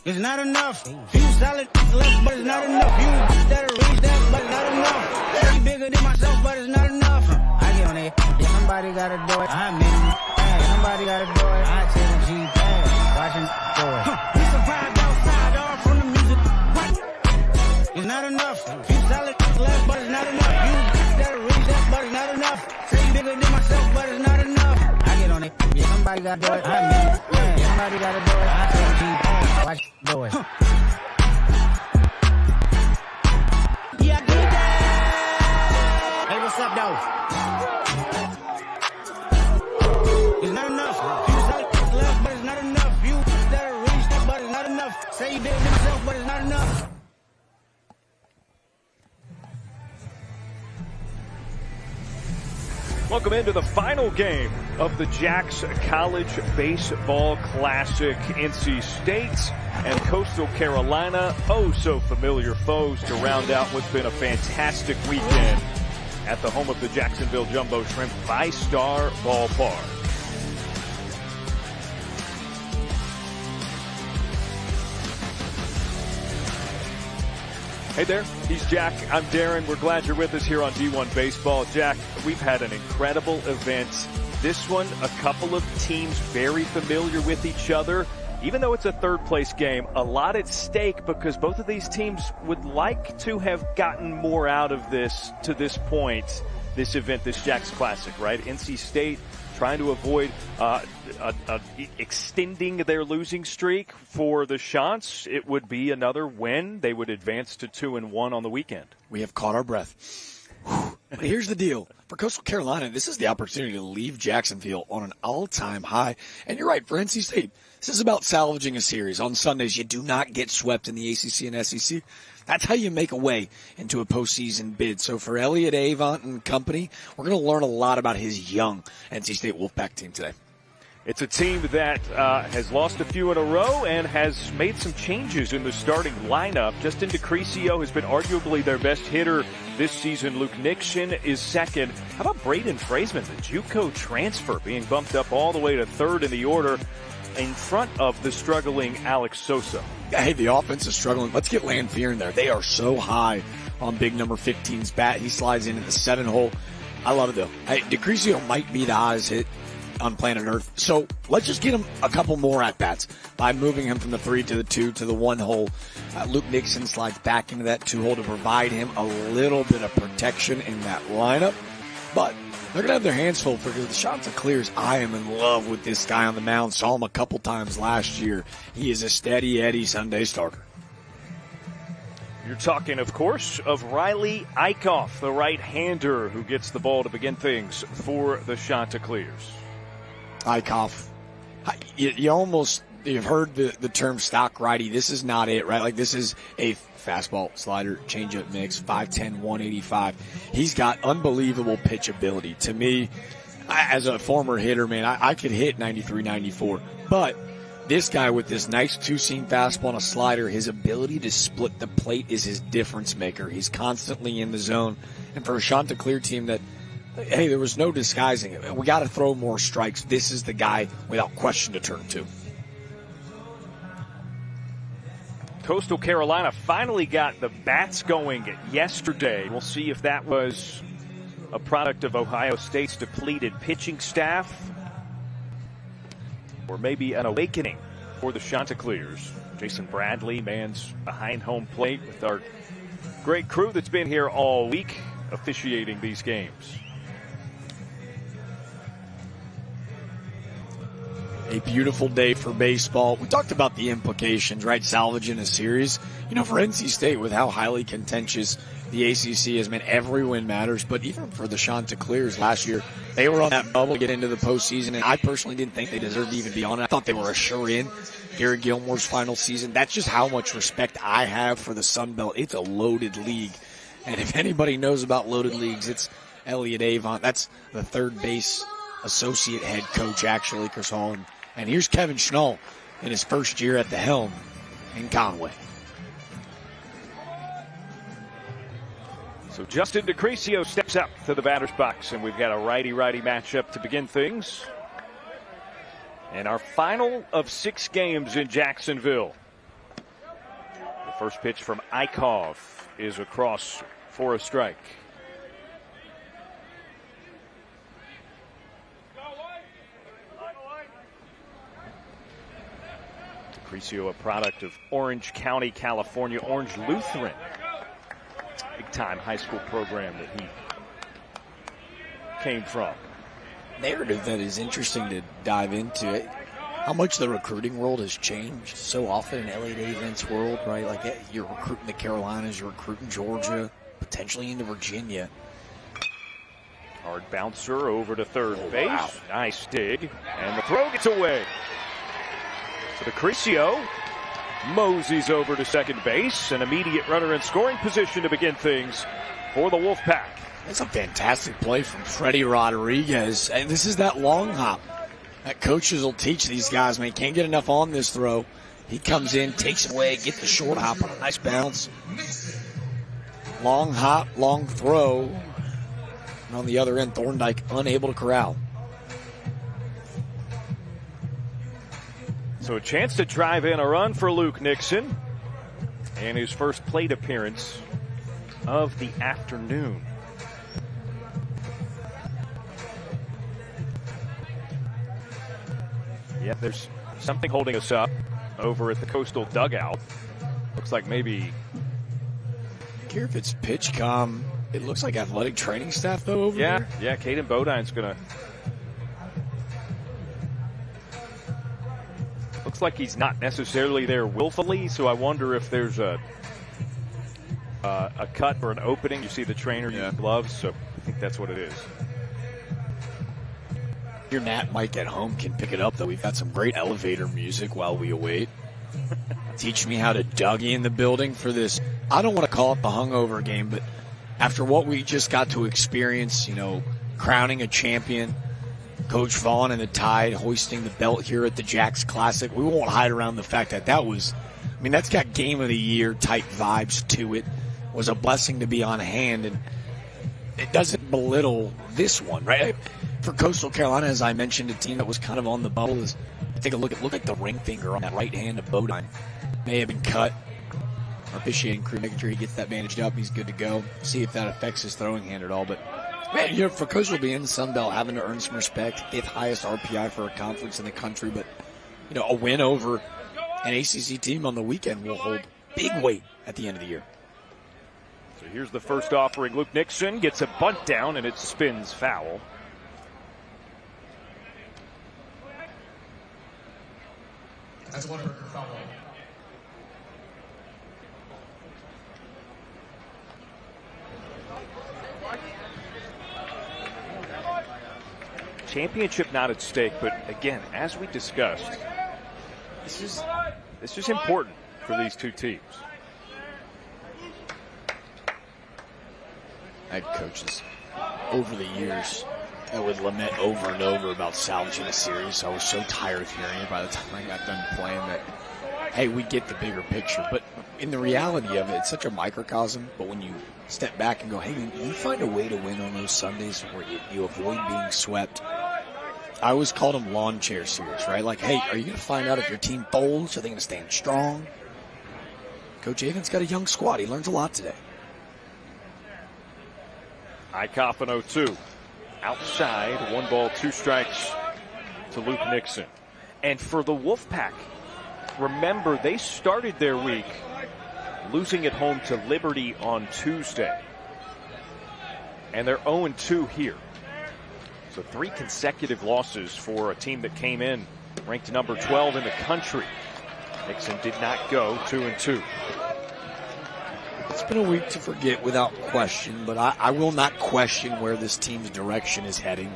It's not enough. Few solid left, but it's not enough. You that'll reach that, but not enough. Say bigger than myself, but it's not enough. I get on it. Yeah, somebody gotta do it. I mean, somebody gotta do it. I take a G-Pad, watching do it. We survived outside, all from the music. What? It's not enough. Few solid left, but it's not enough. You that'll reach that, but it's not enough. Say bigger than myself, but it's not enough. I get on it. Yeah, somebody gotta do it. I mean, somebody gotta do it. I take a G-Pad, watch do it. Yeah, I did that. Hey, what's up, though? It's not enough. You say left, but it's not enough. You that'll reach that, but it's not enough. Say you did it yourself, but it's not enough. Welcome into the final game of the Jacks College Baseball Classic. NC State and Coastal Carolina, oh so familiar foes to round out what's been a fantastic weekend at the home of the Jacksonville Jumbo Shrimp, VyStar Ballpark. Hey there, he's Jack. I'm Darren. We're glad you're with us here on D1 Baseball. Jack, we've had an incredible event. This one, a couple of teams very familiar with each other. Even though it's a third-place game, a lot at stake because both of these teams would like to have gotten more out of this to this point, this event, this Jacks Classic, right? NC State trying to avoid extending their losing streak. For the Chants, it would be another win. They would advance to 2-1 on the weekend. We have caught our breath. But here's the deal. For Coastal Carolina, this is the opportunity to leave Jacksonville on an all-time high. And you're right, for NC State, this is about salvaging a series. On Sundays, you do not get swept in the ACC and SEC. That's how you make a way into a postseason bid. So for Elliott Avant and company, we're going to learn a lot about his young NC State Wolfpack team today. It's a team that has lost a few in a row and has made some changes in the starting lineup. Justin DeCrisio has been arguably their best hitter this season. Luke Nixon is second. How about Braden Fraisman, the JUCO transfer, being bumped up all the way to third in the order in front of the struggling Alex Sosa? Hey, the offense is struggling. Let's get Lanphier in there. They are so high on big number 15's bat. He slides in the 7 hole. I love it, though. Hey, DeCrisio might be the highest hit on planet Earth. So let's just get him a couple more at-bats by moving him from the 3 to the 2 to the 1 hole. Luke Nixon slides back into that 2 hole to provide him a little bit of protection in that lineup. But they're going to have their hands full because the Chanticleers, I am in love with this guy on the mound. Saw him a couple times last year. He is a steady Eddie Sunday starter. You're talking, of course, of Riley Eickhoff, the right-hander who gets the ball to begin things for the Chanticleers. Eickhoff, you've heard the term stock righty. This is not it, right? Like, this is a fastball, slider, changeup mix, 5'10", 185. He's got unbelievable pitch ability. To me, as a former hitter, man, I could hit 93, 94. But this guy with this nice two-seam fastball and a slider, his ability to split the plate is his difference maker. He's constantly in the zone. And for a Chanticleer team that, hey, there was no disguising it. We got to throw more strikes. This is the guy without question to turn to. Coastal Carolina finally got the bats going yesterday. We'll see if that was a product of Ohio State's depleted pitching staff or maybe an awakening for the Chanticleers. Jason Bradley mans behind home plate with our great crew that's been here all week officiating these games. A beautiful day for baseball. We talked about the implications, right? Salvaging a series. You know, for NC State, with how highly contentious the ACC has been, every win matters. But even for the Chanticleers last year, they were on that bubble to get into the postseason, and I personally didn't think they deserved to even be on it. I thought they were a sure-in. Garrett Gilmore's final season. That's just how much respect I have for the Sun Belt. It's a loaded league. And if anybody knows about loaded leagues, it's Elliott Avant. That's the third base associate head coach, actually, Chris Hall. And here's Kevin Schnall in his first year at the helm in Conway. So Justin DeCrisio steps up to the batter's box, and we've got a righty-righty matchup to begin things. And our final of 6 games in Jacksonville. First pitch from Eichhoff is across for a strike. DeCrisio, a product of Orange County, California, Orange Lutheran. Big-time high school program that he came from. Narrative that is interesting to dive into. How much the recruiting world has changed so often in LA Day events world, right? Like you're recruiting the Carolinas, you're recruiting Georgia, potentially into Virginia. Hard bouncer over to third base. Wow. Nice dig. And the throw gets away. So DeCrisio moseys over to second base. An immediate runner in scoring position to begin things for the Wolfpack. That's a fantastic play from Freddie Rodriguez. And this is that long hop that coaches will teach these guys. Man, can't get enough on this throw. He comes in, takes it away, get the short hop on a nice bounce. Long hop, long throw. And on the other end, Thorndike unable to corral. So a chance to drive in a run for Luke Nixon. And his first plate appearance of the afternoon. Yeah, there's something holding us up over at the Coastal dugout. Looks like maybe... I don't care if it's PitchCom. It looks like athletic training staff, though, over there. Yeah, Caden Bodine's going to... Looks like he's not necessarily there willfully, so I wonder if there's a cut or an opening. You see the trainer use gloves, so I think that's what it is. Your Nat Mike at home can pick it up, though. We've got some great elevator music while we await. Teach me how to Dougie in the building for this. I don't want to call it the hungover game, but after what we just got to experience, crowning a champion, Coach Vaughn and the Tide hoisting the belt here at the Jacks Classic, we won't hide around the fact that was, that's got game of the year type vibes to it. It was a blessing to be on hand, and it doesn't belittle this one, right? For Coastal Carolina, as I mentioned, a team that was kind of on the bubble. Take a look. It looked like the ring finger on that right hand of Bodine may have been cut. Our officiating crew making sure he gets that bandaged up. He's good to go. See if that affects his throwing hand at all. But, man, for Coastal being in the Sun Belt, having to earn some respect, 5th highest RPI for a conference in the country. But, a win over an ACC team on the weekend will hold big weight at the end of the year. So here's the first offering. Luke Nixon gets a bunt down, and it spins foul. That's one foul. Championship not at stake, but again, as we discussed, this is important for these two teams. I had coaches over the years that would lament over and over about salvaging a series. I was so tired of hearing it by the time I got done playing that, hey, we get the bigger picture. But in the reality of it, it's such a microcosm. But when you step back and go, hey, you find a way to win on those Sundays where you avoid being swept. I always called them lawn chair series, right? Like, hey, are you going to find out if your team folds? Are they going to stand strong? Coach Avon's got a young squad. He learns a lot today. Eichhoff in 0-2. Outside, 1 ball, 2 strikes to Luke Nixon. And for the Wolfpack, remember, they started their week losing at home to Liberty on Tuesday. And they're 0-2 here. So 3 consecutive losses for a team that came in ranked number 12 in the country. Nixon did not go 2-2. It's been a week to forget without question, but I will not question where this team's direction is heading.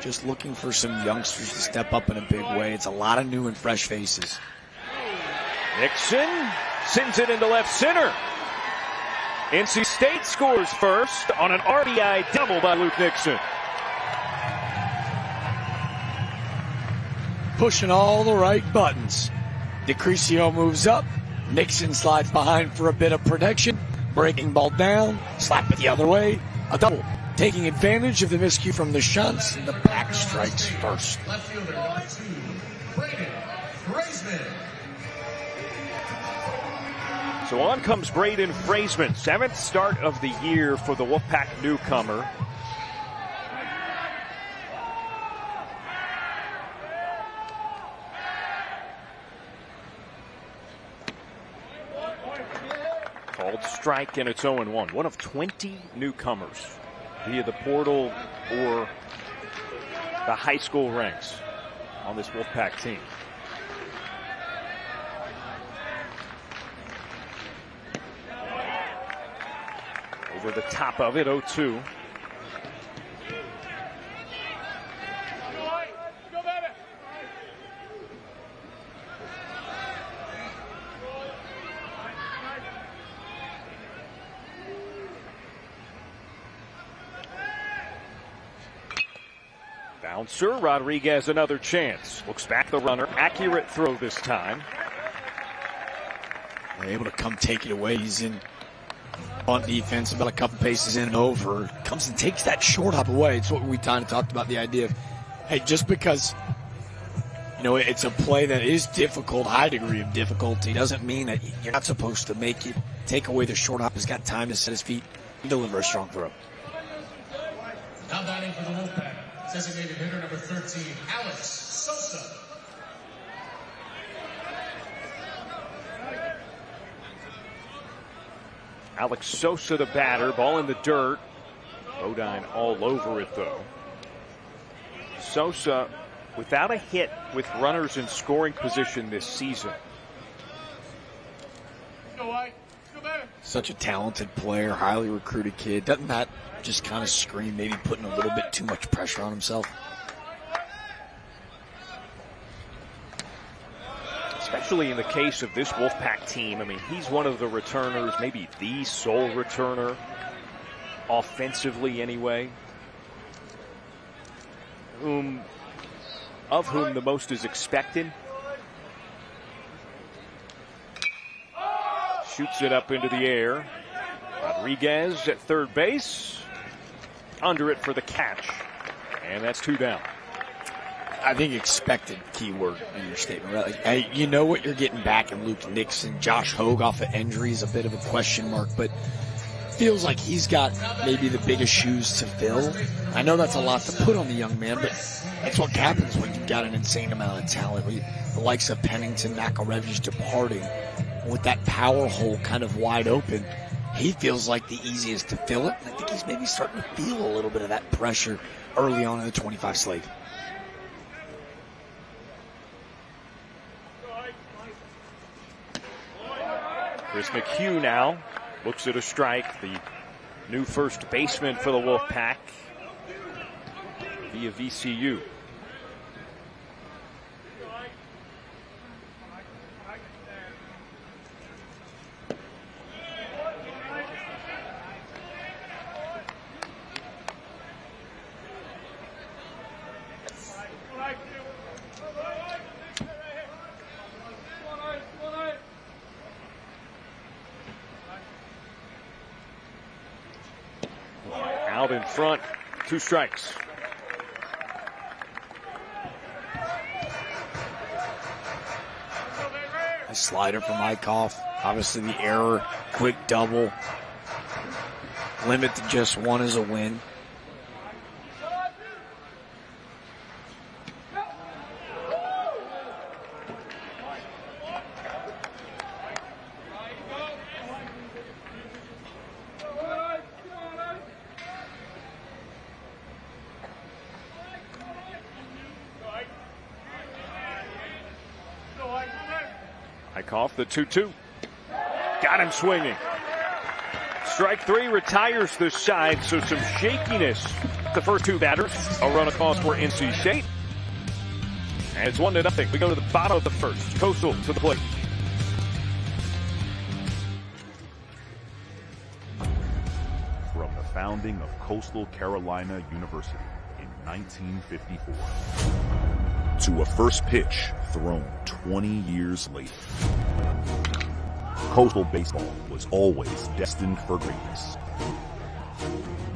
Just looking for some youngsters to step up in a big way. It's a lot of new and fresh faces. Nixon sends it into left center. NC State scores first on an RBI double by Luke Nixon. Pushing all the right buttons. DeCrisio moves up. Nixon slides behind for a bit of protection. Breaking ball down. Slap it the other way. A double. Taking advantage of the miscue from the shunts. And the back strikes first. Left fielder, number 2, Braden Graisman. So on comes Braden Fraisman, 7th start of the year for the Wolfpack newcomer. Called strike, and it's 0-1. One of 20 newcomers via the portal or the high school ranks on this Wolfpack team. Over the top of it, 0-2. Bouncer, Rodriguez another chance. Looks back the runner. Accurate throw this time. They're able to come take it away. He's in on defense, about a couple paces in and over. Comes and takes that short hop away. It's what we kind of talked about, the idea of, hey, just because, you know, it's a play that is difficult, high degree of difficulty, doesn't mean that you're not supposed to make it. Take away the short hop. He's got time to set his feet and deliver a strong throw. Now batting for the Wolfpack, designated hitter number 13, Alex Sosa. Alex Sosa, the batter. Ball in the dirt. Bodine all over it, though. Sosa without a hit with runners in scoring position this season. Such a talented player, highly recruited kid. Doesn't that just kind of scream maybe putting a little bit too much pressure on himself? Especially in the case of this Wolfpack team. I mean, he's one of the returners, maybe the sole returner, offensively anyway, of whom the most is expected. Shoots it up into the air. Rodriguez at third base. Under it for the catch. And that's 2 down. I think expected keyword in your statement. Right? Like, hey, you know what you're getting back in Luke Nixon. Josh Hogue off of injury is a bit of a question mark, but feels like he's got maybe the biggest shoes to fill. I know that's a lot to put on the young man, but that's what happens when you've got an insane amount of talent. The likes of Pennington, Nakarevich departing with that power hole kind of wide open. He feels like the easiest to fill it, and I think he's maybe starting to feel a little bit of that pressure early on in the 25 slate. Chris McHugh now looks at a strike. The new first baseman for the Wolfpack via VCU. Out in front, 2 strikes. A slider from Eichhoff. Obviously the error, quick double. Limit to just 1 is a win. Eichhoff, the 2-2. Got him swinging. Strike 3 retires the side, so some shakiness. The first 2 batters, a run across for NC State. And it's 1-0. We go to the bottom of the first. Coastal to the plate. From the founding of Coastal Carolina University in 1954 to a first pitch thrown 20 years later, Coastal baseball was always destined for greatness.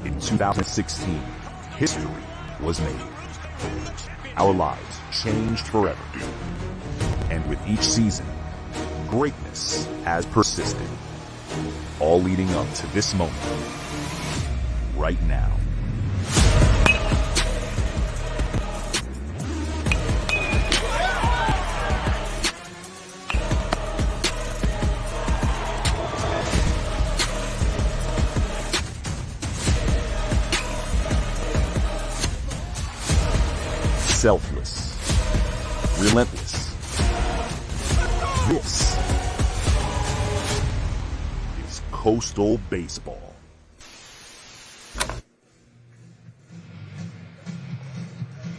In 2016, history was made. Our lives changed forever. And with each season, greatness has persisted, all leading up to this moment right now. Selfless, relentless. This is Coastal Baseball.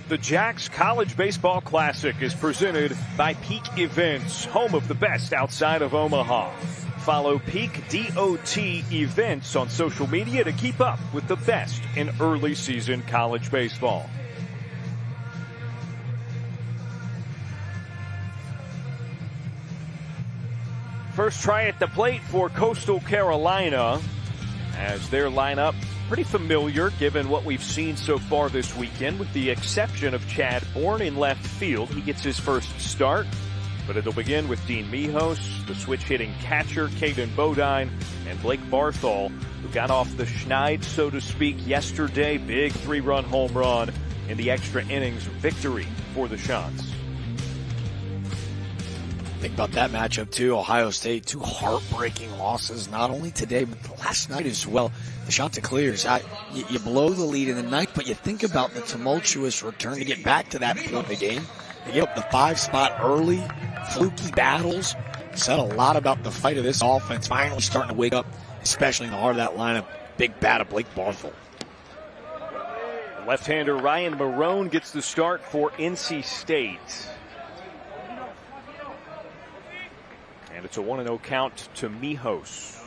The Jacks College Baseball Classic is presented by Peak Events, home of the best outside of Omaha. Follow Peak DOT Events on social media to keep up with the best in early season college baseball. First try at the plate for Coastal Carolina, as their lineup pretty familiar given what we've seen so far this weekend, with the exception of Chad Bourne in left field. He gets his first start, but it'll begin with Dean Mijos, the switch-hitting catcher, Caden Bodine, and Blake Barthol, who got off the schneid, so to speak, yesterday. Big 3-run home run in the extra innings victory for the Shots. Think about that matchup, too. Ohio State, 2 heartbreaking losses, not only today, but last night as well. The Chanticleers, you blow the lead in the ninth, but you think about the tumultuous return to get back to that point in the game. You give up the 5 spot early, fluky battles. Said a lot about the fight of this offense finally starting to wake up, especially in the heart of that lineup. Big bat of Blake Barthol. Left-hander Ryan Marone gets the start for NC State. And it's a 1-0 count to Mijos.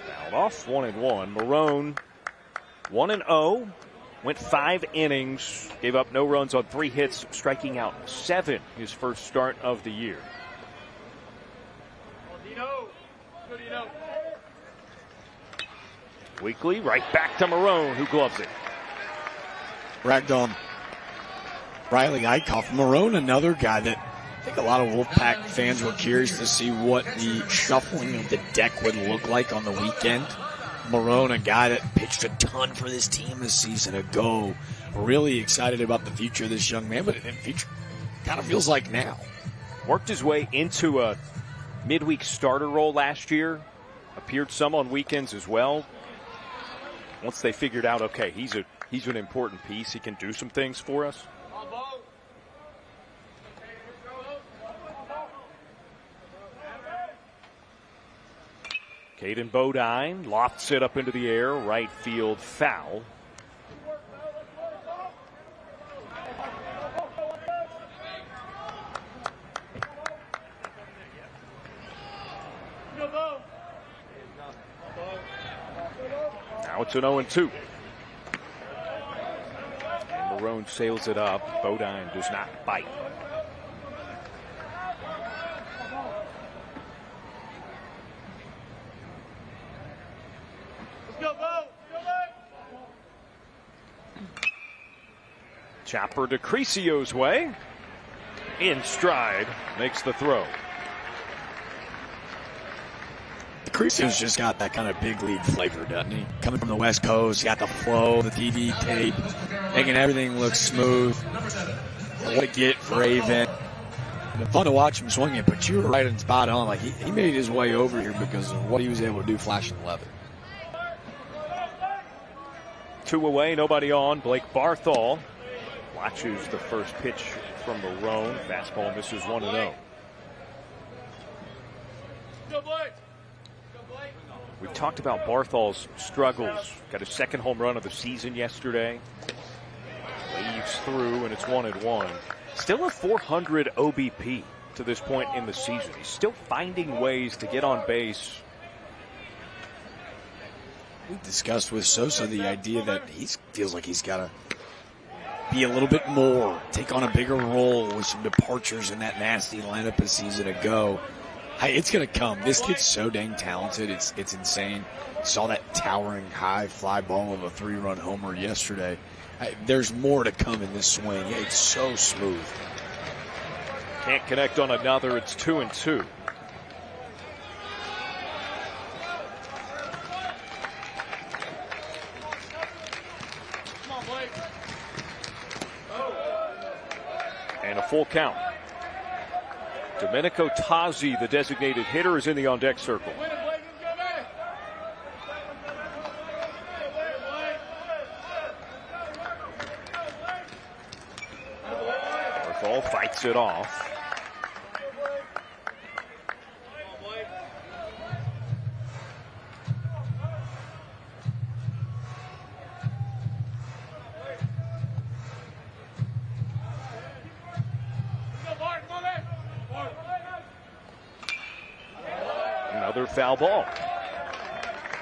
Fouled off, 1-1. Marone, 1-0. Went 5 innings. Gave up no runs on 3 hits, striking out 7 his first start of the year. Weekly, right back to Marone, who gloves it. Ragged Riley Eichhoff. Marone, another guy that I think a lot of Wolfpack fans were curious to see what the shuffling of the deck would look like on the weekend. Marone, a guy that pitched a ton for this team a season ago. Really excited about the future of this young man, but the future kind of feels like now. Worked his way into a midweek starter role last year. Appeared some on weekends as well. Once they figured out, okay, he's an important piece. He can do some things for us. Caden Bodine lofts it up into the air, right field foul. Now it's an 0-2. And Marone sails it up. Bodine does not bite. Chopper to Cricio's way. In stride, makes the throw. Cricio's just got that kind of big league flavor, doesn't he? Coming from the West Coast, got the flow, the TV tape, making everything look smooth. What a get for Avent. Fun to watch him swing it, but you were right and spot on. Like he made his way over here because of what he was able to do flashing the leather. 2 away, nobody on. Blake Barthol watches the first pitch from Marone. Fastball misses 1-0. We've talked about Barthol's struggles. Got his second home run of the season yesterday. Leaves through, and it's 1-1. Still a 400 OBP to this point in the season. He's still finding ways to get on base. We discussed with Sosa the idea that he feels like he's got to be a little bit more, take on a bigger role with some departures in that nasty lineup a season ago. It's going to come. This kid's so dang talented. It's insane. Saw that towering high fly ball of a 3-run homer yesterday. There's more to come in this swing. It's so smooth. Can't connect on another. It's 2-2. And a full count. Domenico Tazi, the designated hitter, is in the on-deck circle. Barthol fights it off. Another foul ball.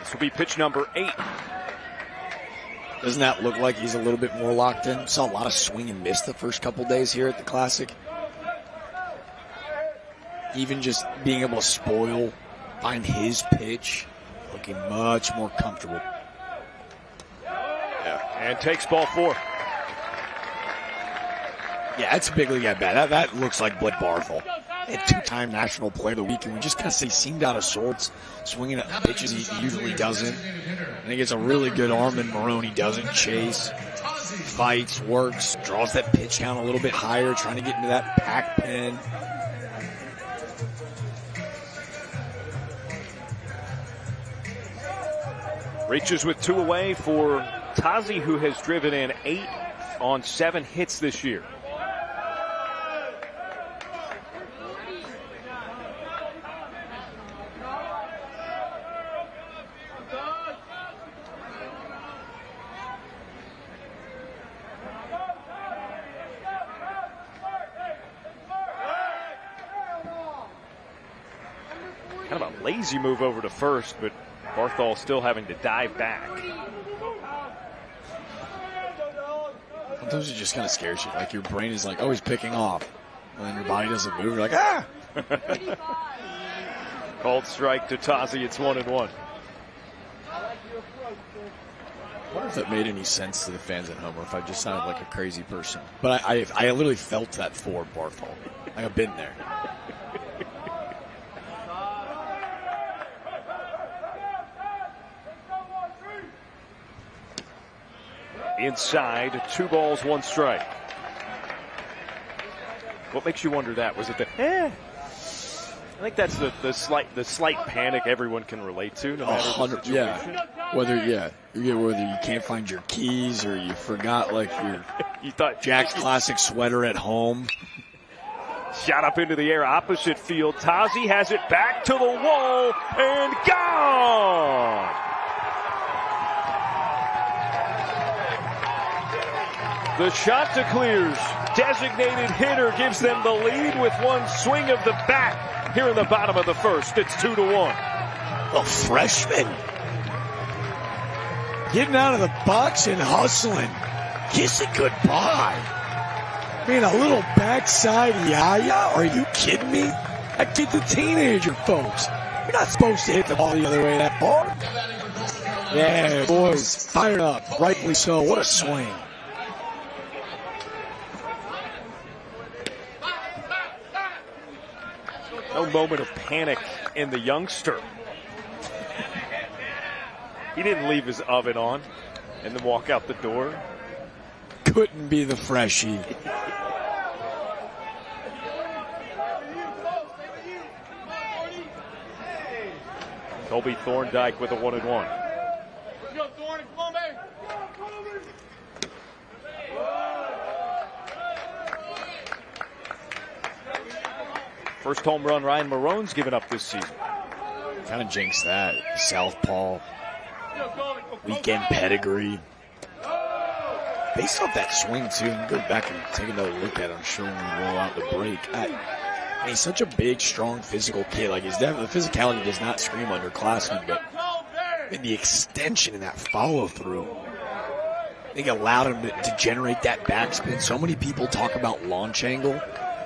This will be pitch number 8. Doesn't that look like he's a little bit more locked in? Saw a lot of swing and miss the first couple days here at the Classic. Even just being able to spoil, find his pitch, looking much more comfortable. Yeah, and takes ball 4. Yeah, it's a big league at bat. That looks like Blake Barthol. A 2-time National Player of the Week, and we just kind of say seemed out of sorts, swinging at pitches he usually doesn't. I think it's a really good arm, and Maroney doesn't chase, fights, works, draws that pitch count a little bit higher, trying to get into that pack pen. Reaches with 2 away for Tazi, who has driven in 8 on 7 hits this year. Kind of a lazy move over to first, but Barthol still having to dive back. Sometimes it just kind of scares you. Like your brain is like, oh, he's picking off. And then your body doesn't move. You're like, ah! Called strike to Tazi. It's 1-1. I wonder if that made any sense to the fans at home, or if I just sounded like a crazy person. But I literally felt that for Barthol. Like I've been there. Inside, 2 balls, 1 strike. What makes you wonder that? Was it the I think that's the slight panic everyone can relate to, no matter the situation. Yeah. Whether you can't find your keys, or you forgot like you thought Jack's Classic sweater at home. Shot up into the air, opposite field. Tazi has it back to the wall and gone. The shot declares. Designated hitter gives them the lead with 1 swing of the bat here in the bottom of the first. It's 2-1. A freshman getting out of the box and hustling. Kiss it goodbye. I mean, a little backside yaya? Are you kidding me? I get the teenager, folks. You're not supposed to hit the ball the other way that far. Yeah, boys, fired up. Rightfully so. What a swing. No moment of panic in the youngster. He didn't leave his oven on and then walk out the door. Couldn't be the freshie. Colby Thorndike with a 1-1. First home run Ryan Marone's given up this season. Kind of jinxed that. Southpaw. Weekend pedigree. Based off that swing, too, and go back and take another look at it, I'm sure, when we roll out the break. He's such a big, strong, physical kid. Like, the physicality does not scream underclassmen, but in the extension and that follow-through, I think allowed him to generate that backspin. So many people talk about launch angle,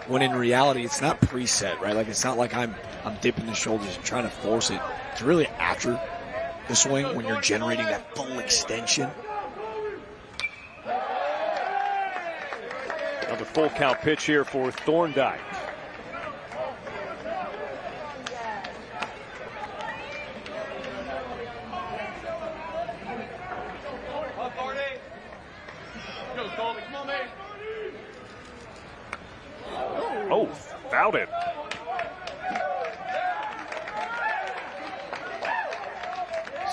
when in reality, it's not preset, right? Like, it's not like I'm dipping the shoulders and trying to force it. It's really after the swing when you're generating that full extension. Another full count pitch here for Thorndike. Crowded.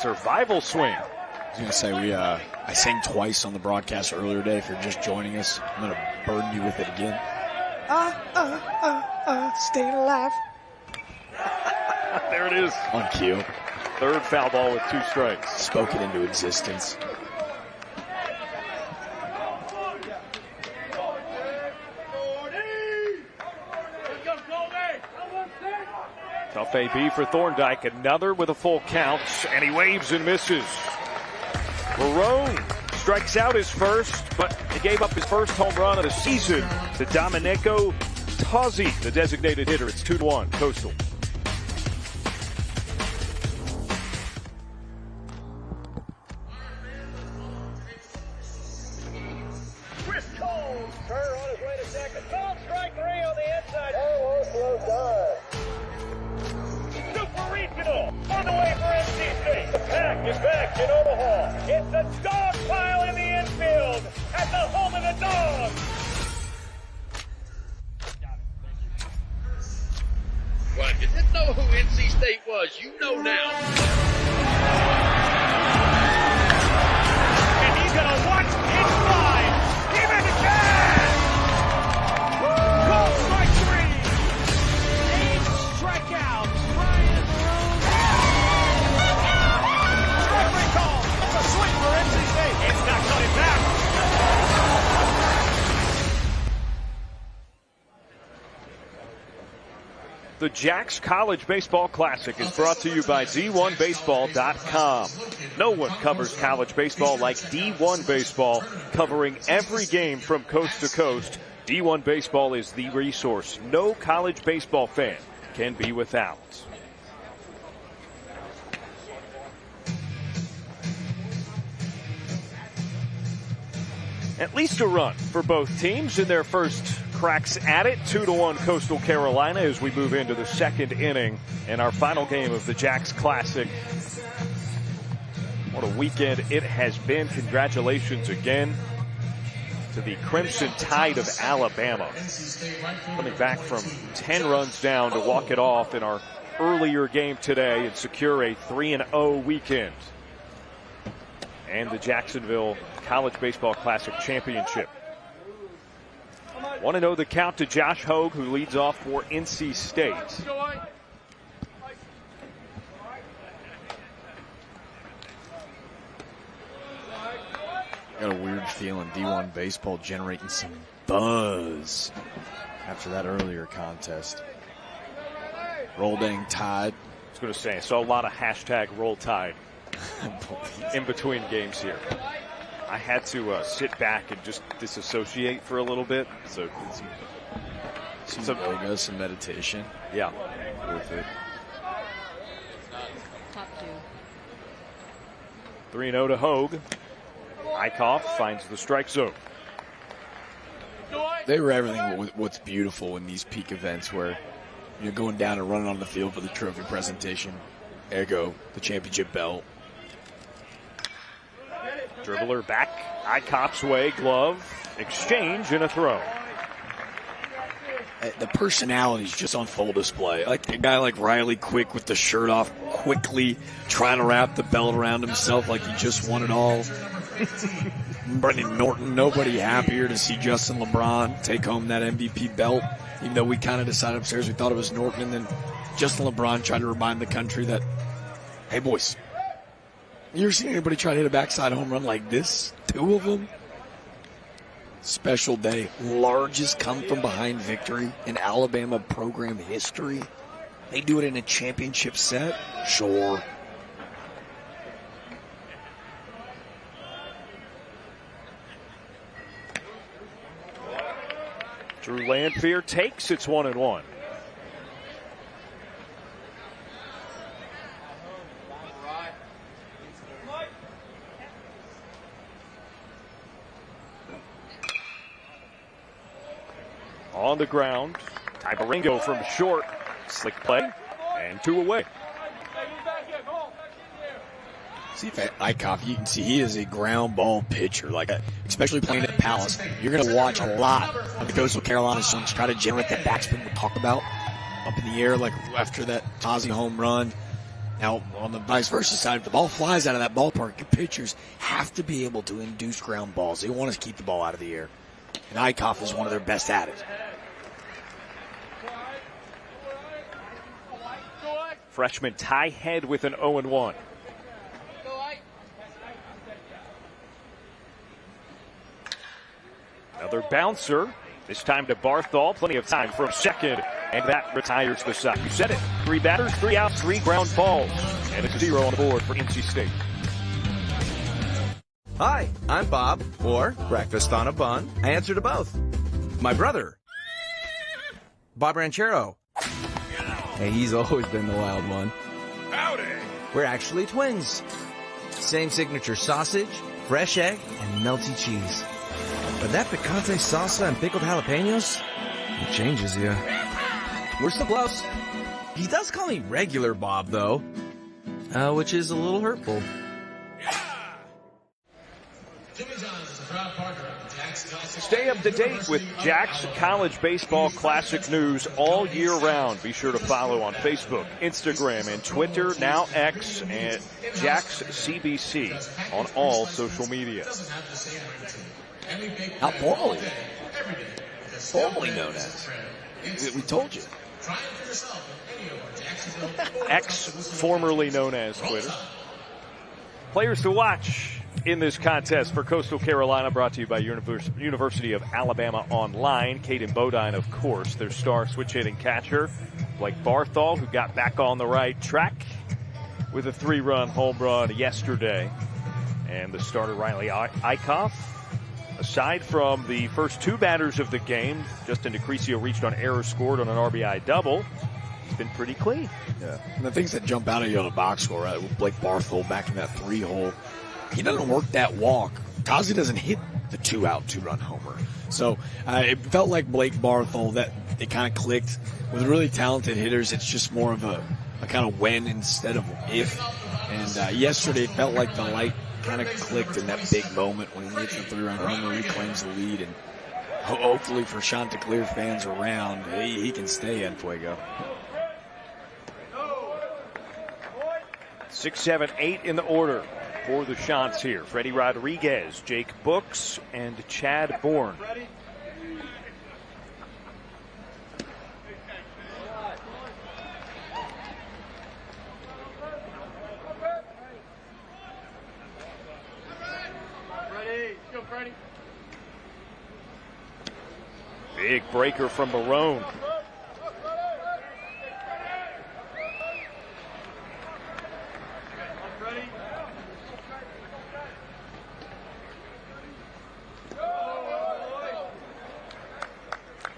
Survival swing. I was going to say, I sang twice on the broadcast earlier today. If you're just joining us, I'm going to burden you with it again. Staying alive. There it is. On cue. Third foul ball with 2 strikes. Spoken into existence. Tough AB for Thorndike. Another with a full count, and he waves and misses. Barone strikes out his first, but he gave up his first home run of the season to Domenico Tozzi, the designated hitter. It's 2-1, Coastal. Chris Cole, Turner on his way to second. Cole, strike 3 on the inside. Almost slow done. Super Regional on the way for NC State. The Pack is back in Omaha. It's a dog pile in the infield at the home of the Dogs. Well, if you didn't know who NC State was, you know now. And he's going to watch it fly. Give it a chance. Cole, strike 3. 8 strikeouts. Ryan Barone. Strike 3 call. It's a swing for NC State. It's not coming back. The Jacks College Baseball Classic is brought to you by D1Baseball.com. No one covers college baseball like D1 Baseball, covering every game from coast to coast. D1 Baseball is the resource no college baseball fan can be without. At least a run for both teams in their first cracks at it. 2-1 Coastal Carolina as we move into the second inning and our final game of the Jacks Classic. What a weekend it has been. Congratulations again to the Crimson Tide of Alabama, coming back from 10 runs down to walk it off in our earlier game today and secure a 3-0 weekend. And the Jacksonville College Baseball Classic Championship. 1-0 the count to Josh Hogue, who leads off for NC State. Got a weird feeling D1 Baseball generating some buzz after that earlier contest. Roll Dang Tide. I was going to say, I saw a lot of hashtag Roll Tide in between games here. I had to sit back and just disassociate for a little bit. So some yoga, some meditation. Yeah. Worth it. Top 2. 3-0 to Hogue. Eichhoff finds the strike zone. They were everything what's beautiful in these peak events where you're going down and running on the field for the trophy presentation. Ergo, the championship belt. Dribbler back, Eichhoff's way, glove, exchange, and a throw. The personality's just on full display. Like a guy like Riley Quick with the shirt off, quickly trying to wrap the belt around himself like he just won it all. Brendan Norton, nobody happier to see Justin LeBron take home that MVP belt, even though we kind of decided upstairs we thought it was Norton, and then Justin LeBron tried to remind the country that, hey boys, you ever seen anybody try to hit a backside home run like this? 2 of them? Special day. Largest come-from-behind victory in Alabama program history. They do it in a championship set? Sure. Drew Landfear takes. It's 1-1. On the ground, Tyberengo from short, slick play, and 2 away. See, Eickhoff, you can see he is a ground ball pitcher, especially playing at Palace. You're going to watch a lot of the Coastal Carolina Suns try to generate that backspin we talk about up in the air, like after that Tazi home run. Now, on the vice versa side, if the ball flies out of that ballpark, your pitchers have to be able to induce ground balls. They want to keep the ball out of the air. And Eickhoff is one of their best at it. Freshman Ty Head with an 0-1. Another bouncer, this time to Barthol. Plenty of time from second, and that retires the side. You said it. 3 batters, 3 outs, 3 ground balls. And it's 0 on the board for NC State. Hi, I'm Bob, or Breakfast on a Bun. I answer to both. My brother, Bob Ranchero. Hey, he's always been the wild one. Howdy! We're actually twins. Same signature sausage, fresh egg, and melty cheese. But that picante salsa and pickled jalapenos, it changes you. We're still close. He does call me regular Bob, though, which is a little hurtful. Stay up to date with Jack's College Baseball Classic news all year round. Be sure to follow on Facebook, Instagram, and Twitter, now X, and Jack's CBC on all social media. Not formally. Formally known as. We told you. X, formerly known as Twitter. Players to watch in this contest for Coastal Carolina, brought to you by University of Alabama Online. Caden Bodine, of course, their star switch-hitting catcher. Blake Barthol, who got back on the right track with a 3-run home run yesterday. And the starter, Riley Eickhoff. Aside from the first 2 batters of the game, Justin DeCrescio reached on error, scored on an RBI double. It's been pretty clean. Yeah. And the things that jump out at you on the box score, right? With Blake Barthol back in that 3-hole. He doesn't work that walk. Tazi doesn't hit the 2-out, 2-run homer. So it felt like Blake Barthol, that they kind of clicked. With really talented hitters, it's just more of a kind of when instead of if. And yesterday it felt like the light kind of clicked in that big moment when he hits the 3-run homer, reclaims the lead. And hopefully for Chanticleer fans around, he can stay in Fuego. 6, 7, 8 in the order for the Chants here. Freddie Rodriguez, Jake Books, and Chad Bourne. Big breaker from Marone.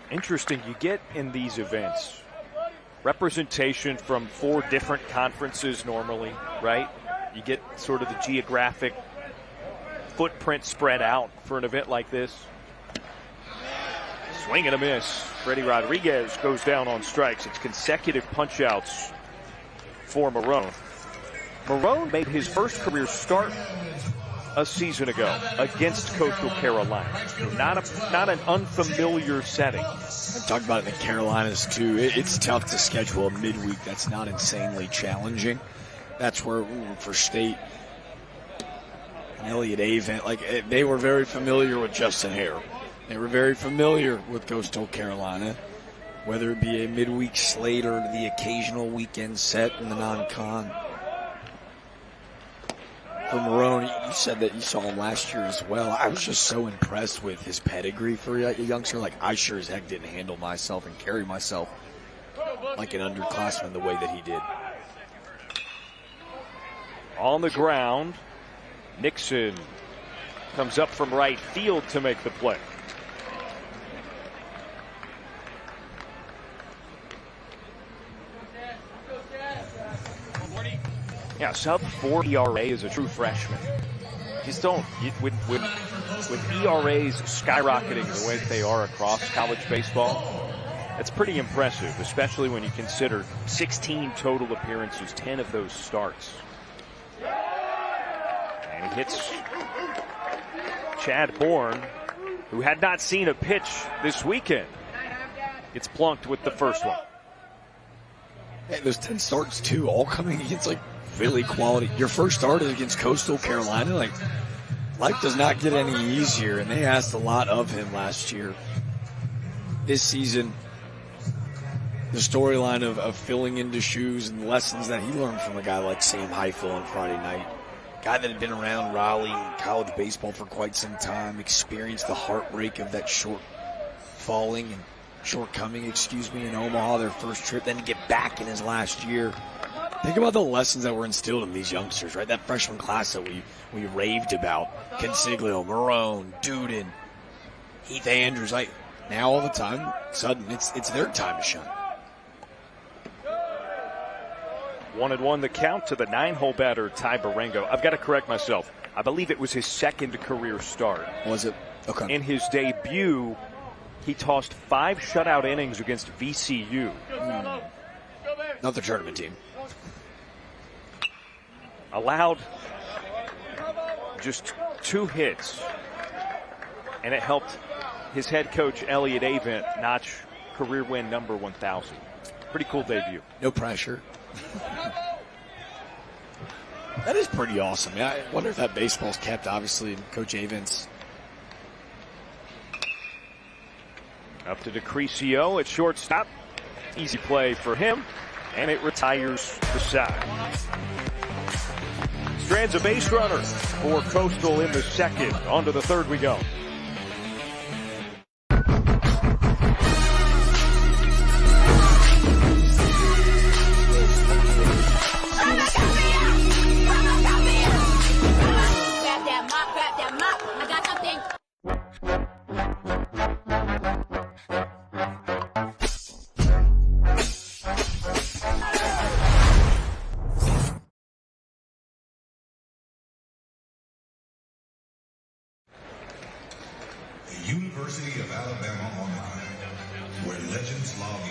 Interesting, you get in these events representation from 4 different conferences normally, right? You get sort of the geographic footprint spread out for an event like this. Swing and a miss. Freddie Rodriguez goes down on strikes. It's consecutive punch-outs for Marone. Marone made his first career start a season ago against Coastal Carolina. Not an unfamiliar setting. I talked about it in the Carolinas too. It's tough to schedule a midweek that's not insanely challenging. That's where for State, Elliott Avent, they were very familiar with Justin Hare. They were very familiar with Coastal Carolina, whether it be a midweek slate or the occasional weekend set in the non-con. For Marone, you said that you saw him last year as well. I was just so impressed with his pedigree for a youngster. I sure as heck didn't handle myself and carry myself like an underclassman the way that he did. On the ground, Nixon comes up from right field to make the play. Yeah, sub-4 ERA is a true freshman. Just don't, with ERAs skyrocketing the way that they are across college baseball, that's pretty impressive, especially when you consider 16 total appearances, 10 of those starts. And he hits Chad Bourne, who had not seen a pitch this weekend. Gets plunked with the first one. Hey, those 10 starts, too, all coming against, like, really quality. Your first start is against Coastal Carolina. Like, life does not get any easier, and they asked a lot of him last year. This season, the storyline of filling into shoes and the lessons that he learned from a guy like Sam Heifel on Friday night. Guy that had been around Raleigh and college baseball for quite some time, experienced the heartbreak of that shortcoming in Omaha, their first trip, then to get back in his last year. Think about the lessons that were instilled in these youngsters, right? That freshman class that we raved about. Consiglio, Marone, Duden, Heath Andrews. Now all the time, sudden, it's their time to shine. 1-1 the count to the 9-hole batter, Ty Barengo. I've got to correct myself. I believe it was his second career start. Was it? Okay. In his debut, he tossed 5 shutout innings against VCU. Not the tournament team. Allowed just 2 hits, and it helped his head coach, Elliot Avent, notch career win number 1,000. Pretty cool debut. No pressure. That is pretty awesome. I wonder if that baseball's kept, obviously, in Coach Avent's. Up to DeCrisio at shortstop. Easy play for him, and it retires the side. Strands a base runner for Coastal in the second. On to the third we go. University of Alabama Online, where legends log in.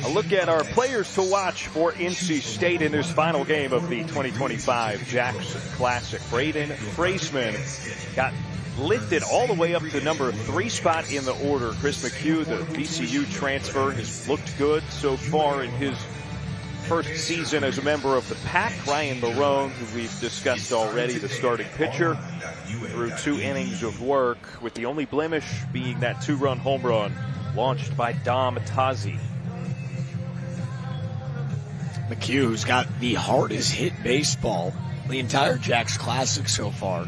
A look at our players to watch for NC State in this final game of the 2025 Jackson Classic. Braden Freisman got lifted all the way up to number 3 spot in the order. Chris McHugh, the VCU transfer, has looked good so far in his first season as a member of the Pack. Ryan Barone, who we've discussed already, the starting pitcher, through 2 innings of work, with the only blemish being that 2-run home run launched by Dom Tazi. McHugh, who's got the hardest hit baseball the entire Jacks Classic so far.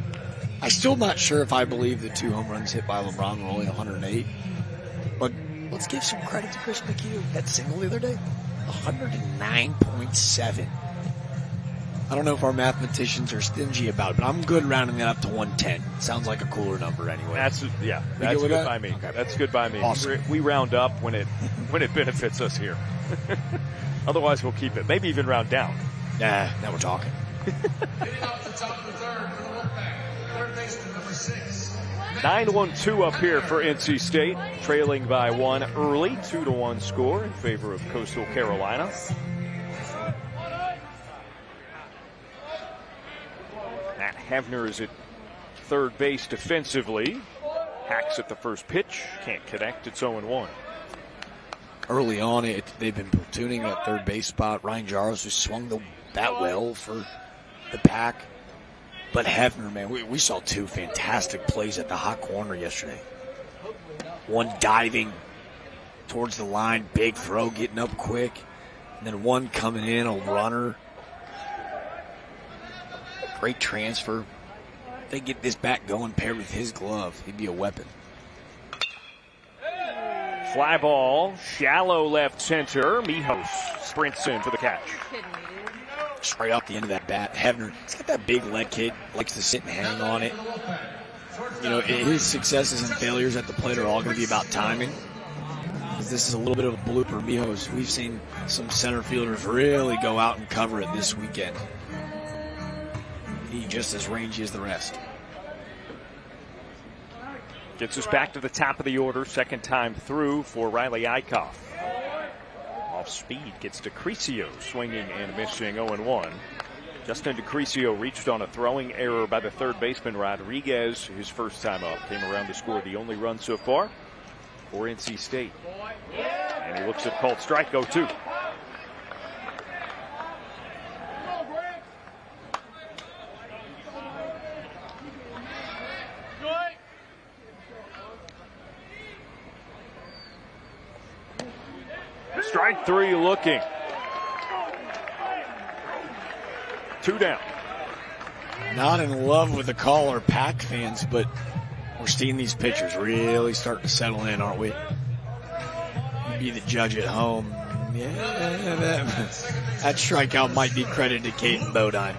I'm still not sure if I believe the 2 home runs hit by LeBron were only 108. But let's give some credit to Chris McHugh. That single the other day, 109.7. I don't know if our mathematicians are stingy about it, but I'm good rounding that up to 110. Sounds like a cooler number anyway. That's good by me. Okay. That's good by me. Awesome. We round up when it benefits us here. Otherwise, we'll keep it. Maybe even round down. Nah, now we're talking. Hitting off the top of the third for the Wolfpack, third baseman number 6. 9-1-2 up here for NC State, trailing by 1 early, 2-1 score in favor of Coastal Carolina. Matt Havner is at third base defensively. Hacks at the first pitch, can't connect. It's 0-1. Early on, they've been platooning that third base spot. Ryan Jaros, who swung the bat well for the Pack. But Havner, man, we saw 2 fantastic plays at the hot corner yesterday. One diving towards the line, big throw, getting up quick. And then one coming in, a runner. Great transfer. If they get this bat going paired with his glove, he'd be a weapon. Fly ball, shallow left center. Mijos sprints in for the catch. Straight off the end of that bat. Havner, he's got that big leg kick, likes to sit and hang on it. You know, his successes and failures at the plate are all going to be about timing. This is a little bit of a blooper. Mijos, we've seen some center fielders really go out and cover it this weekend. He's just as rangy as the rest. Gets us back to the top of the order, second time through for Riley Eichhoff. Off speed, gets DeCrisio swinging and missing, 0-1. Justin DeCrisio reached on a throwing error by the third baseman Rodriguez. His first time up, came around to score the only run so far for NC State. And he looks at called strike, 0-2. Strike 3 looking. 2 down. Not in love with the call or Pack fans, but we're seeing these pitchers really starting to settle in, aren't we? You be the judge at home. Yeah, that strikeout might be credited to Caden Bodine.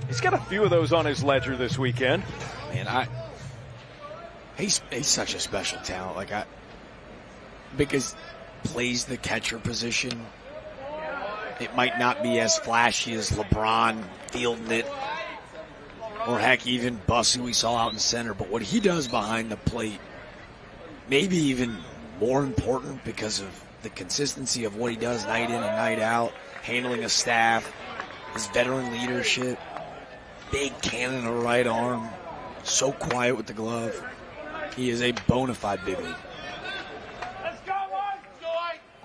He's got a few of those on his ledger this weekend. Man, he's such a special talent. Because plays the catcher position. It might not be as flashy as LeBron fielding it, or heck, even Buss, who we saw out in center. But what he does behind the plate, maybe even more important because of the consistency of what he does night in and night out, handling a staff, his veteran leadership, big cannon of right arm, so quiet with the glove. He is a bona fide big league.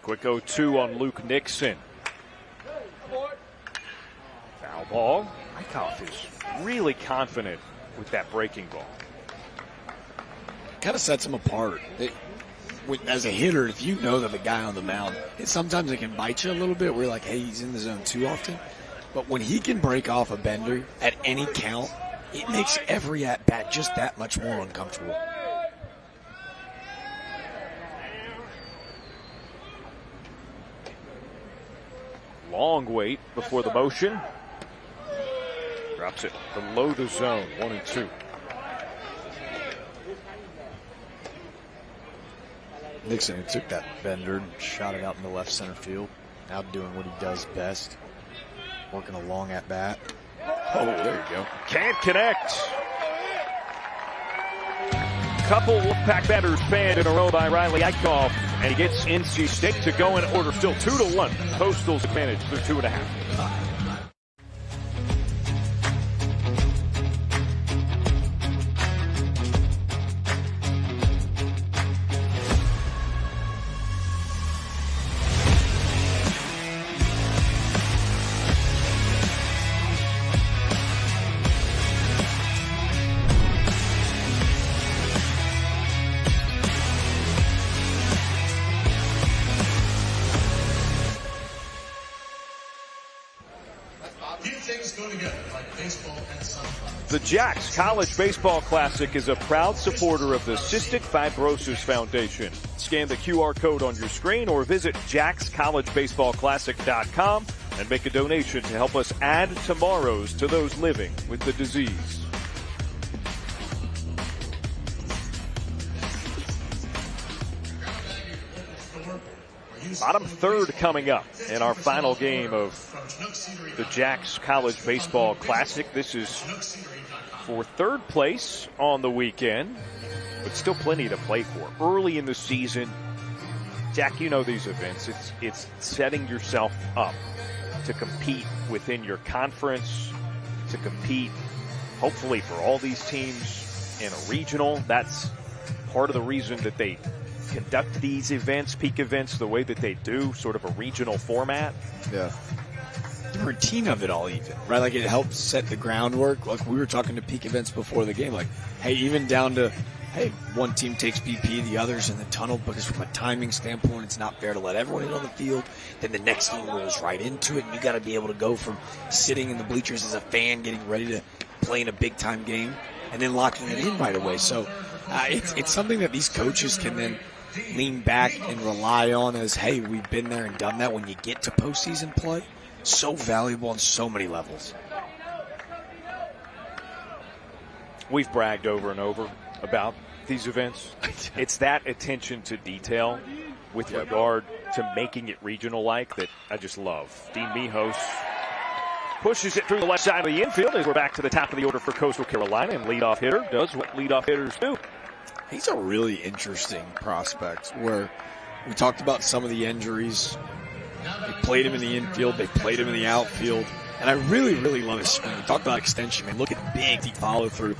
Quick 0-2 on Luke Nixon. Foul ball. Eichhoff is really confident with that breaking ball. Kind of sets him apart. As a hitter, if you know that the guy on the mound, sometimes it can bite you a little bit. We're like, hey, he's in the zone too often. But when he can break off a bender at any count, it makes every at-bat just that much more uncomfortable. Long wait before the motion. Drops it below the zone, 1-2. Nixon took that bender and shot it out in the left center field. Now doing what he does best, working a long at bat. Oh, there you go. Can't connect. Couple Wolfpack batters fanned in a row by Riley Eichhoff, and he gets NC State to go in order, still 2-1. Coastal's advantage through 2.5. The Jacks College Baseball Classic is a proud supporter of the Cystic Fibrosis Foundation. Scan the QR code on your screen or visit jackscollegebaseballclassic.com and make a donation to help us add tomorrows to those living with the disease. Bottom third coming up in our final game of the Jacks College Baseball Classic. This is for third place on the weekend, but still plenty to play for. Early in the season, Jack, you know these events. It's setting yourself up to compete within your conference, to compete hopefully for all these teams in a regional. That's part of the reason that they conduct these events, peak events, the way that they do, sort of a regional format. Yeah. The routine of it all even, right? Like, it helps set the groundwork. Like, we were talking to peak events before the game, like, hey, even down to, hey, one team takes BP, the other's in the tunnel, because from a timing standpoint, it's not fair to let everyone in on the field. Then the next team rolls right into it, and you got to be able to go from sitting in the bleachers as a fan, getting ready to play in a big-time game, and then locking it in right away. So it's something that these coaches can then lean back and rely on as, hey, we've been there and done that when you get to postseason play. So valuable on so many levels. We've bragged over and over about these events. It's that attention to detail with regard to making it regional-like that I just love. Dean Mijos pushes it through the left side of the infield as we're back to the top of the order for Coastal Carolina, and leadoff hitter does what leadoff hitters do. He's a really interesting prospect where we talked about some of the injuries. They played him in the infield. They played him in the outfield. And I really, really love his swing. We talked about extension, man. Look at big deep follow through.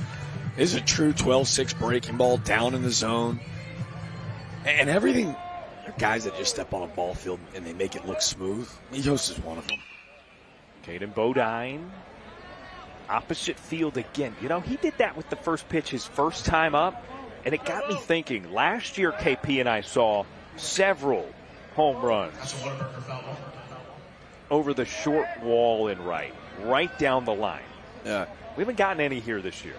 This is a true 12-6 breaking ball down in the zone. And everything, there are guys that just step on a ball field and they make it look smooth. Mijos is one of them. Caden Bodine, opposite field again. You know, he did that with the first pitch his first time up, and it got me thinking. Last year, KP and I saw several home runs over the short wall and right down the line. Yeah. We haven't gotten any here this year.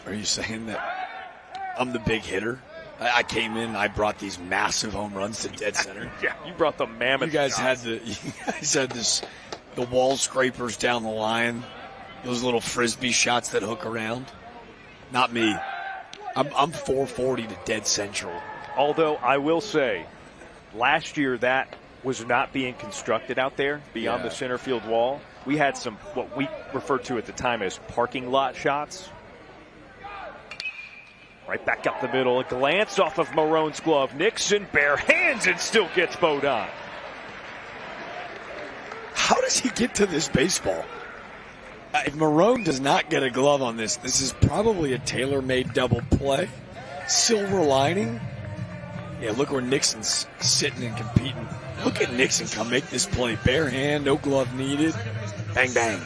Are you saying that I'm the big hitter? I came in, I brought these massive home runs to dead center. Yeah, you brought the mammoth. You guys had this, the wall scrapers down the line, those little frisbee shots that hook around. Not me. I'm 440 to dead central. Although I will say, last year that was not being constructed out there beyond the center field wall. We had some, what we referred to at the time as parking lot shots. Right back up the middle, a glance off of Marone's glove. Nixon bare hands and still gets Bodine. How does he get to this baseball? If Marone does not get a glove on this, this is probably a tailor-made double play. Silver lining. Yeah, look where Nixon's sitting and competing. Look at Nixon come make this play. Bare hand, no glove needed. Bang, bang.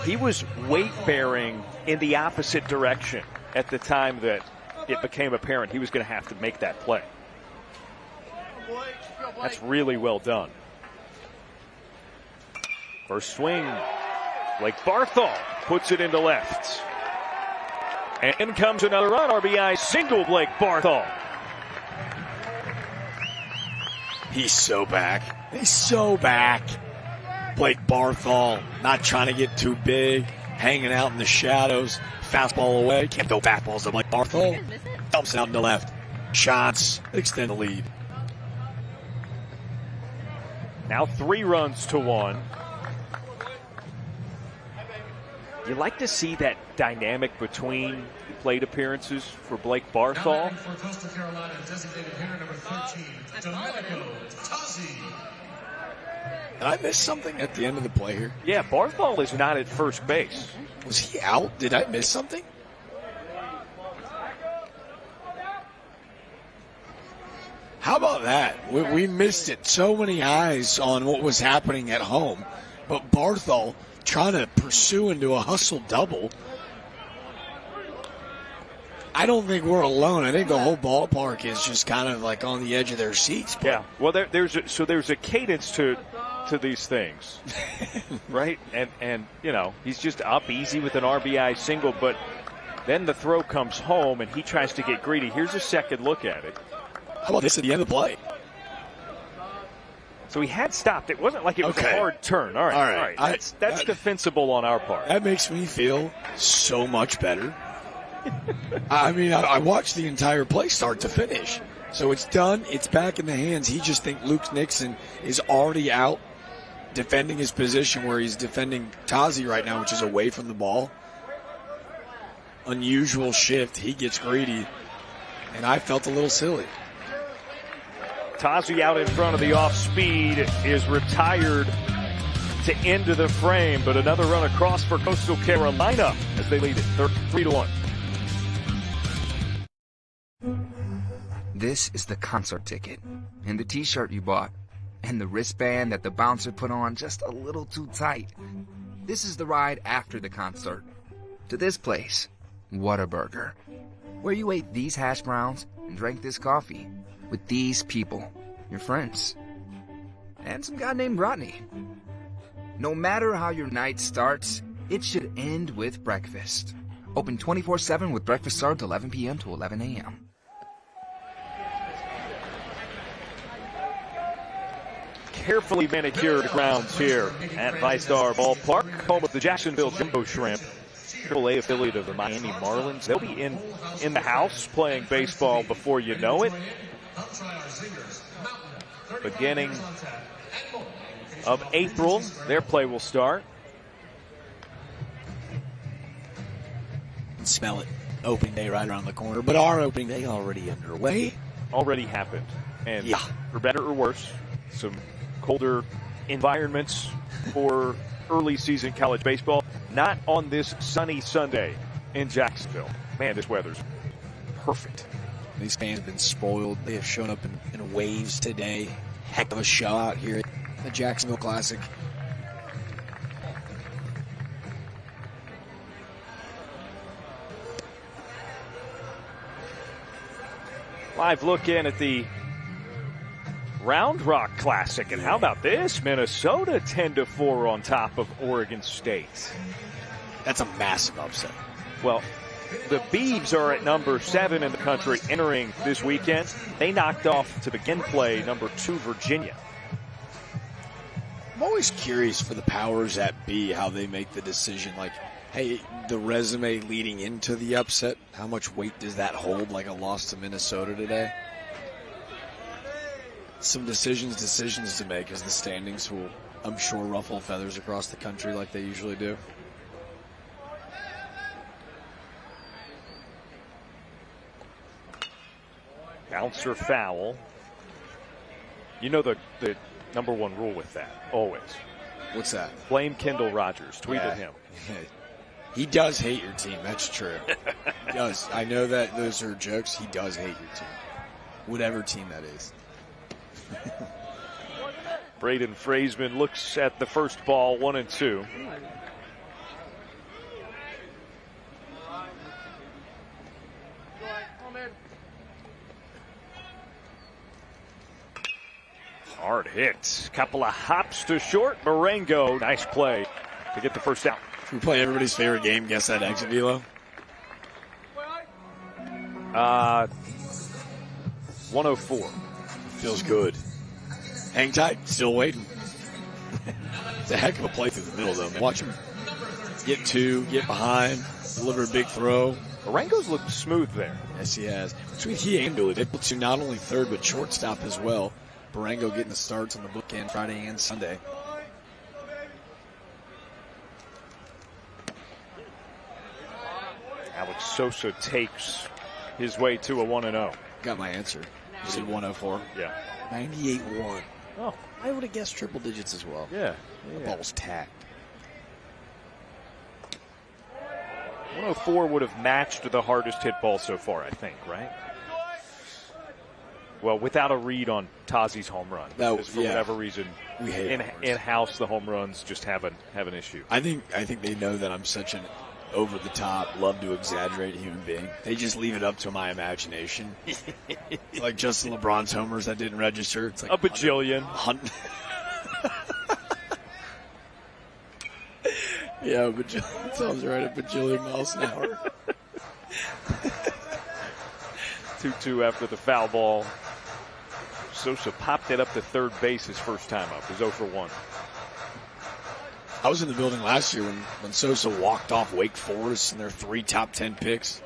He was weight-bearing in the opposite direction at the time that it became apparent he was going to have to make that play. That's really well done. First swing. Blake Barthol puts it into left. And in comes another run. RBI single, Blake Barthol. He's so back. He's so back. Blake Barthol not trying to get too big, hanging out in the shadows. Fastball away. Can't throw backballs to Blake Barthol. Dumps out to left. Shots. Extend the lead. Now 3 runs to 1. You like to see that dynamic between plate appearances for Blake Barthol. For Coastal Carolina, designated hitter number 13, Domenico Tazi. Did I miss something at the end of the play here? Yeah, Barthol is not at first base. Was he out? Did I miss something? How about that? We missed it. So many eyes on what was happening at home. But Barthol trying to pursue into a hustle double. I don't think we're alone. I think the whole ballpark is just kind of like on the edge of their seats. But yeah. Well, there's a cadence to these things, right? And you know, he's just up easy with an RBI single, but then the throw comes home and he tries to get greedy. Here's a second look at it. How about this at the end of the play? So he had stopped. It wasn't like it was a hard turn. All right. That's defensible on our part. That makes me feel so much better. I mean, I watched the entire play start to finish. So it's done. It's back in the hands. He just thinks Luke Nixon is already out defending his position where he's defending Tazi right now, which is away from the ball. Unusual shift. He gets greedy. And I felt a little silly. Tazi out in front of the off speed is retired to into the frame, but another run across for Coastal Carolina as they lead it 3-1. This is the concert ticket, and the t-shirt you bought, and the wristband that the bouncer put on just a little too tight. This is the ride after the concert. To this place, Whataburger, where you ate these hash browns and drank this coffee with these people, your friends, and some guy named Rodney. No matter how your night starts, it should end with breakfast. Open 24/7 with breakfast served 11 p.m. to 11 a.m. Carefully manicured grounds here at VyStar Ballpark, home of the Jacksonville Jumbo Shrimp, AAA affiliate of the Miami Marlins. They'll be in the house playing baseball before you know it. Beginning of April, their play will start. Smell it. Opening day right around the corner, but our opening day already underway. Already happened. And for better or worse, some colder environments for early season college baseball. Not on this sunny Sunday in Jacksonville. Man, this weather's perfect. These fans have been spoiled. They have shown up in waves today. Heck of a show out here at the Jacksonville Classic. Live look in at the Round Rock Classic. And how about this? Minnesota 10-4 on top of Oregon State. That's a massive upset. Well, the Beavs are at number 7 in the country entering this weekend. They knocked off, to begin play, number 2 Virginia. I'm always curious for the powers that be, how they make the decision. Like, hey, the resume leading into the upset, how much weight does that hold, like a loss to Minnesota today? Some decisions to make, as the standings will, I'm sure, ruffle feathers across the country like they usually do. Bouncer foul. You know the number one rule with that, always. What's that? Blame Kendall Rogers. Tweeted him. He does hate your team. That's true. He does. I know that those are jokes. He does hate your team. Whatever team that is. Braden Fraseman looks at the first ball, 1-2. Hard hit. Couple of hops to short. Marengo, nice play to get the first out. Should we play everybody's favorite game? Guess that exit velo? 104. Feels good. Hang tight. Still waiting. It's a heck of a play through the middle, though. Watch him get two, get behind, deliver a big throw. Marengo's looked smooth there. Yes, he has. Between he and Billy, they put you not only third, but shortstop as well. Marengo getting the starts on the bookend Friday and Sunday. Alex Sosa takes his way to a 1-0. Got my answer. You said 104. Yeah. 98-1. Oh. I would have guessed triple digits as well. Yeah. The ball's tacked. 104 would have matched the hardest hit ball so far, I think, right? Well, without a read on Tazi's home run. Because for whatever reason, we hate in-house, the home runs just have an issue. I think they know that I'm such an over-the-top, love to exaggerate human being. They just leave it up to my imagination. Like Justin LeBron's homers that didn't register. It's like a bajillion. Yeah, bajillion sounds right, a bajillion miles an hour. 2-2 after the foul ball. Sosa popped it up to third base his first time up. It was 0 for 1. I was in the building last year when Sosa walked off Wake Forest and their 3 top 10 picks,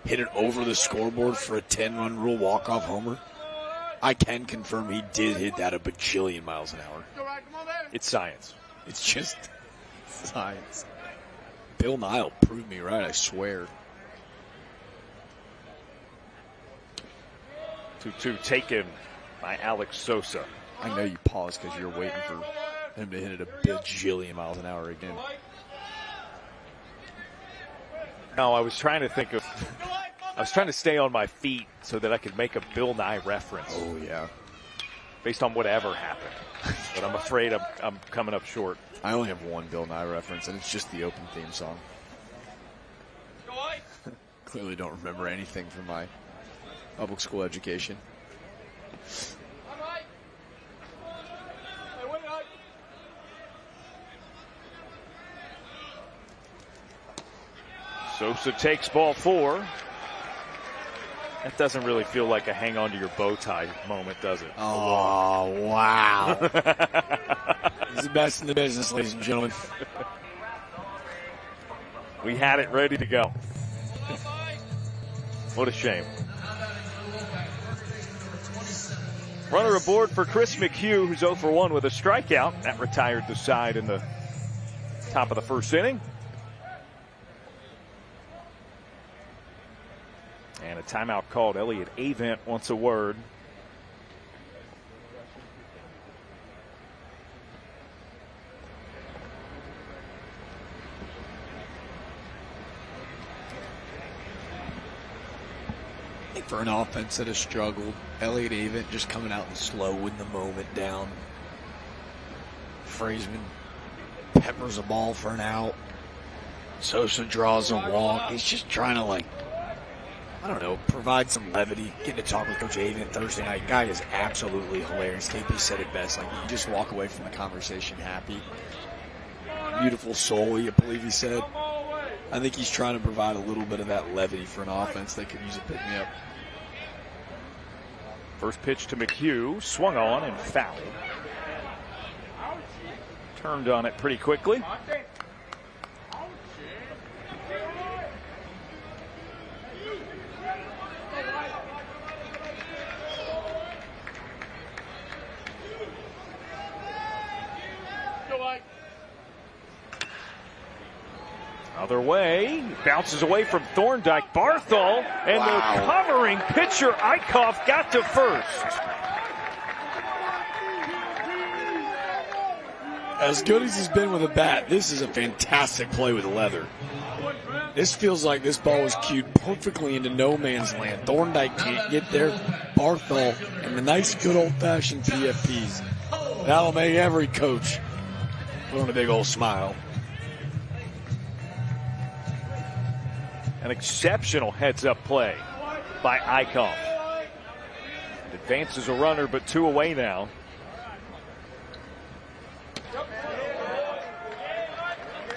hit it over the scoreboard for a 10-run rule walk-off homer. I can confirm he did hit that a bajillion miles an hour. It's science. It's just science. Bill Nile proved me right, I swear. 2-2 taken by Alex Sosa. I know you paused because you're waiting for him to hit it a bajillion miles an hour again. No, I was trying to stay on my feet so that I could make a Bill Nye reference. Oh, yeah. Based on whatever happened. But I'm afraid I'm coming up short. I only have one Bill Nye reference, and it's just the open theme song. Clearly don't remember anything from my public school education. Sosa takes ball 4. That doesn't really feel like a hang on to your bow tie moment, does it? Oh, wow. He's the best in the business, ladies and gentlemen. We had it ready to go. What a shame. Runner aboard for Chris McHugh, who's 0 for 1 with a strikeout. That retired the side in the top of the first inning. And a timeout called. Elliot Avent wants a word. for an offense that has struggled. Elliott Avent just coming out and slowing the moment down. Frazeman peppers a ball for an out. Sosa draws a walk. He's just trying to, like, I don't know, provide some levity. Getting to talk with Coach Avent Thursday night. Guy is absolutely hilarious. KP said it best. Like, you just walk away from the conversation happy. Beautiful soul, I believe he said. I think he's trying to provide a little bit of that levity for an offense that could use a pick-me-up. First pitch to McHugh, swung on and fouled. Turned on it pretty quickly. Other way, bounces away from Thorndike. Barthol and the covering pitcher Eichhoff got to first. As good as he's been with a bat, this is a fantastic play with leather. This feels like this ball was cued perfectly into no man's land. Thorndike can't get there. Barthol and the nice good old-fashioned PFPs. That'll make every coach put on a big old smile. An exceptional heads-up play by Eichhoff. Advances a runner, but 2 away now.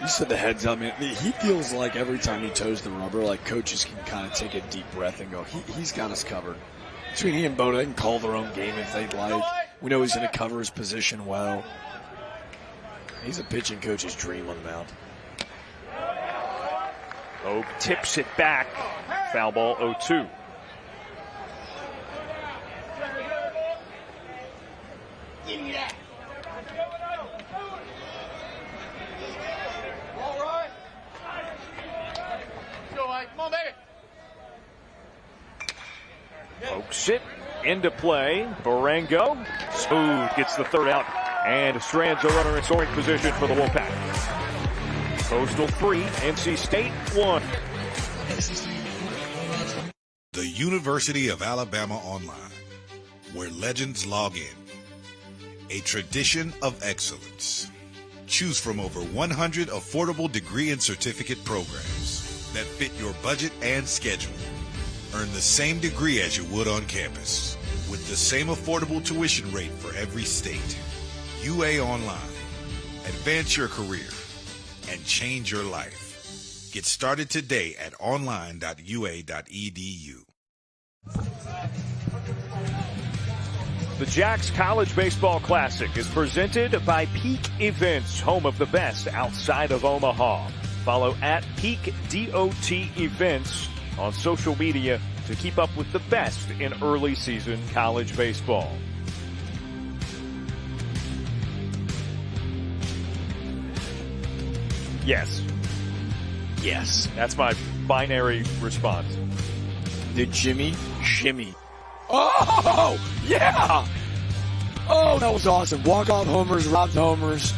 You said the heads up, man. He feels like every time he toes the rubber, like coaches can kind of take a deep breath and go, he's got us covered. Between he and Boda, they can call their own game if they'd like. We know he's going to cover his position well. He's a pitching coach's dream on the mound. Oak tips it back. Foul ball 0-2. Give me that. All right. Go, Ike. Come on, baby. Oaks it into play. Barango. Smooth gets the third out and strands a runner in scoring position for the Wolfpack. Coastal 3, NC State 1. The University of Alabama Online, where legends log in. A tradition of excellence. Choose from over 100 affordable degree and certificate programs that fit your budget and schedule. Earn the same degree as you would on campus, with the same affordable tuition rate for every state. UA Online. Advance your career and change your life. Get started today at online.ua.edu. The Jacks College Baseball Classic is presented by Peak Events, home of the best outside of Omaha. Follow at Peak DOT Events on social media to keep up with the best in early season college baseball. Yes. Yes. That's my binary response. The Jimmy Shimmy. Oh, yeah. Oh, that was awesome. Walk-off homers, robbed homers,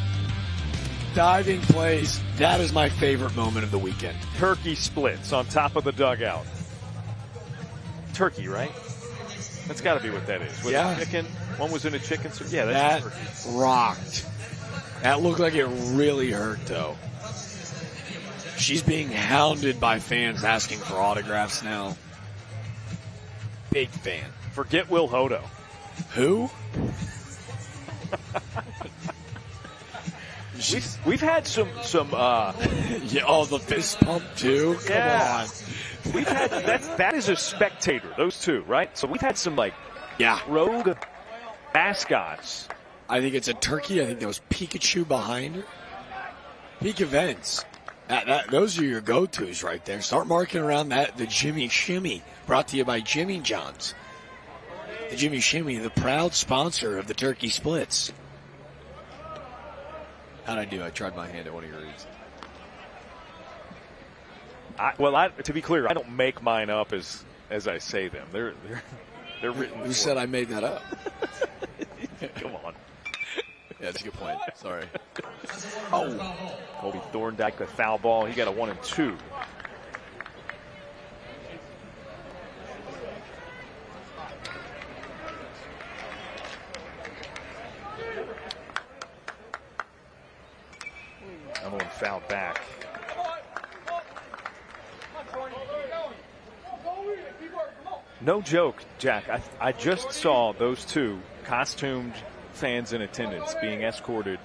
diving plays. That is my favorite moment of the weekend. Turkey splits on top of the dugout. Turkey, right? That's got to be what that is. Was it chicken? One was in a chicken soup. Yeah, that's that turkey. Rocked. That looked like it really hurt, though. She's being hounded by fans asking for autographs now. Big fan. Forget Will Hodo. Who? We've had some yeah, oh, the fist pump too. Come on. We've had that is a spectator. Those two, right? So we've had some rogue mascots. I think it's a turkey. I think there was Pikachu behind her. Peak Events. Those are your go-tos right there. Start marking around that. The Jimmy Shimmy, brought to you by Jimmy John's. The Jimmy Shimmy, the proud sponsor of the Turkey Splits. How'd I do? I tried my hand at one of your reads. To be clear, I don't make mine up as I say them. They're written. Who said I made that up? Come on. Yeah, that's a good point. Sorry. Oh, Colby Thorndike, the foul ball. He got a 1-2. fouled back. No joke, Jack. I just saw those two costumed fans in attendance being escorted.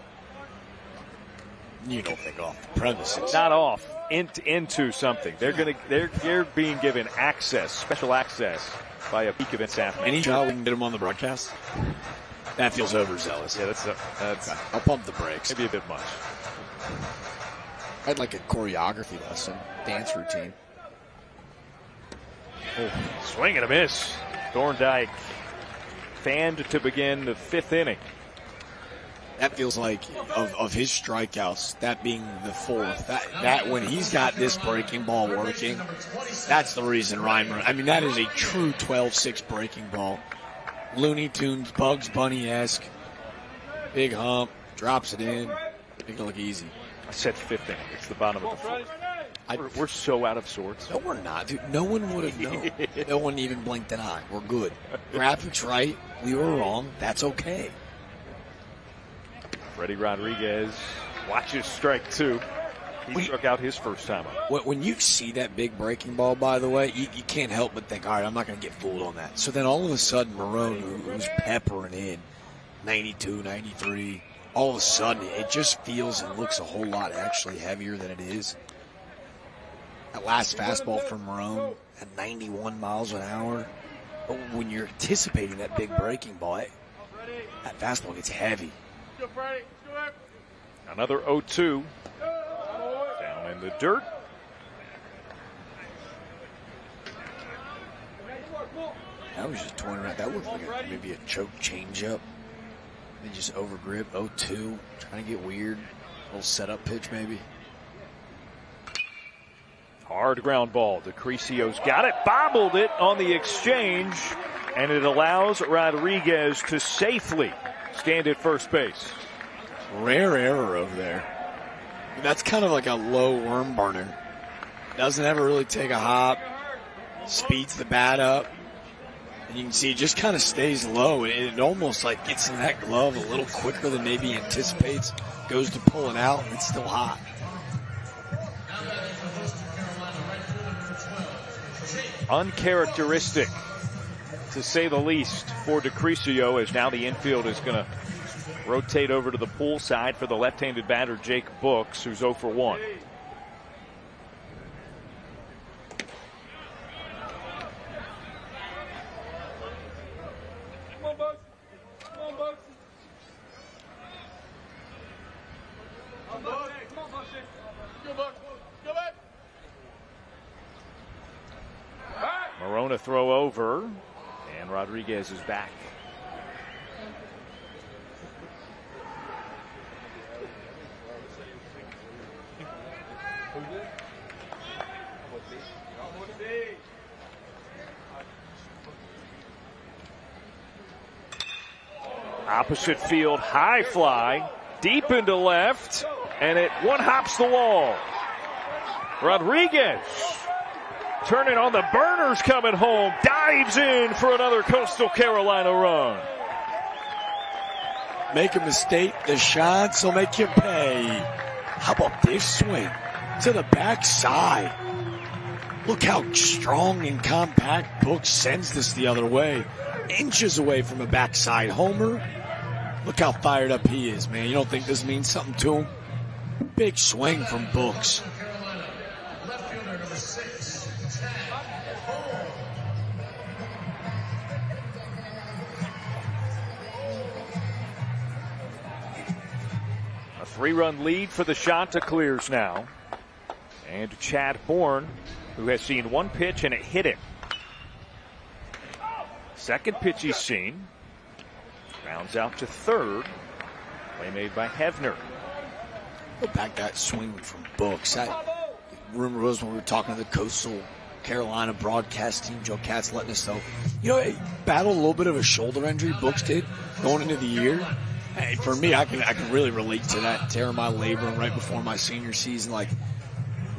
You don't think off the premises? Not off, into something. They're being given access, special access, by a peak event staff. Any shot we can get them on the broadcast? That feels overzealous. Yeah, that's. I'll pump the brakes. Maybe a bit much. I'd like a choreography lesson, dance routine. Oh, swing and a miss. Thorndike fanned to begin the 5th inning. That feels like of his strikeouts, that being the 4th. That when he's got this breaking ball working, that's the reason Ryan. I mean, that is a true 12-6 breaking ball. Looney Tunes, Bugs Bunny-esque. Big hump, drops it in. Make it look easy. I said 5th inning. It's the bottom of the 4th. We're so out of sorts. No, we're not, dude. No one would have known. No one even blinked an eye. We're good. Graphics right. We were wrong. That's okay. Freddie Rodriguez watches strike 2. He struck out his first time up. When you see that big breaking ball, by the way, you can't help but think, all right, I'm not going to get fooled on that. So then all of a sudden, Marone, who's peppering in 92, 93, all of a sudden it just feels and looks a whole lot actually heavier than it is. That last fastball from Marone at 91 miles an hour. But when you're anticipating that big breaking ball, that fastball gets heavy. Another 0-2. Down in the dirt. That was just toying around. That looked like maybe a choke changeup. They just overgrip. 0-2. Trying to get weird. A little setup pitch maybe. Hard ground ball. DeCricio's got it. Bobbled it on the exchange. And it allows Rodriguez to safely stand at first base. Rare error over there. That's kind of like a low worm burner. Doesn't ever really take a hop. Speeds the bat up. And you can see it just kind of stays low. It almost like gets in that glove a little quicker than maybe he anticipates. Goes to pull it out, and it's still hot. Uncharacteristic, to say the least, for DeCricio, as now the infield is going to rotate over to the pull side for the left-handed batter, Jake Books, who's 0 for 1. Marone throw over, and Rodriguez is back. Opposite field, high fly, deep into left, and it one-hops the wall. Rodriguez turning on the burners coming home, dives in for another Coastal Carolina run. Make a mistake, the shots will make you pay. How about this swing to the backside? Look how strong and compact Books sends this the other way. Inches away from a backside homer. Look how fired up he is, man. You don't think this means something to him? Big swing from Books. A 3-run lead for the Chanticleers now. And Chad Bourne, who has seen one pitch and it hit him. Second pitch he's seen. Rounds out to third. Play made by Hefner. Go back that swing from Books. That rumor was when we were talking to the Coastal Carolina broadcast team, Joe Katz letting us know. You know, he battled a little bit of a shoulder injury, Books did, going into the year. Hey, for me, I can really relate to that. Tearing my labrum right before my senior season. Like,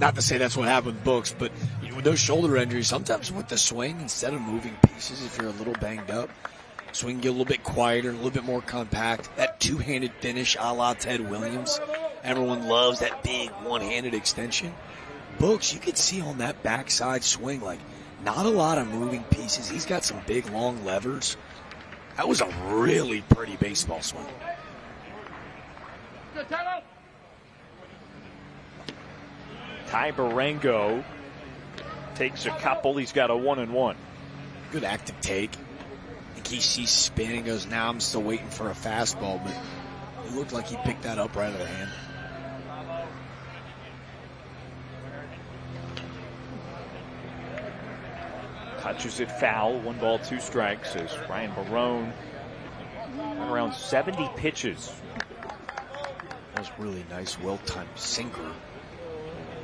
not to say that's what happened with Books, but you know, with those shoulder injuries, sometimes with the swing, instead of moving pieces, if you're a little banged up, swing get a little bit quieter, a little bit more compact. That two-handed finish a la Ted Williams. Everyone loves that big one-handed extension. Books, you could see on that backside swing, like, not a lot of moving pieces. He's got some big, long levers. That was a really pretty baseball swing. Ty Barango takes a couple. He's got a 1-1. Good active take. I think he sees spin and goes, now I'm still waiting for a fastball, but it looked like he picked that up right out of the hand. Touches it foul. 1 ball, 2 strikes as Ryan Barone went around 70 pitches. That was really nice, well-timed sinker.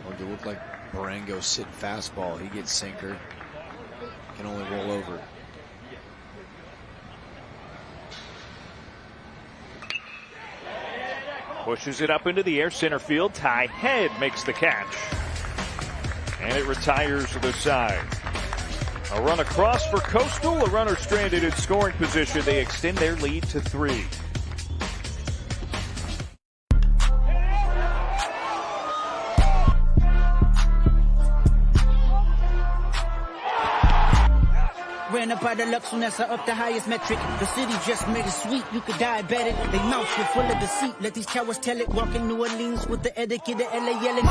Or to look like Barango sitting fastball. He gets sinker. Can only roll over. Pushes it up into the air, center field. Ty Head makes the catch. And it retires to the side. A run across for Coastal, a runner stranded in scoring position. They extend their lead to 3. Ran up out of luck soon as I up the highest metric. The city just made it sweet, you could die better. They mouths were full of deceit, let these cowards tell it. Walking New Orleans with the etiquette of LA yelling.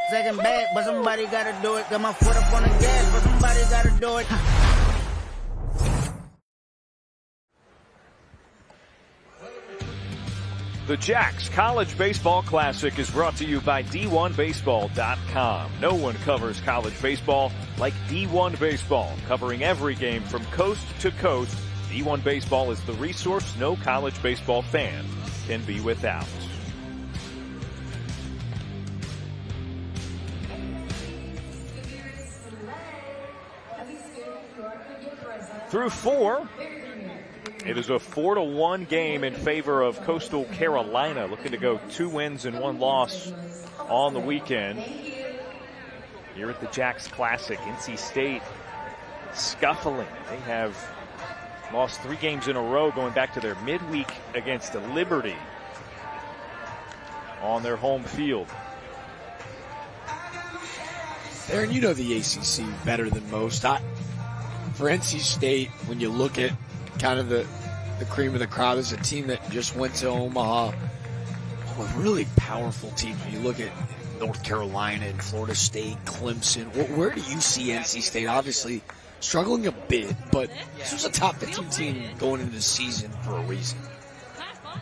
Second bad, but somebody gotta do it. Got my foot up on the gas, but somebody gotta do it. The Jacks College Baseball Classic is brought to you by D1Baseball.com. No one covers college baseball like D1 Baseball, covering every game from coast to coast. D1 Baseball is the resource no college baseball fan can be without. Through 4, it is a 4-1 game in favor of Coastal Carolina, looking to go 2 wins and 1 loss on the weekend. Here at the Jacks Classic, NC State scuffling. They have lost 3 games in a row going back to their midweek against Liberty on their home field. Aaron, you know the ACC better than most. For NC State, when you look at kind of the cream of the crop, is a team that just went to Omaha with really powerful teams. When you look at North Carolina and Florida State, Clemson, where do you see NC State? Obviously struggling a bit, but this was a top 15 team going into the season for a reason.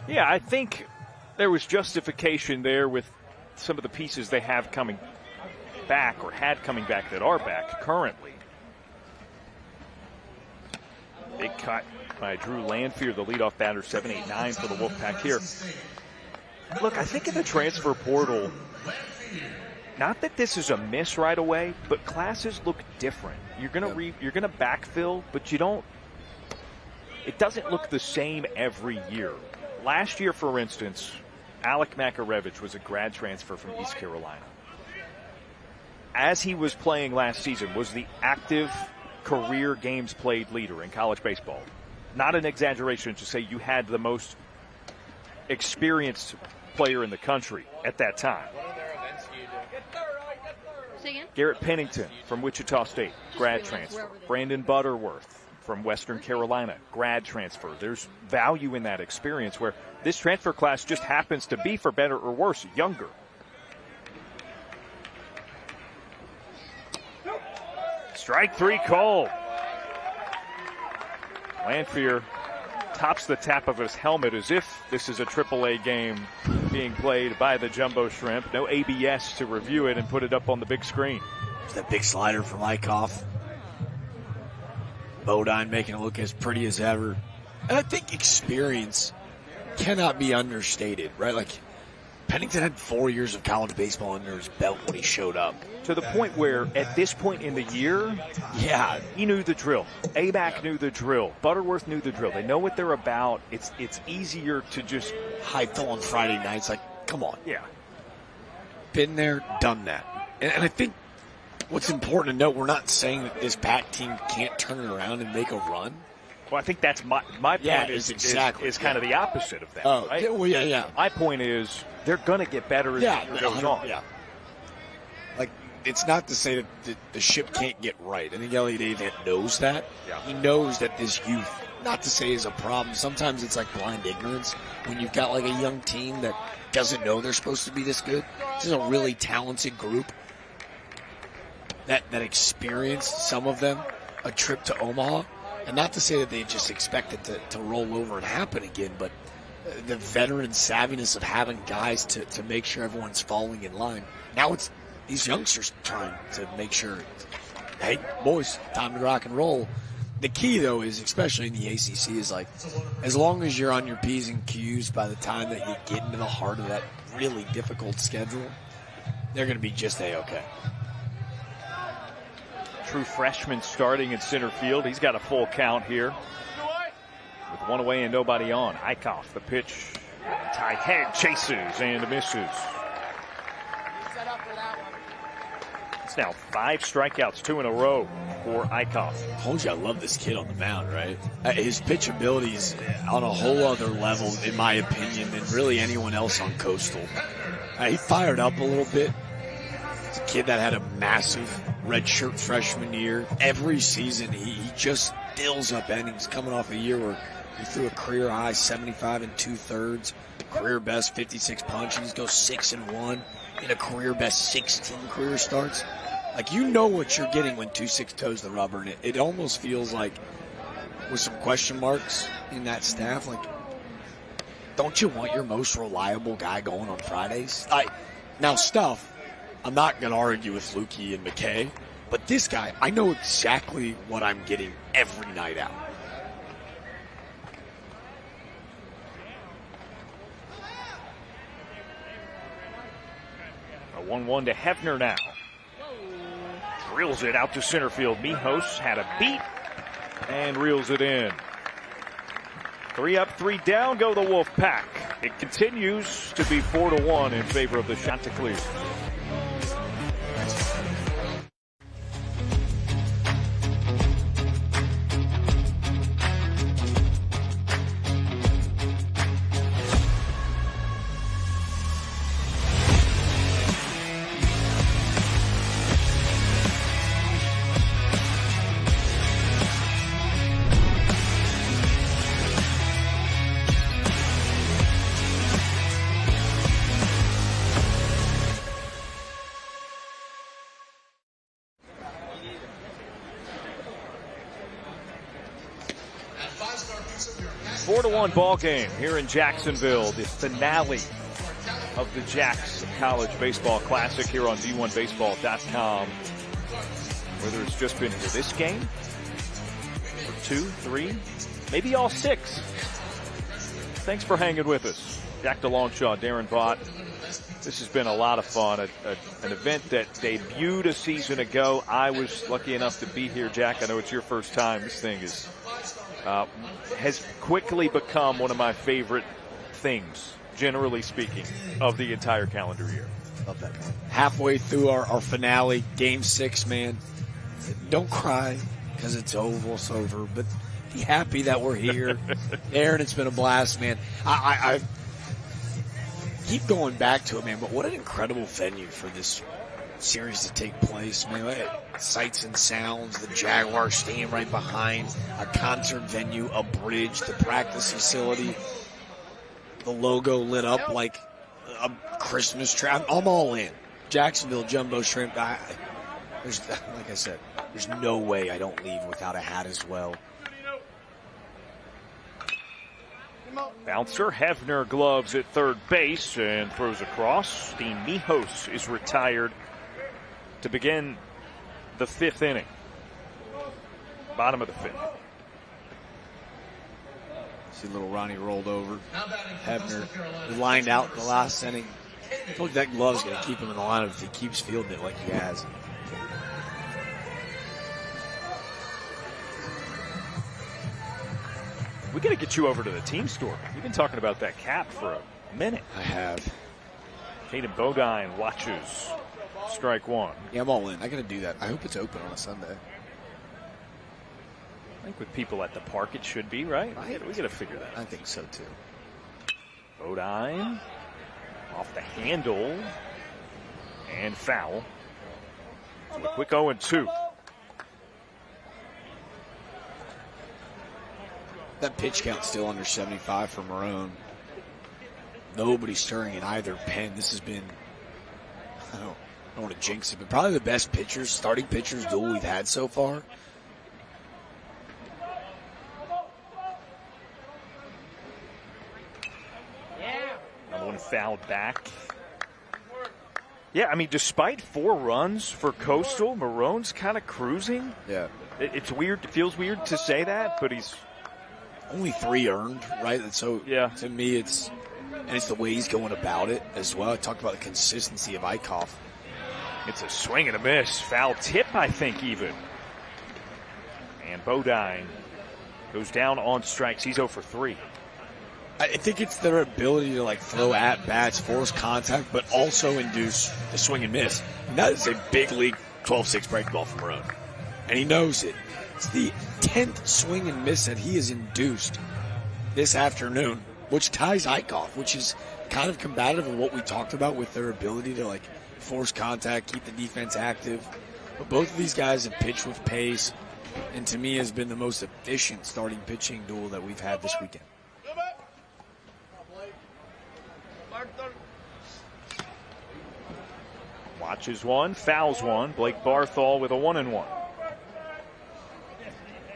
Yeah, I think there was justification there with some of the pieces they have coming back or had coming back that are back currently. Big cut by Drew Lanphier, the leadoff batter, 7-8-9 for the Wolfpack here. Look, I think in the transfer portal, not that this is a miss right away, but classes look different. You're gonna backfill, but you don't. It doesn't look the same every year. Last year, for instance, Alec Makarevich was a grad transfer from East Carolina. As he was playing last season, was the active career games played leader in college baseball. Not an exaggeration to say you had the most experienced player in the country at that time. Garrett Pennington from Wichita State, grad transfer. Brandon Butterworth from Western Carolina, grad transfer. There's value in that experience where this transfer class just happens to be, for better or worse, younger. Strike 3 called. Lanphier tops the tap of his helmet as if this is a AAA game being played by the Jumbo Shrimp. No ABS to review it and put it up on the big screen. That big slider from Eichhoff. Bodine making it look as pretty as ever. And I think experience cannot be understated, right? Like, Pennington had 4 years of college baseball under his belt when he showed up. To the point where, at this point in the year, yeah, he knew the drill. Aback knew the drill. Butterworth knew the drill. They know what they're about. It's easier to just hype on Friday nights. Like, come on. Yeah. Been there, done that. And I think what's important to note, we're not saying that this Pac team can't turn it around and make a run. Well, I think that's my point. Yeah, is exactly kind of the opposite of that. Oh, right? yeah, well, yeah. My point is they're going to get better as the year goes on. Yeah. Like, it's not to say that the ship can't get right. I think Elliot Avent knows that. Yeah. He knows that this youth, not to say is a problem. Sometimes it's like blind ignorance when you've got like a young team that doesn't know they're supposed to be this good. This is a really talented group that experienced, some of them, a trip to Omaha. And not to say that they just expect it to roll over and happen again, but the veteran savviness of having guys to make sure everyone's falling in line. Now it's these youngsters trying to make sure, hey, boys, time to rock and roll. The key, though, is, especially in the ACC, is like, as long as you're on your P's and Q's by the time that you get into the heart of that really difficult schedule, they're going to be just A-okay. True freshman starting in center field. He's got a full count here. With one away and nobody on. Eichhoff, the pitch. Tight head, chases and misses. It's now 5 strikeouts, 2 in a row for Eichhoff. I told you I love this kid on the mound, right? His pitch ability is on a whole other level, in my opinion, than really anyone else on Coastal. He fired up a little bit. It's a kid that had a massive redshirt freshman year. Every season, he just stills up innings, coming off a year where he threw a career high 75 2/3, career best 56 punches, goes 6-1 in a career best 16 career starts. Like, you know what you're getting when 2-6 toes the rubber, and it almost feels like, with some question marks in that staff, like, don't you want your most reliable guy going on Fridays? Now, Stuff, I'm not going to argue with Lukey and McKay, but this guy, I know exactly what I'm getting every night out. A 1-1 to Hefner now. Drills it out to center field. Mijos had a beat and reels it in. 3 up, 3 down go the Wolfpack. It continues to be 4-1 in favor of the Chanticleer. Ball game here in Jacksonville, the finale of the Jacks College Baseball Classic here on D1Baseball.com. Whether it's just been for this game, or 2, 3, maybe all 6. Thanks for hanging with us. Jack DeLongchamp, Darren Vaught. This has been a lot of fun. An event that debuted a season ago. I was lucky enough to be here, Jack. I know it's your first time. This thing is has quickly become one of my favorite things, generally speaking, of the entire calendar year. Love that. Halfway through our finale, Game 6, man. Don't cry because it's over, but be happy that we're here. Aaron, it's been a blast, man. I keep going back to it, man, but what an incredible venue for this series to take place, man. Sights and sounds, the Jaguar Stadium right behind, a concert venue, a bridge, the practice facility, the logo lit up like a Christmas tree. I'm all in. Jacksonville Jumbo Shrimp. There's, like I said, there's no way I don't leave without a hat as well. Bouncer Hefner gloves at third base and throws across. Dean Mijos is retired to begin the 5th inning. Bottom of the 5th. See little Ronnie rolled over. Hefner lined out in the last inning. I told you that glove's going to keep him in the lineup if he keeps fielding it like he has. We got to get you over to the team store. You've been talking about that cap for a minute. I have. Caden Bodine watches strike 1. Yeah, I'm all in. I got to do that. I hope it's open on a Sunday. I think with people at the park, it should be, right? We got to figure that out. I think so, too. Bodine off the handle and foul. So a quick 0-2. That pitch count's still under 75 for Marone. Nobody's stirring in either pen. This has been, I don't want to jinx it, but probably the best starting pitchers duel we've had so far. Another one fouled back. Yeah, I mean, despite 4 runs for Coastal, Marone's kind of cruising. Yeah. It's weird. It feels weird to say that, but he's only 3 earned, right? And so yeah. To me, it's the way he's going about it as well. I talked about the consistency of Eichhoff. It's a swing and a miss. Foul tip, I think, even. And Bodine goes down on strikes. He's 0 for 3. I think it's their ability to throw at bats, force contact, but also induce the swing and miss. And that is a big league 12-6 break ball from Marone. And he knows it. It's the 10th swing and miss that he has induced this afternoon, which ties Eichhoff, which is kind of combative of what we talked about with their ability to force contact, keep the defense active. But both of these guys have pitched with pace, and to me has been the most efficient starting pitching duel that we've had this weekend. Watches one, fouls one. Blake Barthol with a 1-1.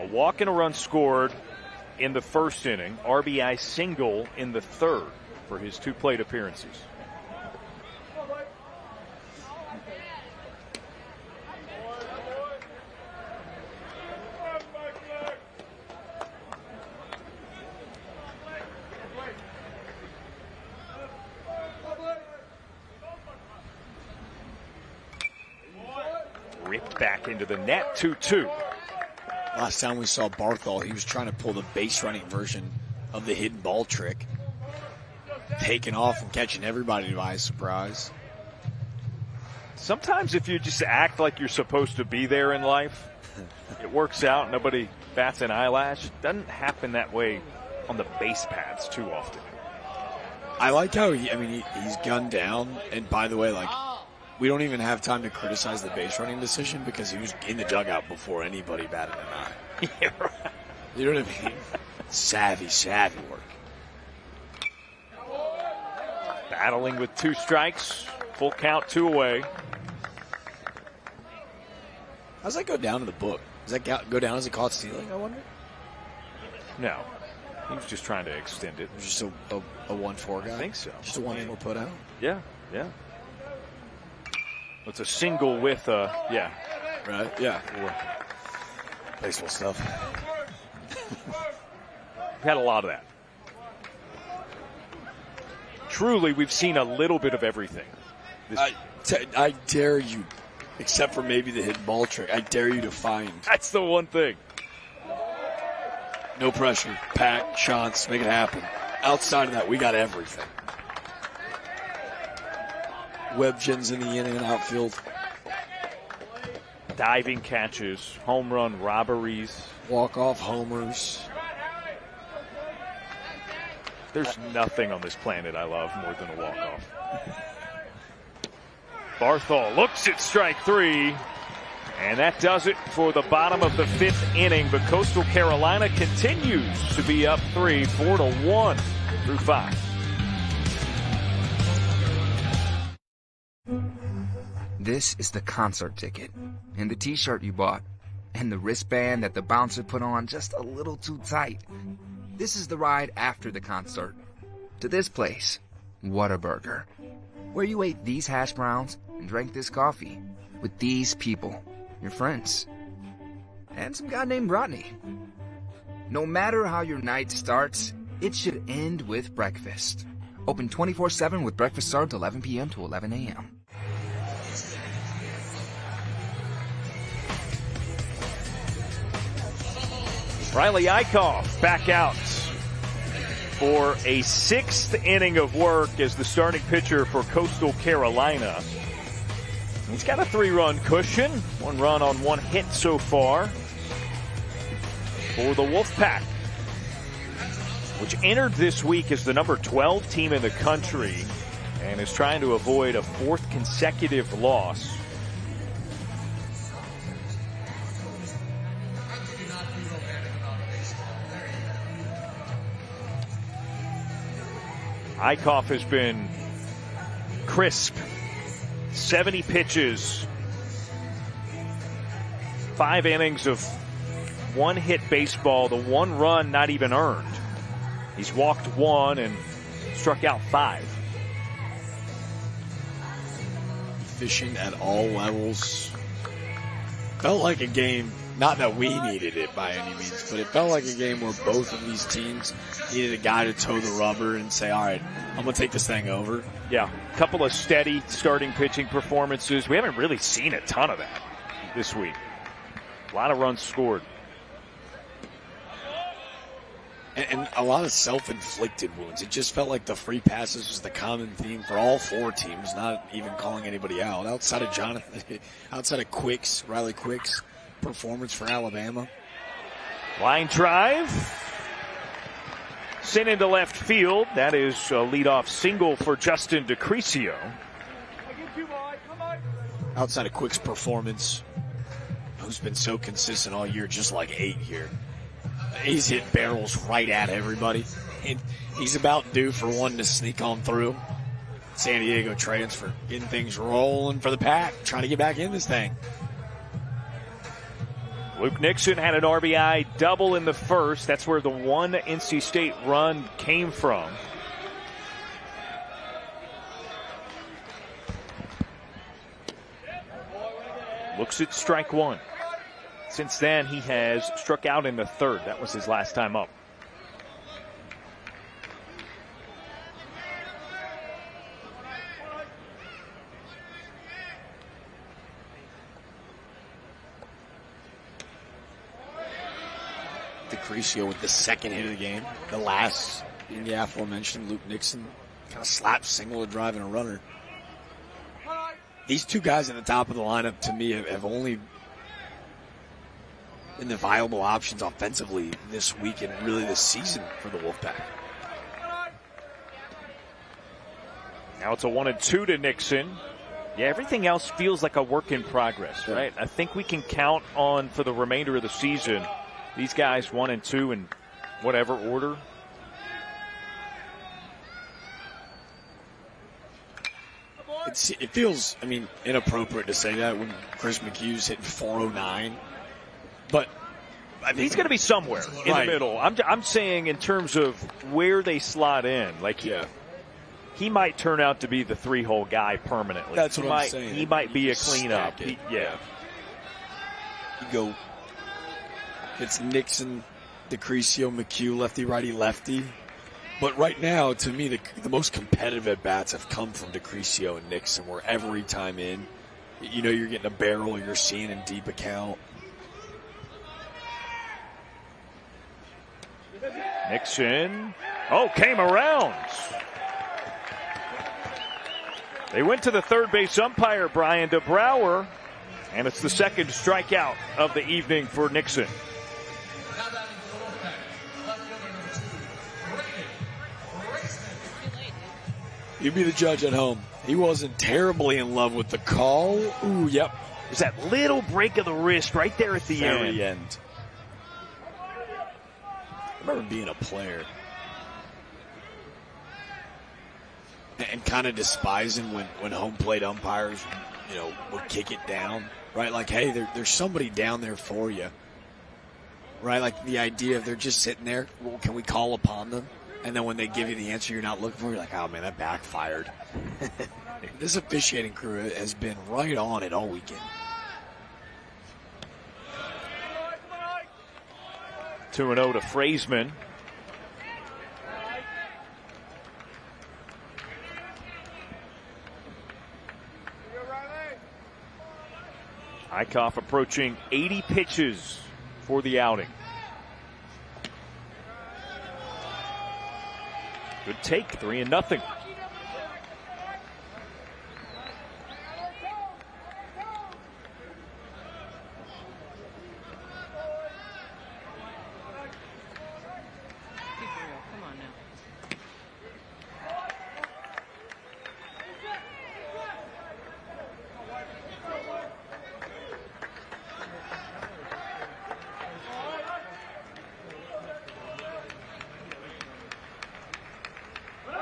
A walk and a run scored in the first inning. RBI single in the third for his 2 plate appearances. Ripped back into the net, 2-2. Last time we saw Barthol, he was trying to pull the base running version of the hidden ball trick. Taking off and catching everybody by surprise. Sometimes if you just act like you're supposed to be there in life, it works out. Nobody bats an eyelash. It doesn't happen that way on the base paths too often. I like how he's gunned down. And by the way, we don't even have time to criticize the base running decision because he was in the dugout before anybody batted an eye. Yeah, right. You know what I mean? Savvy work. Battling with 2 strikes. Full count, 2 away. How's that go down in the book? Does that go down as a caught stealing, I wonder? No. He was just trying to extend it. Just a 1-4 guy? I think so. Just a 1-4 put out? Yeah. It's a single with yeah. Right, yeah. Baseball stuff. We've had a lot of that. Truly, we've seen a little bit of everything. I dare you, except for maybe the hidden ball trick, I dare you to find. That's the one thing. No pressure. Pack, shots, make it happen. Outside of that, we got everything. Webgens in the in and outfield. Diving catches, home run robberies. Walk-off homers. There's nothing on this planet I love more than a walk-off. Barthol looks at strike 3. And that does it for the bottom of the 5th inning. But Coastal Carolina continues to be up 3, 4-1 through 5. This is the concert ticket, and the t-shirt you bought, and the wristband that the bouncer put on just a little too tight. This is the ride after the concert. To this place, Whataburger, where you ate these hash browns and drank this coffee with these people, your friends, and some guy named Rodney. No matter how your night starts, it should end with breakfast. Open 24/7 with breakfast served 11 p.m. to 11 a.m. Riley Eichhoff back out for a 6th inning of work as the starting pitcher for Coastal Carolina. He's got a 3-run cushion, 1 run on 1 hit so far. for the Wolfpack, which entered this week as the number 12 team in the country and is trying to avoid a 4th consecutive loss. Eichhoff has been crisp. 70 pitches, 5 innings of 1-hit baseball, the 1 run not even earned. He's walked 1 and struck out 5. Efficient at all levels. Felt like a game, not that we needed it by any means, but it felt like a game where both of these teams needed a guy to toe the rubber and say, all right, I'm going to take this thing over. Yeah, a couple of steady starting pitching performances. We haven't really seen a ton of that this week. A lot of runs scored. And a lot of self-inflicted wounds. It just felt like the free passes was the common theme for all 4 teams, not even calling anybody out. Outside of Quicks, Riley Quicks' performance for Alabama. Line drive. Sent into left field. That is a leadoff single for Justin DeCrisio. Outside of Quick's performance, who's been so consistent all year, just like 8 here. He's hit barrels right at everybody. And he's about due for one to sneak on through. San Diego transfer, getting things rolling for the Pack, trying to get back in this thing. Luke Nixon had an RBI double in the first. That's where the 1 NC State run came from. Looks at strike 1. Since then, he has struck out in the 3rd. That was his last time up. DeCrisio with the 2nd hit of the game. The last in the aforementioned Luke Nixon kind of slapped single to drive in a runner. These 2 guys at the top of the lineup, to me, have only been the viable options offensively this week and really this season for the Wolfpack. Now it's a 1-2 to Nixon. Yeah, everything else feels like a work in progress, right? I think we can count on, for the remainder of the season, these guys 1 and 2 in whatever order. It feels, inappropriate to say that when Chris McHugh's hitting 409. But he's going to be somewhere in the middle. I'm saying in terms of where they slot in. Like, he might turn out to be the 3-hole guy permanently. That's what I'm saying. He might be a cleanup. You go, it's Nixon, DeCrisio, McHugh, lefty, righty, lefty. But right now, to me, the most competitive at-bats have come from DeCrisio and Nixon, where every time in, you're getting a barrel, you're seeing in deep account. Nixon, came around. They went to the third base umpire, Brian DeBrouwer, and it's the 2nd strikeout of the evening for Nixon. You be the judge at home. He wasn't terribly in love with the call. Ooh, yep. There's that little break of the wrist right there at the very end. I remember being a player and kind of despising when home plate umpires, would kick it down, right? Like, hey, there's somebody down there for you, right? Like the idea of they're just sitting there. Well, can we call upon them? And then when they give you the answer you're not looking for, you're like, oh man, that backfired. This officiating crew has been right on it all weekend. 2-0 to Frazeman. Eichhoff approaching 80 pitches for the outing. Good take, 3-0.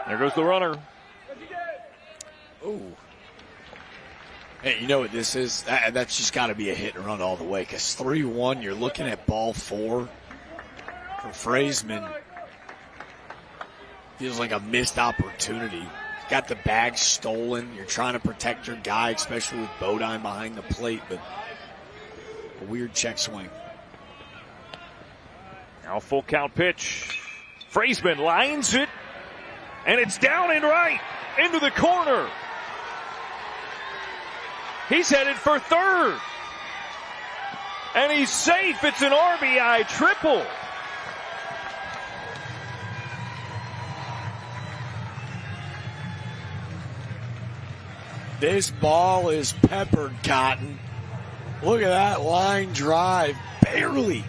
There goes the runner. Ooh. Hey, you know what this is? That's just got to be a hit and run all the way, because 3-1, you're looking at ball 4 for Frazeman. Feels like a missed opportunity. Got the bag stolen. You're trying to protect your guy, especially with Bodine behind the plate, but a weird check swing. Now full count pitch. Frazeman lines it, and it's down and right into the corner. He's headed for third. And he's safe. It's an RBI triple. This ball is peppered, Cotton. Look at that line drive. Barely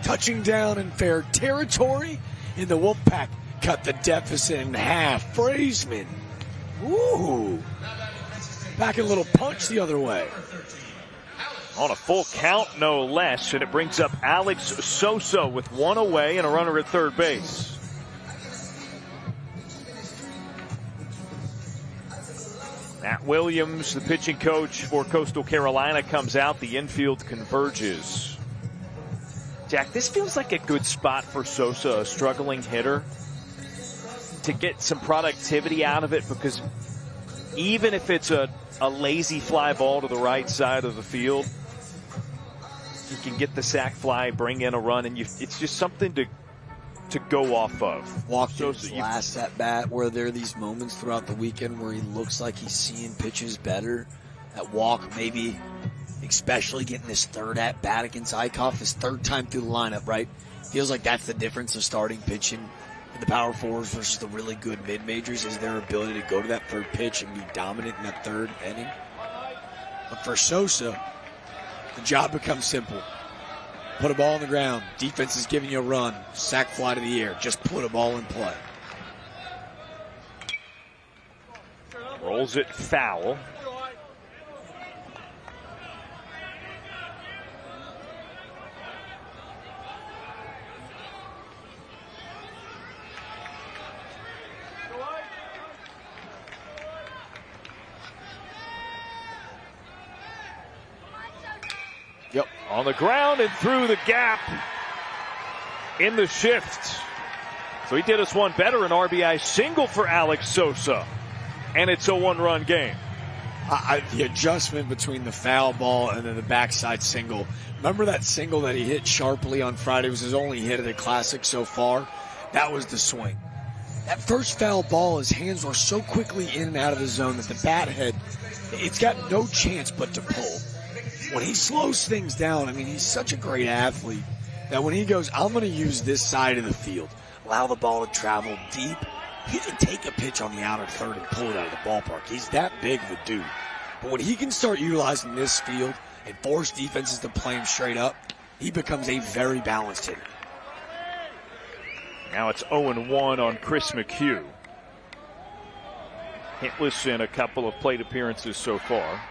touching down in fair territory. And the Wolfpack cut the deficit in half. Frazeman. Ooh. Back a little punch the other way. On a full count, no less. And it brings up Alex Sosa with one away and a runner at third base. Matt Williams, the pitching coach for Coastal Carolina, comes out. The infield converges. Jack, this feels like a good spot for Sosa, a struggling hitter, to get some productivity out of it, because even if it's a lazy fly ball to the right side of the field, you can get the sac fly, bring in a run, and it's just something to go off of. Watkins' last at bat, where there are these moments throughout the weekend where he looks like he's seeing pitches better. That walk, maybe especially getting his third at bat against Eichhoff, his third time through the lineup, right? Feels like that's the difference of starting pitching in the power fours versus the really good mid-majors, is their ability to go to that third pitch and be dominant in that third inning. But for Sosa, the job becomes simple. Put a ball on the ground. Defense is giving you a run. Sac fly to the air. Just put a ball in play. Rolls it foul. Yep. On the ground and through the gap in the shift. So he did us one better, an RBI single for Alex Sosa. And it's a one-run game. The adjustment between the foul ball and then the backside single. Remember that single that he hit sharply on Friday? It was his only hit at the Classic so far. That was the swing. That first foul ball, his hands were so quickly in and out of the zone that the bat head, it's got no chance but to pull. When he slows things down, I mean, he's such a great athlete that when he goes, I'm going to use this side of the field, allow the ball to travel deep, he can take a pitch on the outer third and pull it out of the ballpark. He's that big of a dude. But when he can start utilizing this field and force defenses to play him straight up, he becomes a very balanced hitter. Now it's 0-1 on Chris McHugh. Hitless in a couple of plate appearances so far.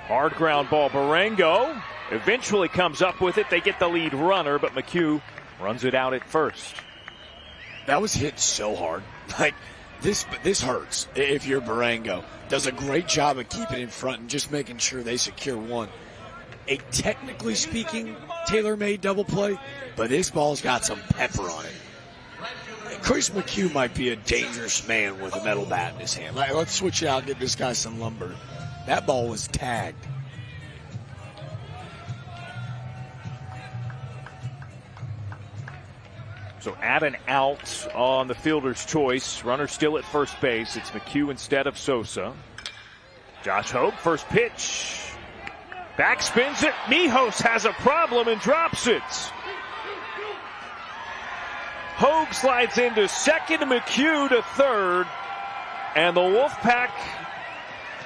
Hard ground ball. Barango eventually comes up with it. They get the lead runner, but McHugh runs it out at first. That was hit so hard. Like, this hurts if you're Barango. Does a great job of keeping in front and just making sure they secure one. A technically speaking tailor-made double play, but this ball's got some pepper on it. Chris McHugh might be a dangerous man with a metal bat in his hand. Like, let's switch it out and get this guy some lumber. That ball was tagged. So add an out on the fielder's choice. Runner still at first base. It's McHugh instead of Sosa. Josh Hogue, first pitch. Backspins it. Mijos has a problem and drops it. Hogue slides into second, McHugh to third. And the Wolfpack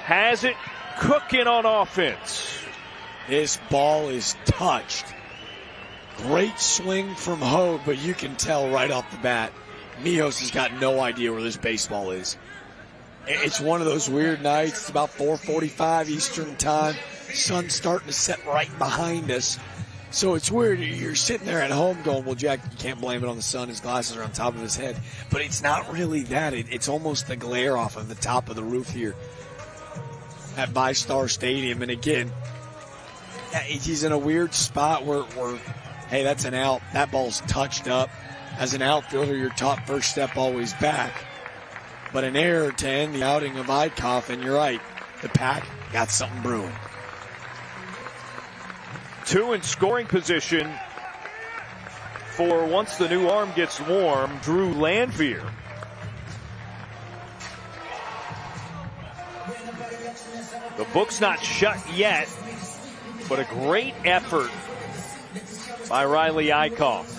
has it cooking on offense. This ball is touched. Great swing from Hogue, but you can tell right off the bat, Mijos has got no idea where this baseball is. It's one of those weird nights. It's about 4:45 Eastern time. sun's starting to set right behind us. So it's weird. You're sitting there at home going, well, Jack, you can't blame it on the sun. His glasses are on top of his head. But it's not really that. It's almost the glare off of the top of the roof here at VyStar Stadium. And again, he's in a weird spot where hey, that's an out. That ball's touched up. As an outfielder, your top first step always back. But an error to end the outing of Eickhoff, and you're right, the Pack got something brewing. 2 in scoring position for, once the new arm gets warm, Drew Lanphier. The book's not shut yet, but a great effort by Riley Eickhoff.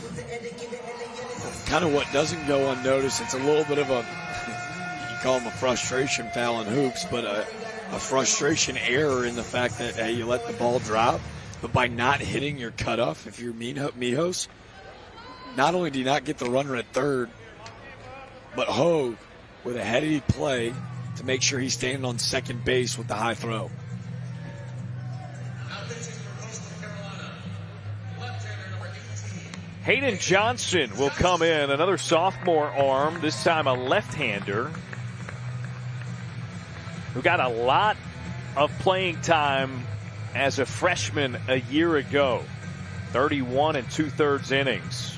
Kind of what doesn't go unnoticed. It's a little bit of a, you call him a frustration foul in hoops, but a frustration error in the fact that, hey, you let the ball drop, but by not hitting your cutoff, if you're Mijos, not only do you not get the runner at third, but Hogue with a heady play to make sure he's standing on second base with the high throw. Hayden Johnson will come in, another sophomore arm, this time a left-hander, who got a lot of playing time as a freshman a year ago. 31 2/3 innings.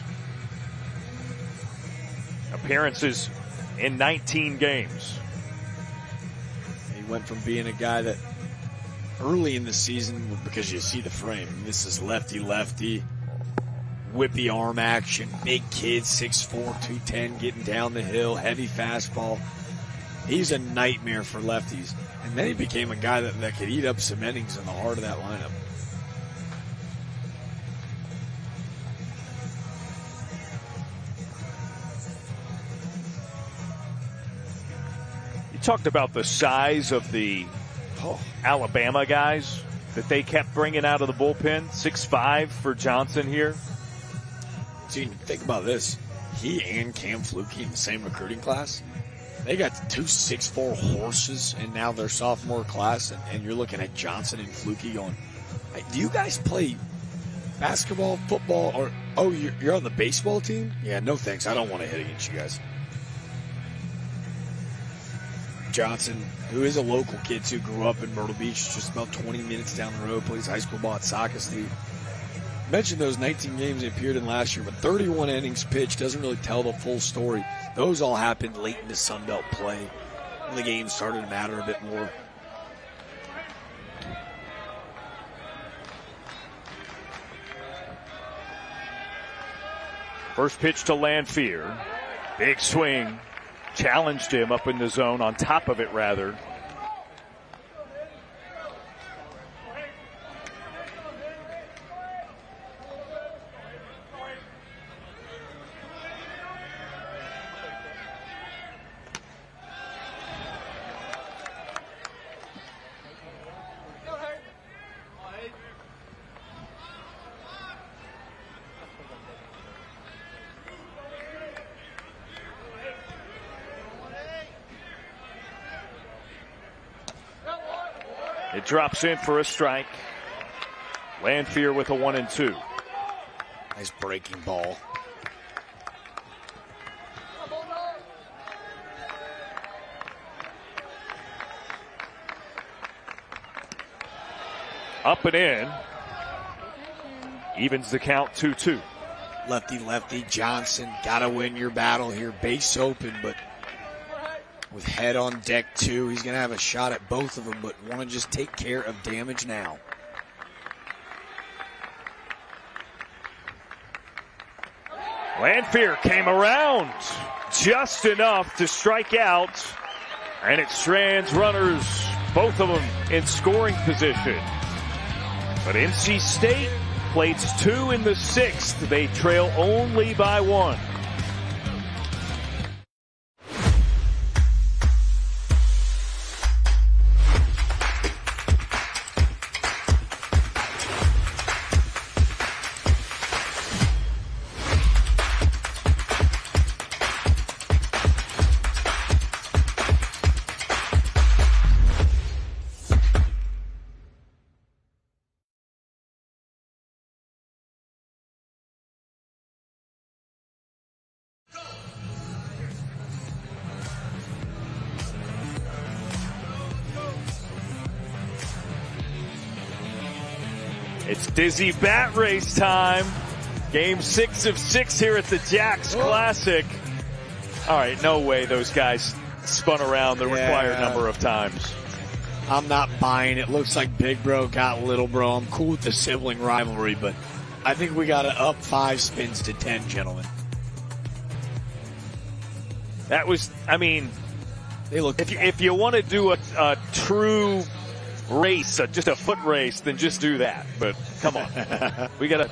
Appearances in 19 games. He went from being a guy that early in the season, because you see the frame, this is lefty-lefty, whippy arm action, big kid, 6'4", 210, getting down the hill, heavy fastball. He's a nightmare for lefties. And then he became a guy that could eat up some innings in the heart of that lineup. You talked about the size of the Alabama guys that they kept bringing out of the bullpen. 6'5" for Johnson here. See, think about this. He and Cam Fluke in the same recruiting class. They got 2 6'4" horses in now their sophomore class, and you're looking at Johnson and Fluke going, hey, do you guys play basketball, football, or, oh, you're on the baseball team? Yeah, no thanks. I don't want to hit against you guys. Johnson, who is a local kid too, grew up in Myrtle Beach, just about 20 minutes down the road, plays high school ball at Socastee. Mentioned those 19 games he appeared in last year, but 31 innings pitched doesn't really tell the full story. Those all happened late in the Sun Belt play, when the game started to matter a bit more. First pitch to Lanphier. Big swing. Challenged him up in the zone, on top of it rather. It drops in for a strike. Lanphier with a 1-2. Nice breaking ball. Up and in. Evens the count 2-2. Lefty, Johnson, gotta win your battle here. Base open, but with head on deck too, he's going to have a shot at both of them, but want to just take care of damage now. Lanphier came around just enough to strike out, and it strands runners, both of them in scoring position. But NC State plates 2 in the 6th. They trail only by 1. It's Dizzy Bat Race time. Game 6 of 6 here at the Jacks Classic. All right, no way those guys spun around the required number of times. I'm not buying it. Looks like Big Bro got Little Bro. I'm cool with the sibling rivalry, but I think we got to up 5 spins to 10, gentlemen. That was, I mean, they look. If you want to do a true race, just a foot race, then just do that. But come on, we got to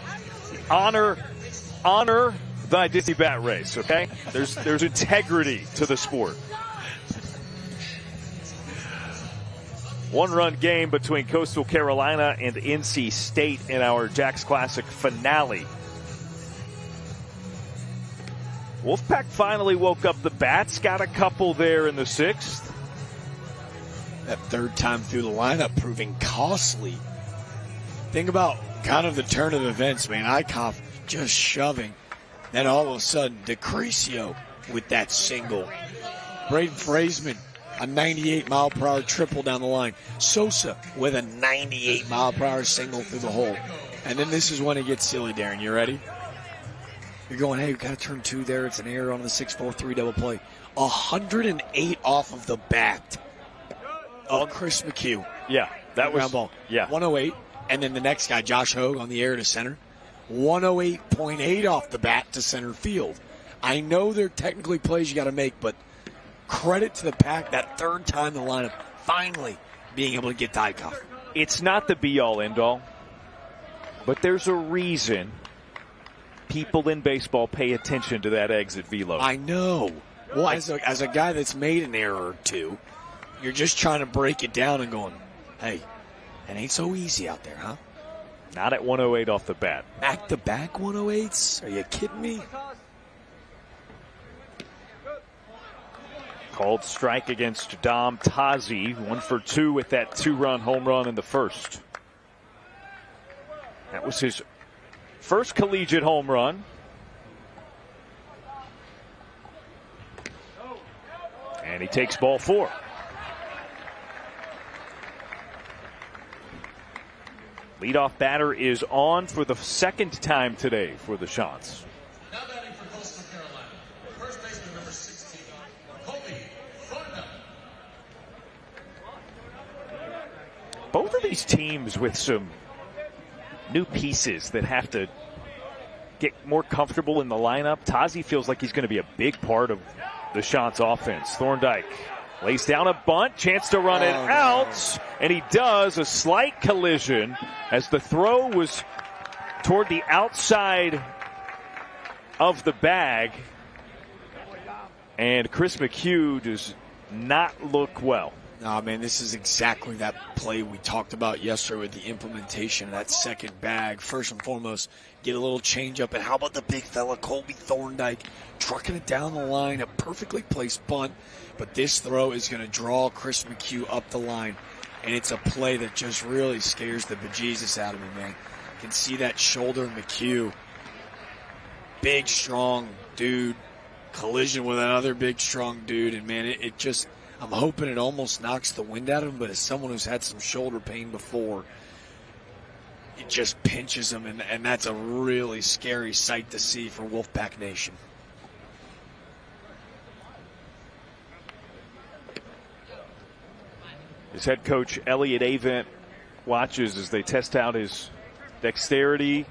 honor the Dizzy Bat Race. Okay, there's integrity to the sport. 1-run game between Coastal Carolina and NC State in our Jacks Classic finale. Wolfpack finally woke up the bats, got a couple there in the 6th. That third time through the lineup proving costly. Think about kind of the turn of events, man. Eichhoff just shoving. Then all of a sudden, Decrecio with that single. Braden Fraseman, a 98-mile-per-hour triple down the line. Sosa with a 98-mile-per-hour single through the hole. And then this is when it gets silly, Darren. You ready? You're going, hey, we got to turn 2 there. It's an error on the 6-4-3 double play. 108 off of the bat of Chris McHugh. Yeah, that was ground ball. Yeah, 108. And then the next guy, Josh Hogue, on the air to center. 108.8 off the bat to center field. I know there are technically plays you got to make, but credit to the Pack, that third time in the lineup, finally being able to get to Eichhoff. It's not the be-all, end-all, but there's a reason people in baseball pay attention to that exit velo. I know. Well, as a guy that's made an error or two, you're just trying to break it down and going, hey, it ain't so easy out there, huh? Not at 108 off the bat. Back-to-back 108s? Are you kidding me? Called strike against Dom Tazi. 1 for 2 with that 2-run home run in the first. That was his first collegiate home run. And he takes ball 4. Leadoff batter is on for the second time today for the Chants. Now batting for Coastal Carolina, first baseman number 16, Kobe Fonda. Both of these teams with some new pieces that have to get more comfortable in the lineup. Tazi feels like he's going to be a big part of the Chants offense. Thorndike lays down a bunt, chance to run it out, and he does. A slight collision as the throw was toward the outside of the bag, and Chris McHugh does not look well. No, man, this is exactly that play we talked about yesterday with the implementation of that second bag. First and foremost, get a little change up, and how about the big fella, Colby Thorndike, trucking it down the line, a perfectly placed bunt, but this throw is going to draw Chris McHugh up the line, and it's a play that just really scares the bejesus out of me, man. You can see that shoulder, McHugh, big, strong dude, collision with another big, strong dude, and man, it just, I'm hoping it almost knocks the wind out of him, but as someone who's had some shoulder pain before, it just pinches him, and that's a really scary sight to see for Wolfpack Nation. His head coach, Elliot Avent, watches as they test out his dexterity.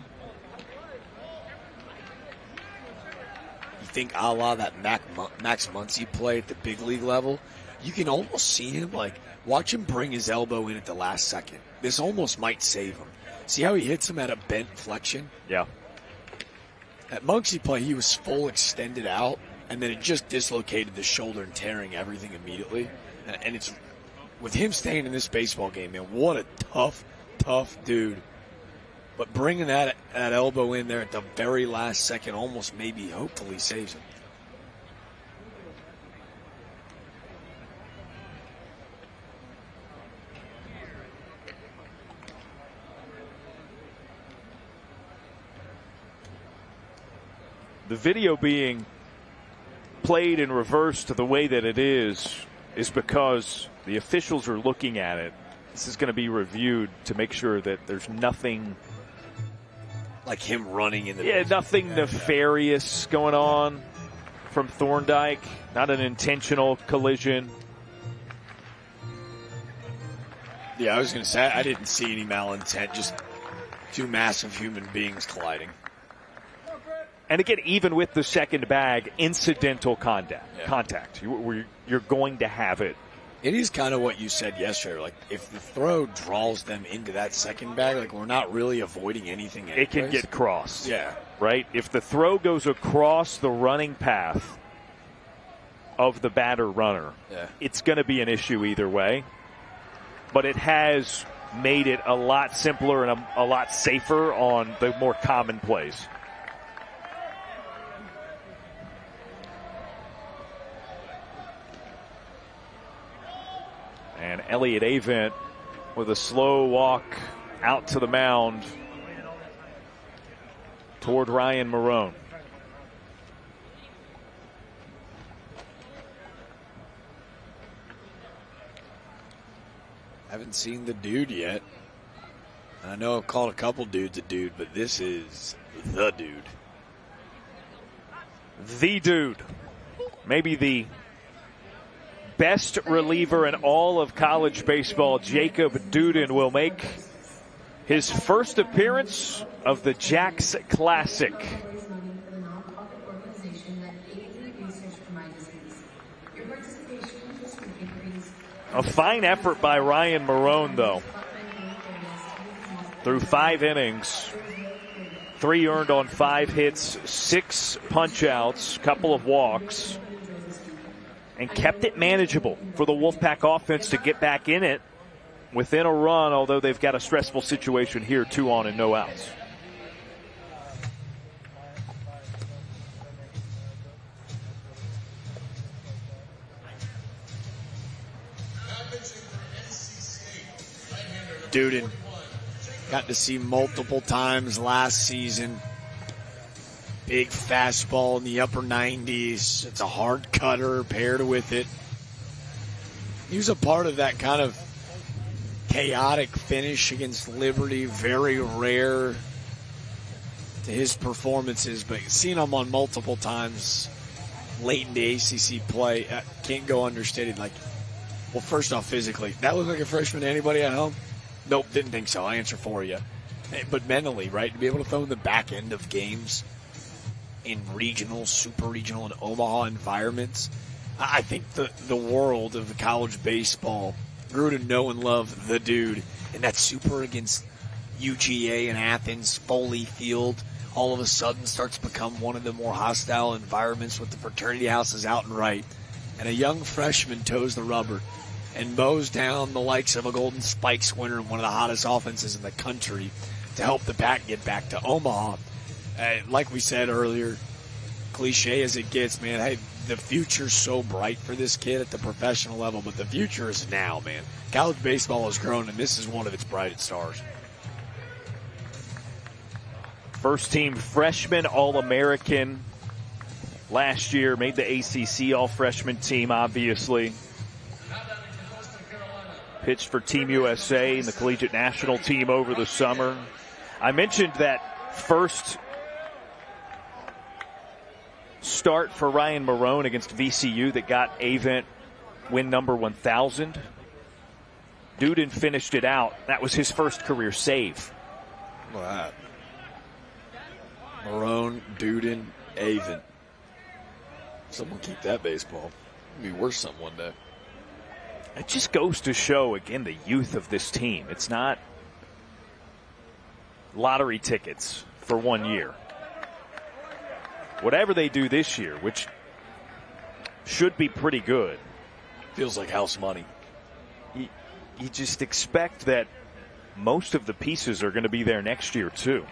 You think a la that Max Muncy play at the big league level, you can almost see him, like, watch him bring his elbow in at the last second. This almost might save him. See how he hits him at a bent flexion? Yeah. At Muncy play, he was full extended out, and then it just dislocated the shoulder and tearing everything immediately. And it's, with him staying in this baseball game, man, what a tough dude. But bringing that elbow in there at the very last second almost maybe hopefully saves him. The video being played in reverse to the way that it is because the officials are looking at it. This is going to be reviewed to make sure that there's nothing like him running in the Yeah, nothing nefarious going on from Thorndike. Not an intentional collision. Yeah, I was going to say, I didn't see any malintent, just two massive human beings colliding. And again, even with the second bag, incidental contact. You're going to have it. It is kind of what you said yesterday. Like, if the throw draws them into that second bag, like, we're not really avoiding anything anyways. It can get crossed. Yeah. Right? If the throw goes across the running path of the batter runner, it's going to be an issue either way. But it has made it a lot simpler and a lot safer on the more common plays. And Elliott Avent with a slow walk out to the mound toward Ryan Marone. Haven't seen the dude yet. I know I've called a couple dudes a dude, but this is the dude. The dude. Maybe the best reliever in all of college baseball. Jacob Duden will make his first appearance of the Jacks Classic. A fine effort by Ryan Marone, though. Through 5 innings, 3 earned on 5 hits, 6 punch-outs, couple of walks, and kept it manageable for the Wolfpack offense to get back in it within a run, although they've got a stressful situation here, 2 on and no outs. Duden got to see multiple times last season. Big fastball in the upper 90s. It's a hard cutter paired with it. He was a part of that kind of chaotic finish against Liberty. Very rare to his performances, but seeing him on multiple times late into ACC play, can't go understated. Like, well, first off, physically, that looked like a freshman to anybody at home? Nope, didn't think so. I answer for you. But mentally, right, to be able to throw in the back end of games in regional, super regional, and Omaha environments, I think the world of college baseball grew to know and love the dude. And that super against UGA and Athens, Foley Field, all of a sudden starts to become one of the more hostile environments with the fraternity houses out and right. And a young freshman toes the rubber and mows down the likes of a Golden Spikes winner and one of the hottest offenses in the country to help the Pack get back to Omaha. Like we said earlier, cliche as it gets, man, hey, the future's so bright for this kid at the professional level, but the future is now, man. College baseball has grown, and this is one of its brightest stars. First-team freshman All-American last year, made the ACC All-Freshman team, obviously. Pitched for Team USA and the Collegiate National Team over the summer. I mentioned that first start for Ryan Marone against VCU that got Avent win number 1,000. Duden finished it out. That was his first career save. Look at that. Marone, Duden, Avent. Someone keep that baseball. It'd be worth something one day. It just goes to show, again, the youth of this team. It's not lottery tickets for 1 year. Whatever they do this year, which should be pretty good. Feels like house money. You just expect that most of the pieces are going to be there next year, too.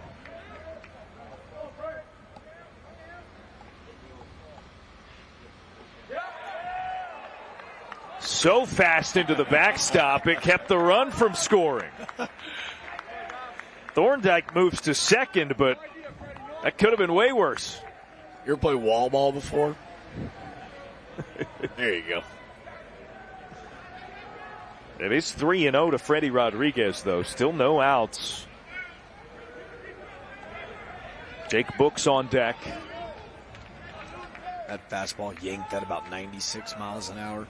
So fast into the backstop, it kept the run from scoring. Thorndike moves to second, but that could have been way worse. You ever play wall ball before? There you go. It is 3-0 to Freddie Rodriguez, though. Still no outs. Jake Books on deck. That fastball yanked at about 96 miles an hour.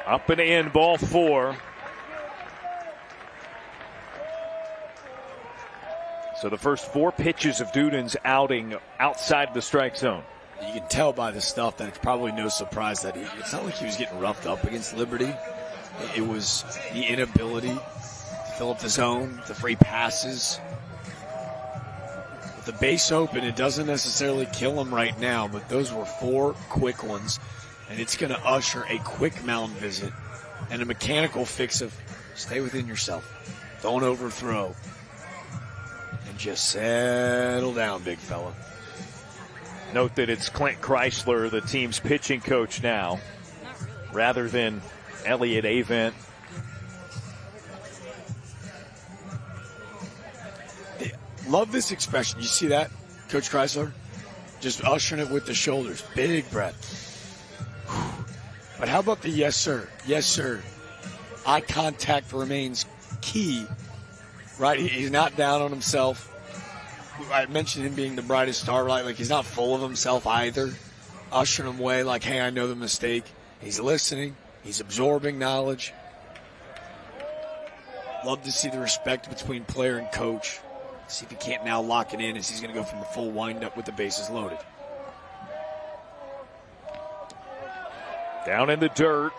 Up and in, ball 4. So the first 4 pitches of Duden's outing outside the strike zone. You can tell by the stuff that it's probably no surprise that it's not like he was getting roughed up against Liberty. It was the inability to fill up the zone, the free passes. With the base open, it doesn't necessarily kill him right now, but those were 4 quick ones, and it's going to usher a quick mound visit and a mechanical fix of stay within yourself. Don't overthrow. And just settle down, big fella. Note that it's Clint Chrysler, the team's pitching coach now, rather than Elliott Avent. Love this expression. You see that, Coach Chrysler? Just ushering it with the shoulders. Big breath. But how about the yes, sir? Yes, sir. Eye contact remains key, right? He's not down on himself. I mentioned him being the brightest starlight. Like, he's not full of himself either. Ushering him away like, hey, I know the mistake. He's listening. He's absorbing knowledge. Love to see the respect between player and coach. See if he can't now lock it in as he's going to go from the full windup with the bases loaded. Down in the dirt.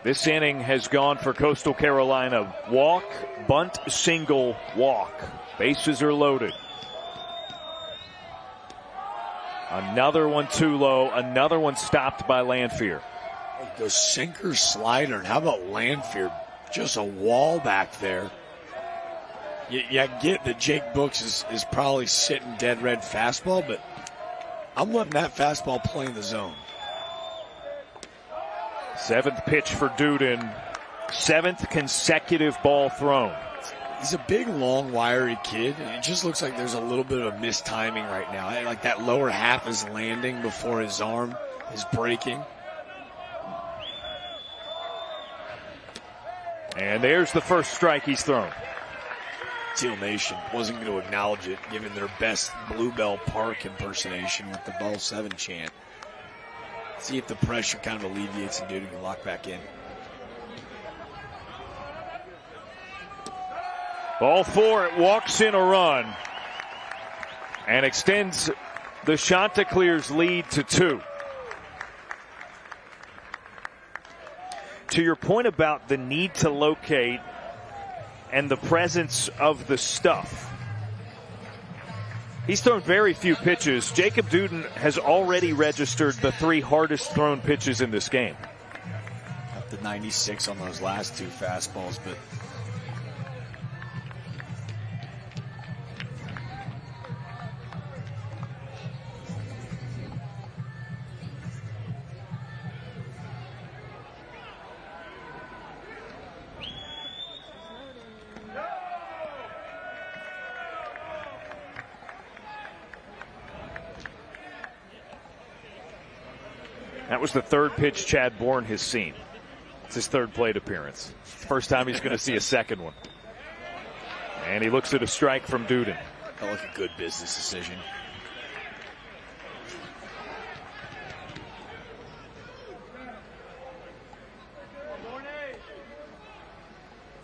This inning has gone for Coastal Carolina. Walk, bunt, single, walk. Bases are loaded. Another one too low. Another one stopped by Lanphier. The sinker slider. And how about Lanphier? Just a wall back there. I get that Jake Books is probably sitting dead red fastball, but I'm letting that fastball play in the zone. 7th pitch for Duden. 7th consecutive ball thrown. He's a big, long, wiry kid, and it just looks like there's a little bit of mistiming right now. Like that lower half is landing before his arm is breaking. And there's the first strike he's thrown. Teal Nation wasn't going to acknowledge it, given their best Bluebell Park impersonation with the Ball 7 chant. See if the pressure kind of alleviates and Dude can lock back in. Ball 4, it walks in a run and extends the Chanticleer's lead to 2. To your point about the need to locate and the presence of the stuff, he's thrown very few pitches. Jacob Duden has already registered the 3 hardest thrown pitches in this game. Up to 96 on those last 2 fastballs, but that was the 3rd pitch Chad Bourne has seen. It's his 3rd plate appearance. First time he's going to see a 2nd one. And he looks at a strike from Duden. Felt like a good business decision.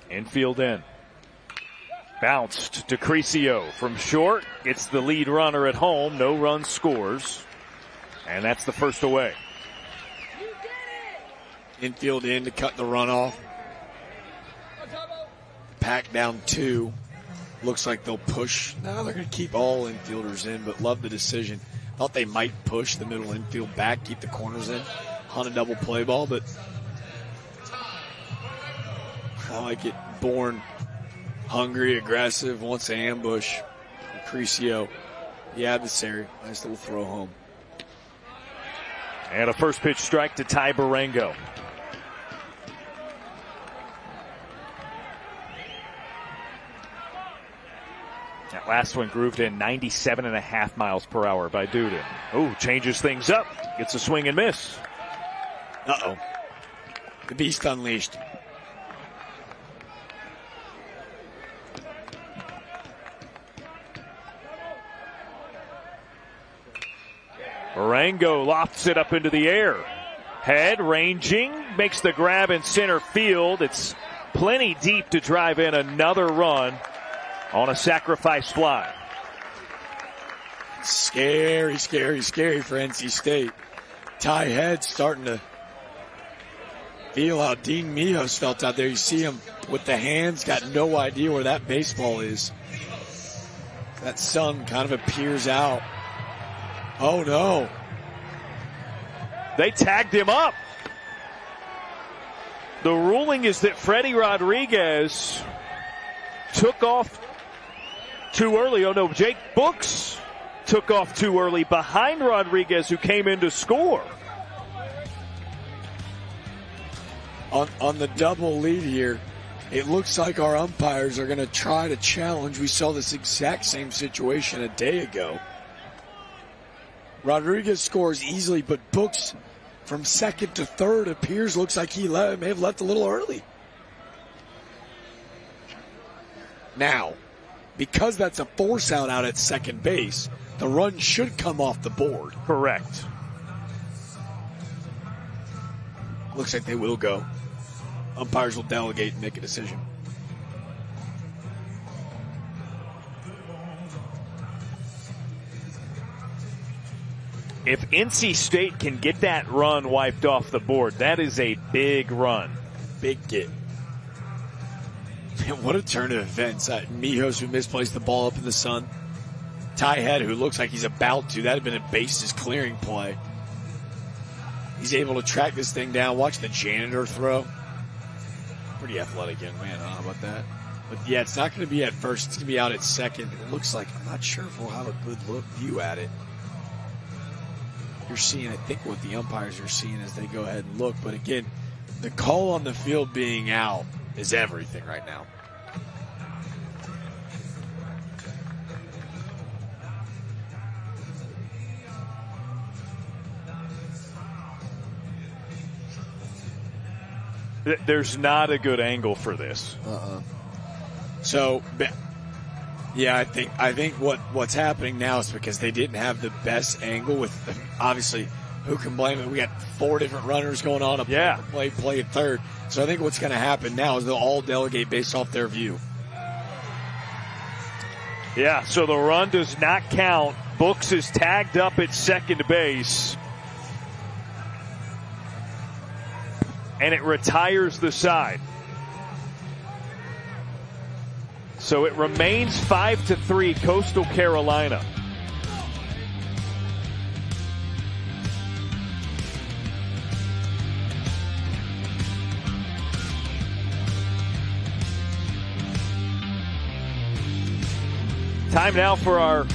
Infield in. Bounced to Crisio from short. Gets the lead runner at home. No run scores. And that's the first away. Infield in to cut the runoff. Pack down 2. Looks like they'll push. No, they're going to keep all infielders in, but love the decision. Thought they might push the middle infield back, keep the corners in, hunt a double play ball, but I like it. Bourne, hungry, aggressive, wants to ambush. Crisio, the adversary. Nice little throw home. And a first pitch strike to Ty Barango. That last one grooved in 97.5 miles per hour by Duden. Oh, changes things up. Gets a swing and miss. Uh-oh. The beast unleashed. Marengo lofts it up into the air. Head ranging, makes the grab in center field. It's plenty deep to drive in another run on a sacrifice fly. Scary, scary, scary for NC State. Ty Head starting to feel how Dean Mijos felt out there. You see him with the hands, got no idea where that baseball is. That sun kind of appears out. Oh, no. They tagged him up. The ruling is that Freddie Rodriguez took off too early. Oh, no, Jake Books took off too early behind Rodriguez, who came in to score. On the double lead here, it looks like our umpires are going to try to challenge. We saw this exact same situation a day ago. Rodriguez scores easily, but Books from second to third looks like he may have left a little early. Now, because that's a force out at second base, the run should come off the board. Correct. Looks like they will go. Umpires will delegate and make a decision. If NC State can get that run wiped off the board, that is a big run. Big get. Man, what a turn of events. Mijos, who misplaced the ball up in the sun. Ty Head, who looks like he's about to. That had been a bases clearing play. He's able to track this thing down. Watch the janitor throw. Pretty athletic young man, how about that? But yeah, it's not going to be at first. It's going to be out at second. It looks like, I'm not sure if we'll have a good view at it. You're seeing, I think, what the umpires are seeing as they go ahead and look. But again, the call on the field being out is everything right now. There's not a good angle for this. So, yeah, I think what's happening now is because they didn't have the best angle with, obviously, who can blame it? We got 4 different runners going on, play at third. So I think what's going to happen now is they'll all delegate based off their view. Yeah, so the run does not count. Books is tagged up at second base. And it retires the side. So it remains 5-3 Coastal Carolina. Time now for our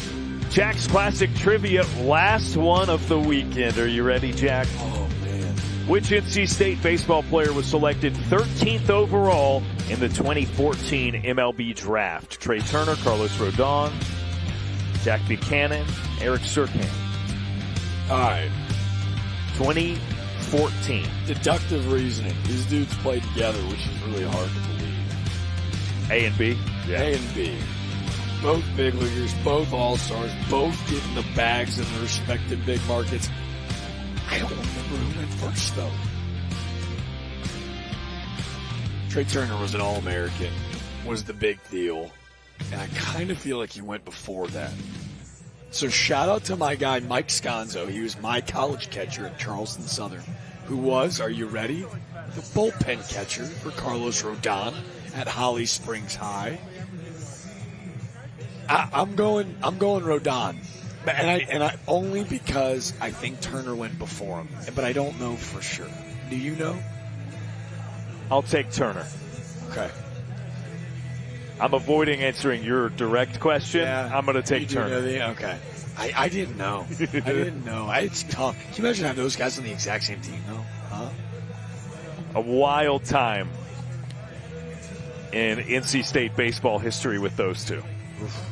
Jack's Classic Trivia, last one of the weekend. Are you ready, Jack? Oh, man. Which NC State baseball player was selected 13th overall in the 2014 MLB Draft? Trey Turner, Carlos Rodon, Jack Buchanan, Eric Surkan. All right. 2014. Deductive reasoning. These dudes played together, which is really hard to believe. A and B? Yeah. A and B. Both big leaguers, both all-stars, both getting the bags in their respective big markets. I don't remember who went first, though. Trey Turner was an All-American, was the big deal. And I kind of feel like he went before that. So shout out to my guy, Mike Sconzo. He was my college catcher at Charleston Southern, who was, are you ready, the bullpen catcher for Carlos Rodon at Holly Springs High. I'm going Rodon, and I only because I think Turner went before him, but I don't know for sure. Do you know? I'll take Turner. Okay. I'm avoiding answering your direct question. Yeah, I'm going to take Turner. Okay. I didn't know. I didn't know. It's tough. Can you imagine having those guys on the exact same team, though? Huh? A wild time in NC State baseball history with those two. Oof.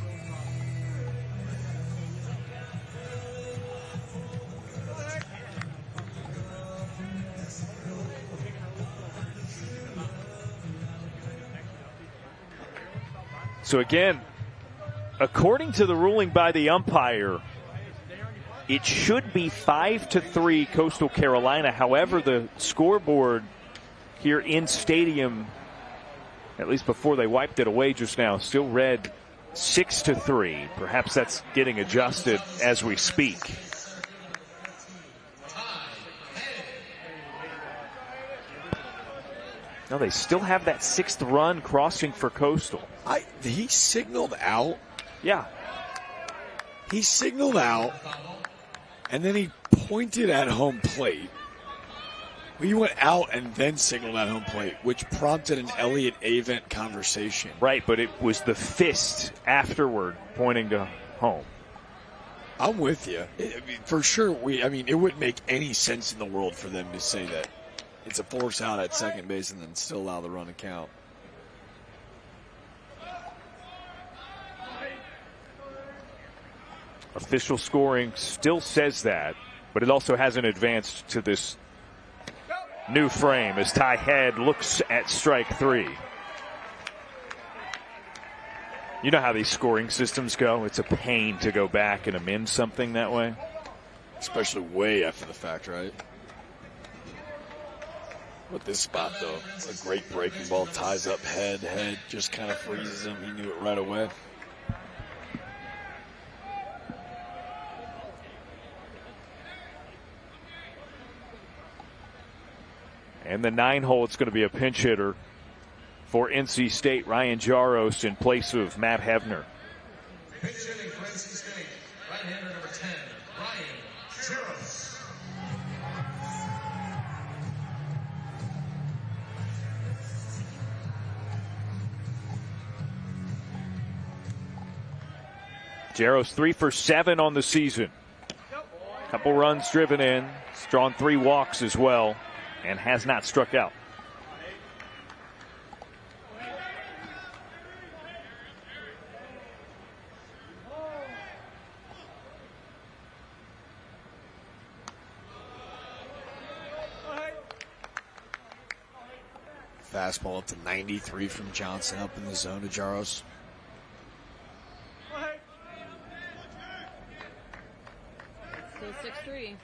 So again, according to the ruling by the umpire, it should be 5-3 Coastal Carolina. However, the scoreboard here in stadium, at least before they wiped it away just now, still read 6-3. Perhaps that's getting adjusted as we speak. No, they still have that 6th run crossing for Coastal. He signaled out. Yeah. He signaled out, and then he pointed at home plate. He went out and then signaled at home plate, which prompted an Elliott Avent conversation. Right, but it was the fist afterward pointing to home. I'm with you. For sure, it wouldn't make any sense in the world for them to say that it's a force out at second base and then still allow the run to count. Official scoring still says that, but it also hasn't advanced to this new frame as Ty Head looks at strike 3. You know how these scoring systems go. It's a pain to go back and amend something that way. Especially way after the fact, right? With this spot, though, a great breaking ball, ties up Head just kind of freezes him. He knew it right away. And the 9-hole, it's going to be a pinch hitter for NC State. Ryan Jaros in place of Matt Hebner. Pinch hitting for NC State, right-hander number 10, Ryan Jaros. Jaros 3 for 7 on the season. Couple runs driven in. He's drawn 3 walks as well and has not struck out. Fastball up to 93 from Johnson, up in the zone to Jaros. Still 6-3.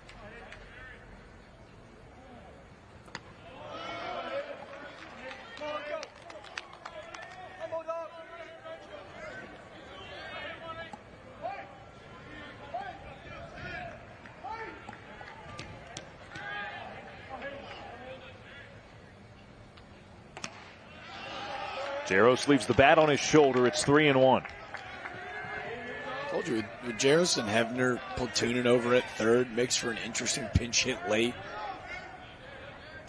Jaros leaves the bat on his shoulder. It's 3-1. Told you, with Jaros and Hebner platooning over at third, makes for an interesting pinch hit late.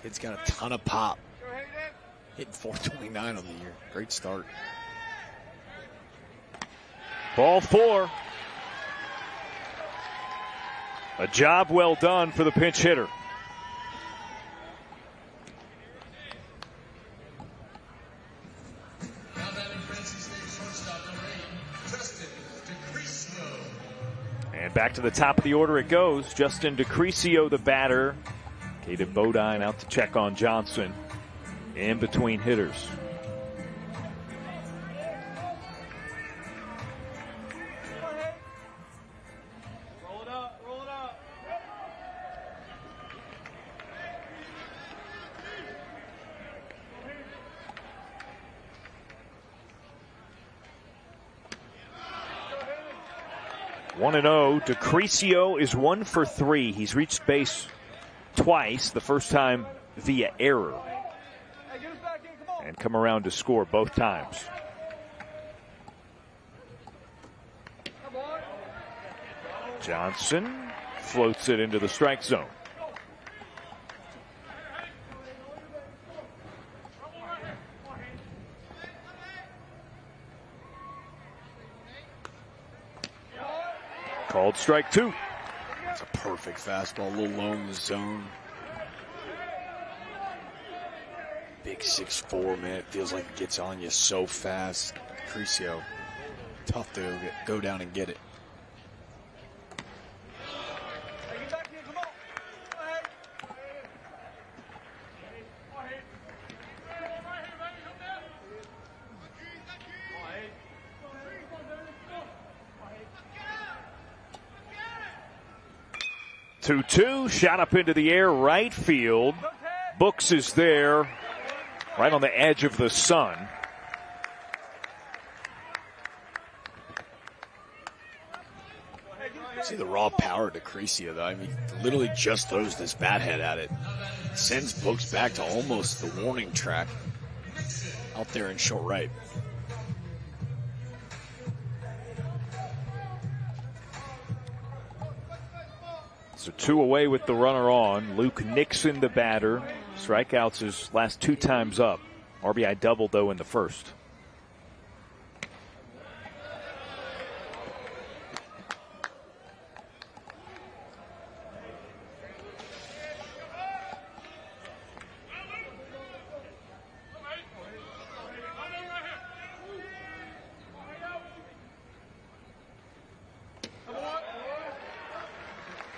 Kid's got a ton of pop. Hitting 429 on the year. Great start. Ball 4. A job well done for the pinch hitter. And back to the top of the order it goes. Justin DeCrisio, the batter. Caden Bodine out to check on Johnson in between hitters. Roll it up. 1-0. DeCrisio is 1 for 3. He's reached base twice, the first time via error, and come around to score both times. Johnson floats it into the strike zone. Called strike 2. It's a perfect fastball, a little low in the zone. Big 6'4", man. It feels like it gets on you so fast. Crisio, tough to go down and get it. 2-2, shot up into the air, right field. Books is there, right on the edge of the sun. See the raw power to Crescia, though. I mean, literally just throws this bat head at it. Sends Books back to almost the warning track out there in short right. So 2 away with the runner on. Luke Nixon, the batter. Strikeouts his last 2 times up. RBI double, though, in the first.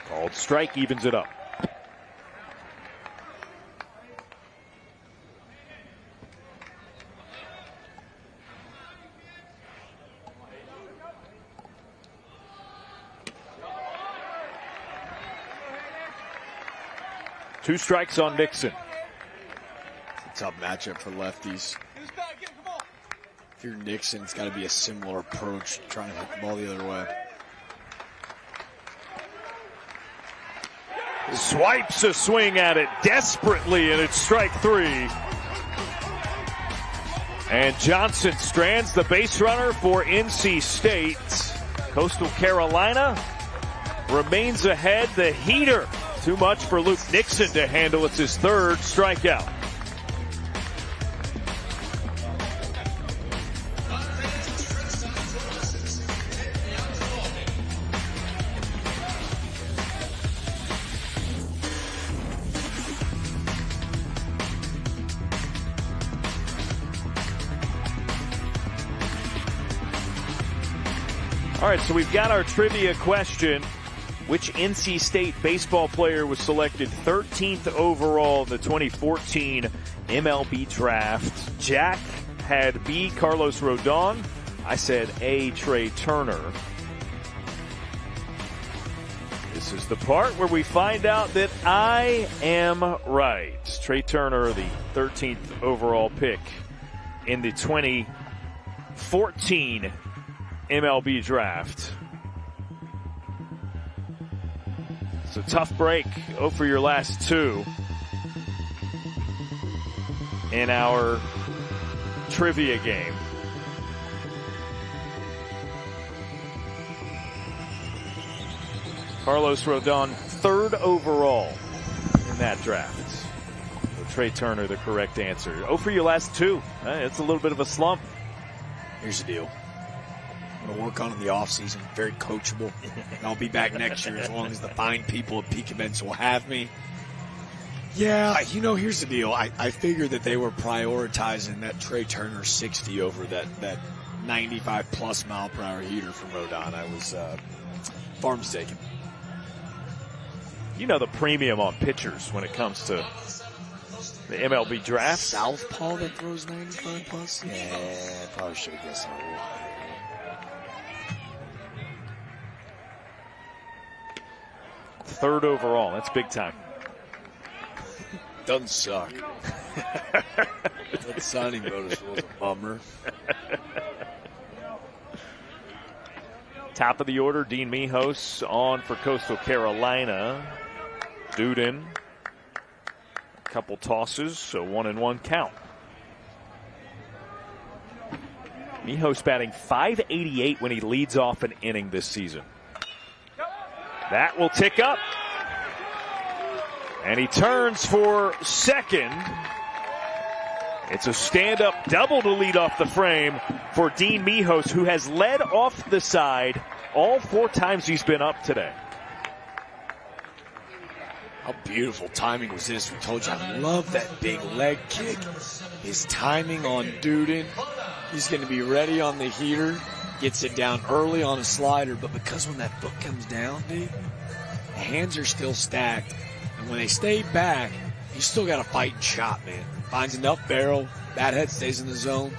Called strike, evens it up. Two strikes on Nixon. It's a tough matchup for lefties. If you're Nixon, it's got to be a similar approach, trying to hit the ball the other way. Swipes a swing at it desperately, and it's strike 3. And Johnson strands the base runner for NC State. Coastal Carolina remains ahead. The heater, too much for Luke Nixon to handle. It's his 3rd strikeout. All right, so we've got our trivia question. Which NC State baseball player was selected 13th overall in the 2014 MLB draft? Jack had B, Carlos Rodon. I said A, Trey Turner. This is the part where we find out that I am right. Trey Turner, the 13th overall pick in the 2014 MLB draft. So tough break. 0 for your last 2 in our trivia game. Carlos Rodon, 3rd overall in that draft. So Trey Turner, the correct answer. 0 for your last 2. It's a little bit of a slump. Here's the deal. I'm going to work on in the offseason. Very coachable. And I'll be back next year as long as the fine people at Peak Events will have me. Yeah, you know, here's the deal. I figured that they were prioritizing that Trey Turner 60 over that 95-plus mile-per-hour heater from Rodon. I was far mistaken. You know the premium on pitchers when it comes to the MLB draft. Southpaw that throws 95-plus? Yeah, probably should have guessed that. 3rd overall. That's big time. Doesn't suck. That signing bonus was a bummer. Top of the order, Dean Mijos on for Coastal Carolina. Duden. A couple tosses, so 1-1 count. Mijos batting .588 when he leads off an inning this season. That will tick up. And he turns for second. It's a stand-up double to lead off the frame for Dean Mijos, who has led off the side all 4 times he's been up today. How beautiful timing was this? We told you I love that big leg kick. His timing on Duden. He's going to be ready on the heater. Gets it down early on a slider, but because when that foot comes down, dude, the hands are still stacked. And when they stay back, you still got a fighting shot, man. Finds enough barrel, bat head stays in the zone,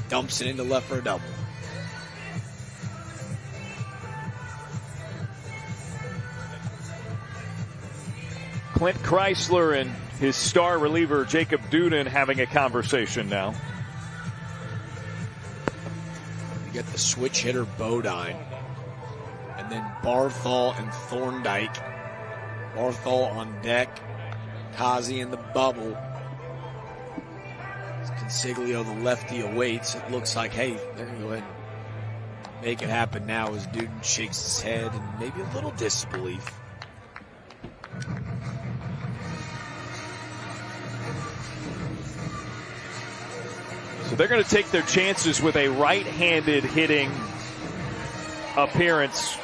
dumps it into left for a double. Clint Chrysler and his star reliever Jacob Duden having a conversation now. You get the switch hitter Bodine, and then Barthol and Thorndike. Barthol on deck, Kazi in the bubble. Consiglio, the lefty, awaits. It looks like, hey, they're going to go ahead and make it happen now as Duden shakes his head and maybe a little disbelief. So they're going to take their chances with a right-handed hitting appearance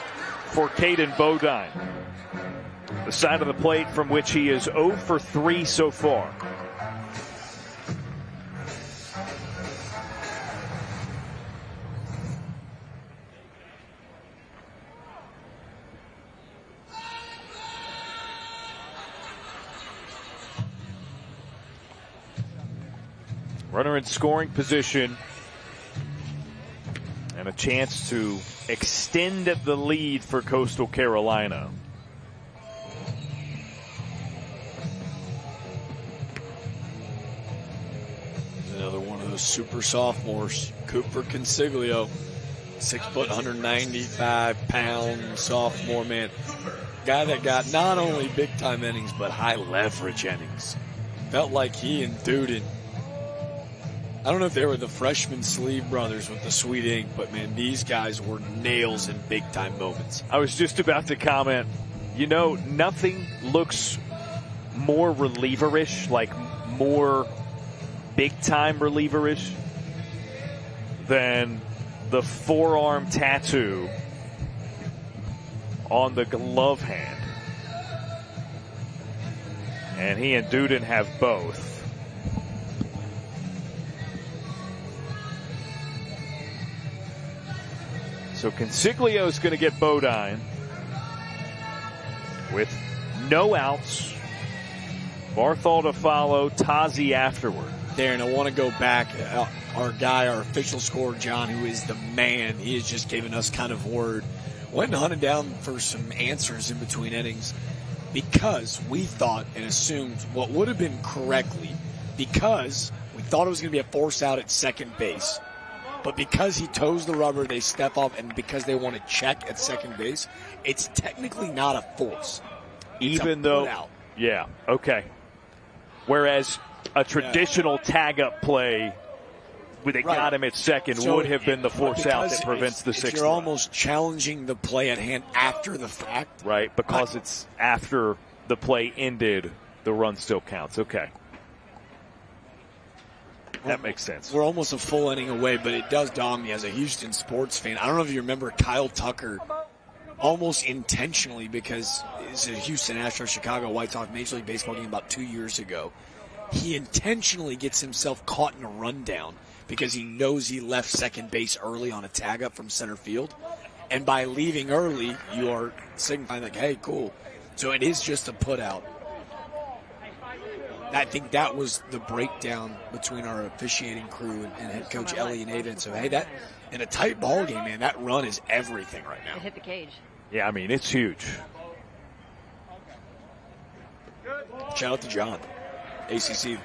for Caden Bodine. The side of the plate from which he is 0 for 3 so far. Runner in scoring position and a chance to extend the lead for Coastal Carolina. Another one of those super sophomores, Cooper Consiglio, 6 foot, 195-pound sophomore, man. Guy that got not only big-time innings, but high leverage innings. Felt like he and Duden, I don't know if they were the freshman Sleeve brothers with the sweet ink, but man, these guys were nails in big-time moments. I was just about to comment, you know, nothing looks more relieverish, like more big-time relieverish, than the forearm tattoo on the glove hand. And he and Duden have both. So Consiglio is going to get Bodine with no outs. Barthol to follow, Tazi afterward. Darren, I want to go back. Our guy, our official scorer, John, who is the man, he has just given us kind of word. Went and hunted down for some answers in between innings because we thought and assumed what would have been correctly, because we thought it was going to be a force out at second base. But because he toes the rubber, they step off, and because they want to check at second base, it's technically not a force. Even though, out. Yeah, okay. Whereas a traditional tag-up play, where they got him at second, would have been the force out that prevents the sixth. You're almost challenging the play at hand after the fact. Right, because it's after the play ended, the run still counts. Okay. That makes sense. We're almost a full inning away, but it does dawn me as a Houston sports fan. I don't know if you remember Kyle Tucker almost intentionally, because it's a Houston Astros Chicago White Sox Major League Baseball game about 2 years ago. He intentionally gets himself caught in a rundown because he knows he left second base early on a tag up from center field. And by leaving early, you are signifying like, hey, cool. So it is just a put out. I think that was the breakdown between our officiating crew and head coach Ellie and Ada. And so, hey, that in a tight ball game, man, that run is everything right now. It hit the cage. Yeah, I mean, it's huge. Shout out to John, ACC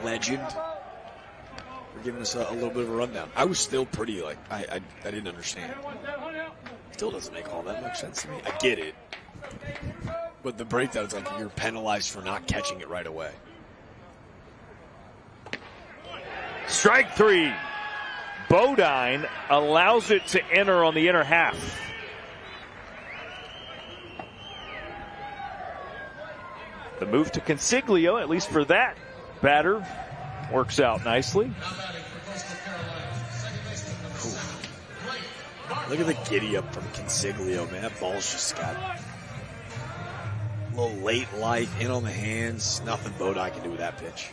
legend, for giving us a little bit of a rundown. I was still pretty, like, I didn't understand. Still doesn't make all that much sense to me. I get it. But the breakdown is like you're penalized for not catching it right away. Strike three. Bodine allows it to enter on the inner half. The move to Consiglio, at least for that batter, works out nicely. Look at the giddy up from Consiglio, man. That ball's just got a little late life in on the hands. Nothing Bodine can do with that pitch.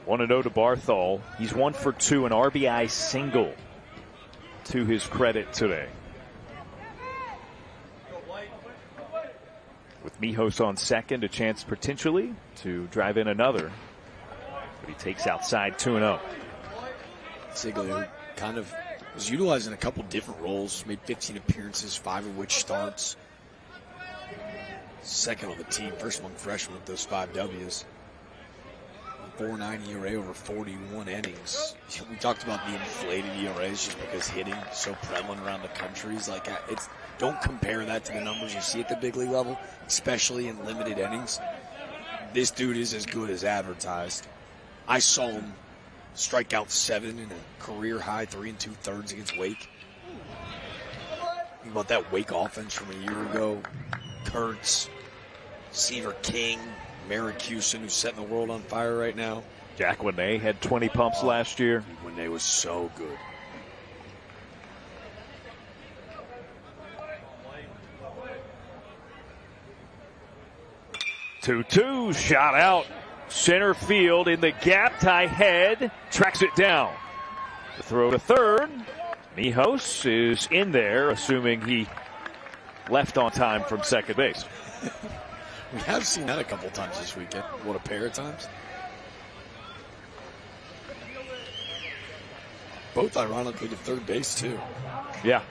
One and 0 to Barthol. He's 1 for 2, an RBI single to his credit today. With Mijos on second, a chance potentially to drive in another. But he takes outside 2-0. Consiglio kind of was utilizing a couple different roles, made 15 appearances, 5 of which starts. Second on the team, first among freshmen with those 5 W's. 4.9 ERA over 41 innings. We talked about the inflated ERAs just because hitting so prevalent around the country. Don't compare that to the numbers you see at the big league level, especially in limited innings. This dude is as good as advertised. I saw him strike out 7 in a career high 3 2/3 against Wake. Think about that Wake offense from a year ago. Kurtz, Seaver King, Merrick Houston, who's setting the world on fire right now. Jack Winay had 20 pumps last year. Winay was so good. Two shot out center field in the gap. Ty Head tracks it down. The throw to third. Mijos is in there, assuming he left on time from second base. We have seen that a couple times this weekend. What, a pair of times? Both ironically to third base, too. Yeah.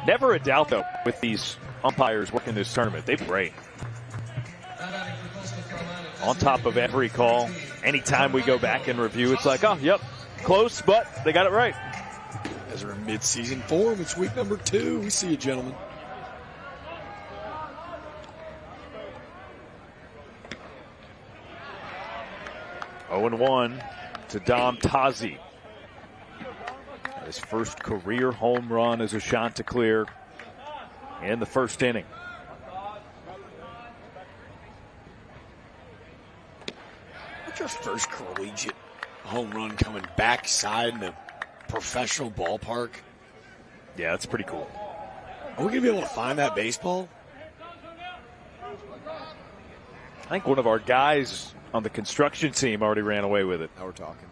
Never a doubt, though, with these umpires working this tournament. They've been great. On top of every call, anytime we go back and review, it's like, oh, yep, close, but they got it right. As we're in mid-season form, it's week number 2. We see you, gentlemen. Oh, 0-1 to Dom Tazi. His first career home run as a Chanticleer in the first inning. What's your first collegiate home run coming backside in a professional ballpark? Yeah, that's pretty cool. Are we going to be able to find that baseball? I think one of our guys on the construction team already ran away with it. Now we're talking.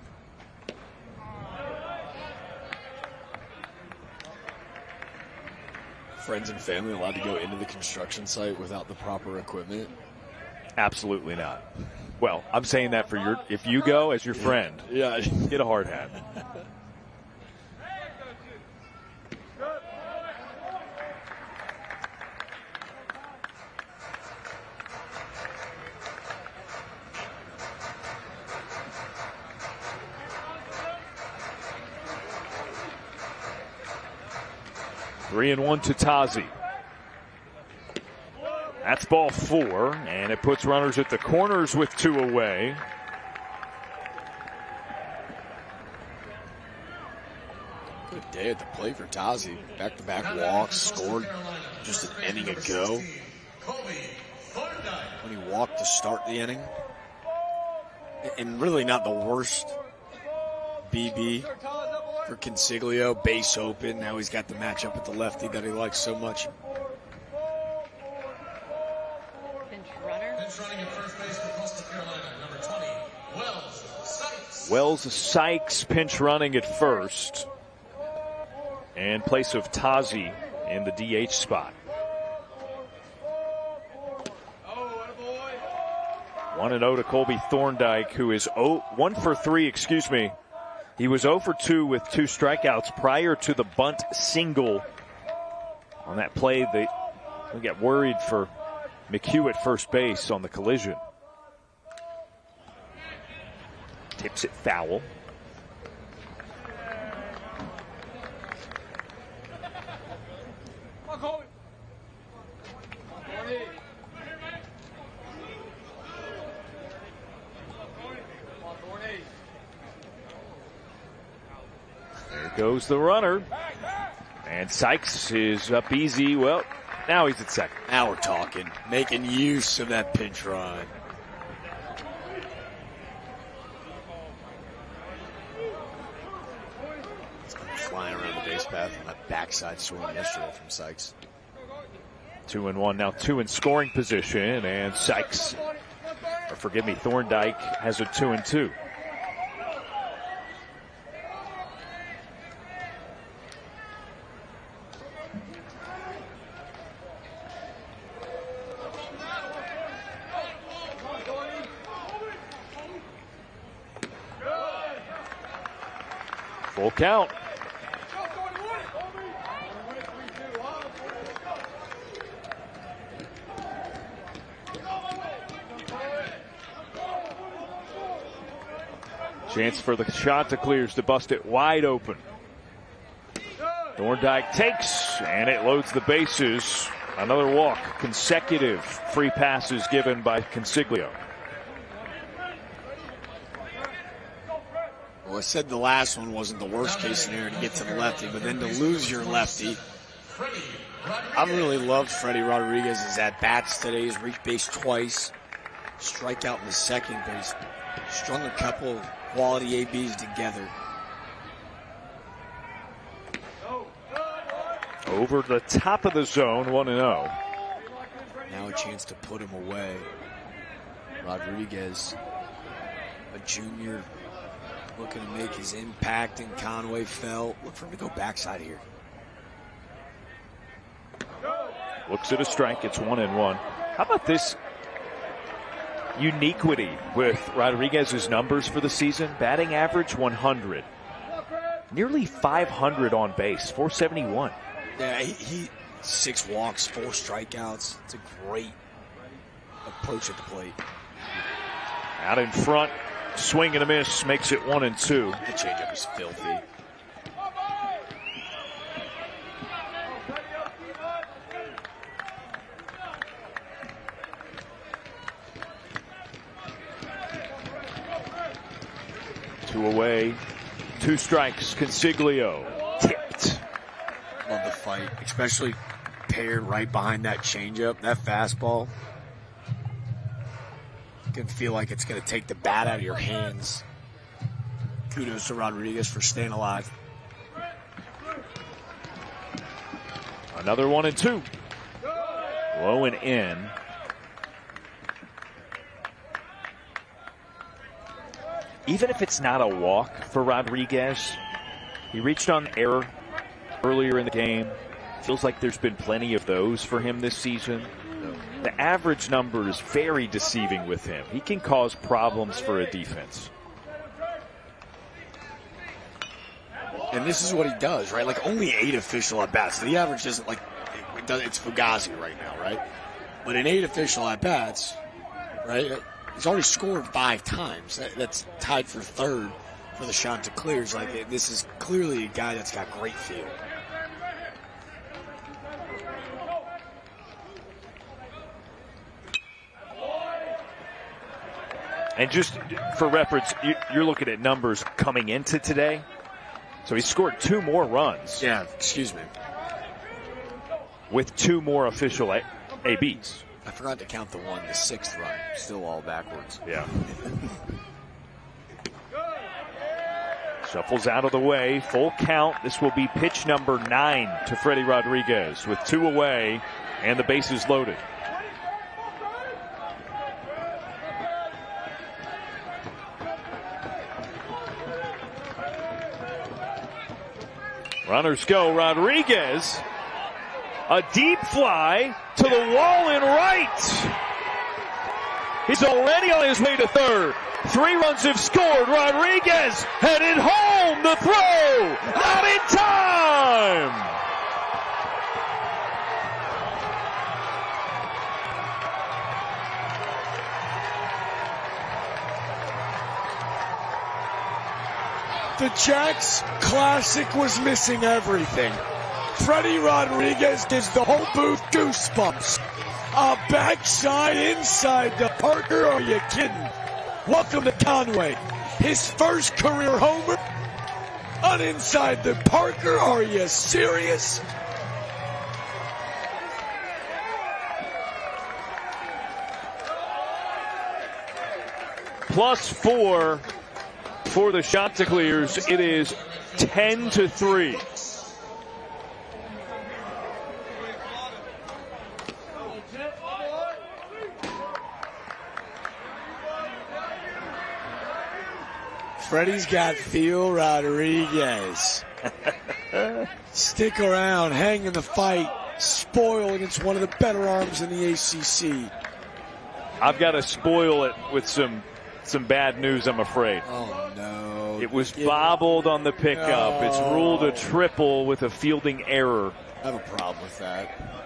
Friends and family allowed to go into the construction site without the proper equipment? Absolutely not. Well, I'm saying that for if you go as your friend, yeah, get a hard hat. Three and one to Tazi. That's ball 4, and it puts runners at the corners with 2 away. Good day at the plate for Tazi. Back-to-back walks, scored just an inning ago. When he walked to start the inning. And really not the worst BB for Consiglio. Base open. Now he's got the matchup with the lefty that he likes so much. Wells Sykes pinch running at first. In place of Tazi in the DH spot. 1-0 to Colby Thorndike, who is 1 for 3, excuse me. He was 0 for 2 with 2 strikeouts prior to the bunt single. On that play, we got worried for McHugh at first base on the collision. Tips it foul. There goes the runner. And Sykes is up easy. Well, now he's at second. Now we're talking. Making use of that pinch run. Flying around the base path on that backside swing yesterday from Sykes. 2-1, now 2 in scoring position, and Sykes, or forgive me, Thorndike has a 2-2. Full count. Chance for the Chanticleers to bust it wide open. Thorndike takes, and it loads the bases. Another walk. Consecutive free passes given by Consiglio. Well, I said the last one wasn't the worst case scenario to get to the lefty, but then to lose your lefty. I've really loved Freddie Rodriguez's at-bats today. He's reached base twice. Strikeout in the second, but he's strung a couple quality ABs together. Over the top of the zone, 1-0. Now a chance to put him away. Rodriguez, a junior, looking to make his impact in Conway. Fell. Look for him to go backside here. Looks at a strike. It's 1-1. How about this uniquity with Rodriguez's numbers for the season? Batting average 100. Nearly 500 on base, 471. Yeah, he 6 walks, 4 strikeouts. It's a great approach at the plate. Out in front, swing and a miss, makes it 1-2. The changeup is filthy. Two away, 2 strikes. Consiglio tipped. Love the fight, especially paired right behind that changeup, that fastball. You can feel like it's going to take the bat out of your hands. Kudos to Rodriguez for staying alive. Another 1-2. Low and in. Even if it's not a walk for Rodriguez, he reached on error earlier in the game. Feels like there's been plenty of those for him this season. The average number is very deceiving with him. He can cause problems for a defense. And this is what he does, right? Like only 8 official at-bats. So the average isn't like, it's Fugazi right now, right? But in 8 official at-bats, right, he's already scored 5 times. That's tied for 3rd for the Chanticleers. Like, this is clearly a guy that's got great feel. And just for reference, you're looking at numbers coming into today. So he scored 2 more runs. Yeah, excuse me. With 2 more official ABs. I forgot to count the 6th run. Still all backwards. Yeah. Shuffles out of the way. Full count. This will be pitch number 9 to Freddie Rodriguez with 2 away and the bases loaded. Runners go. Rodriguez. A deep fly to the wall in right. He's already on his way to 3rd. 3 runs have scored. Rodriguez headed home. The throw. Not in time. The Jacks Classic was missing everything. Freddie Rodriguez gives the whole booth goosebumps. A backside inside the Parker, are you kidding? Welcome to Conway. His first career homer. An inside the Parker, are you serious? +4 for the Chanticleers. It is 10-3. Freddie's got Theo Rodriguez. Stick around, hang in the fight, spoil against one of the better arms in the ACC. I've got to spoil it with some bad news, I'm afraid. Oh, no. bobbled. It was bobbled on the pickup. It's ruled a triple with a fielding error. I have a problem with that.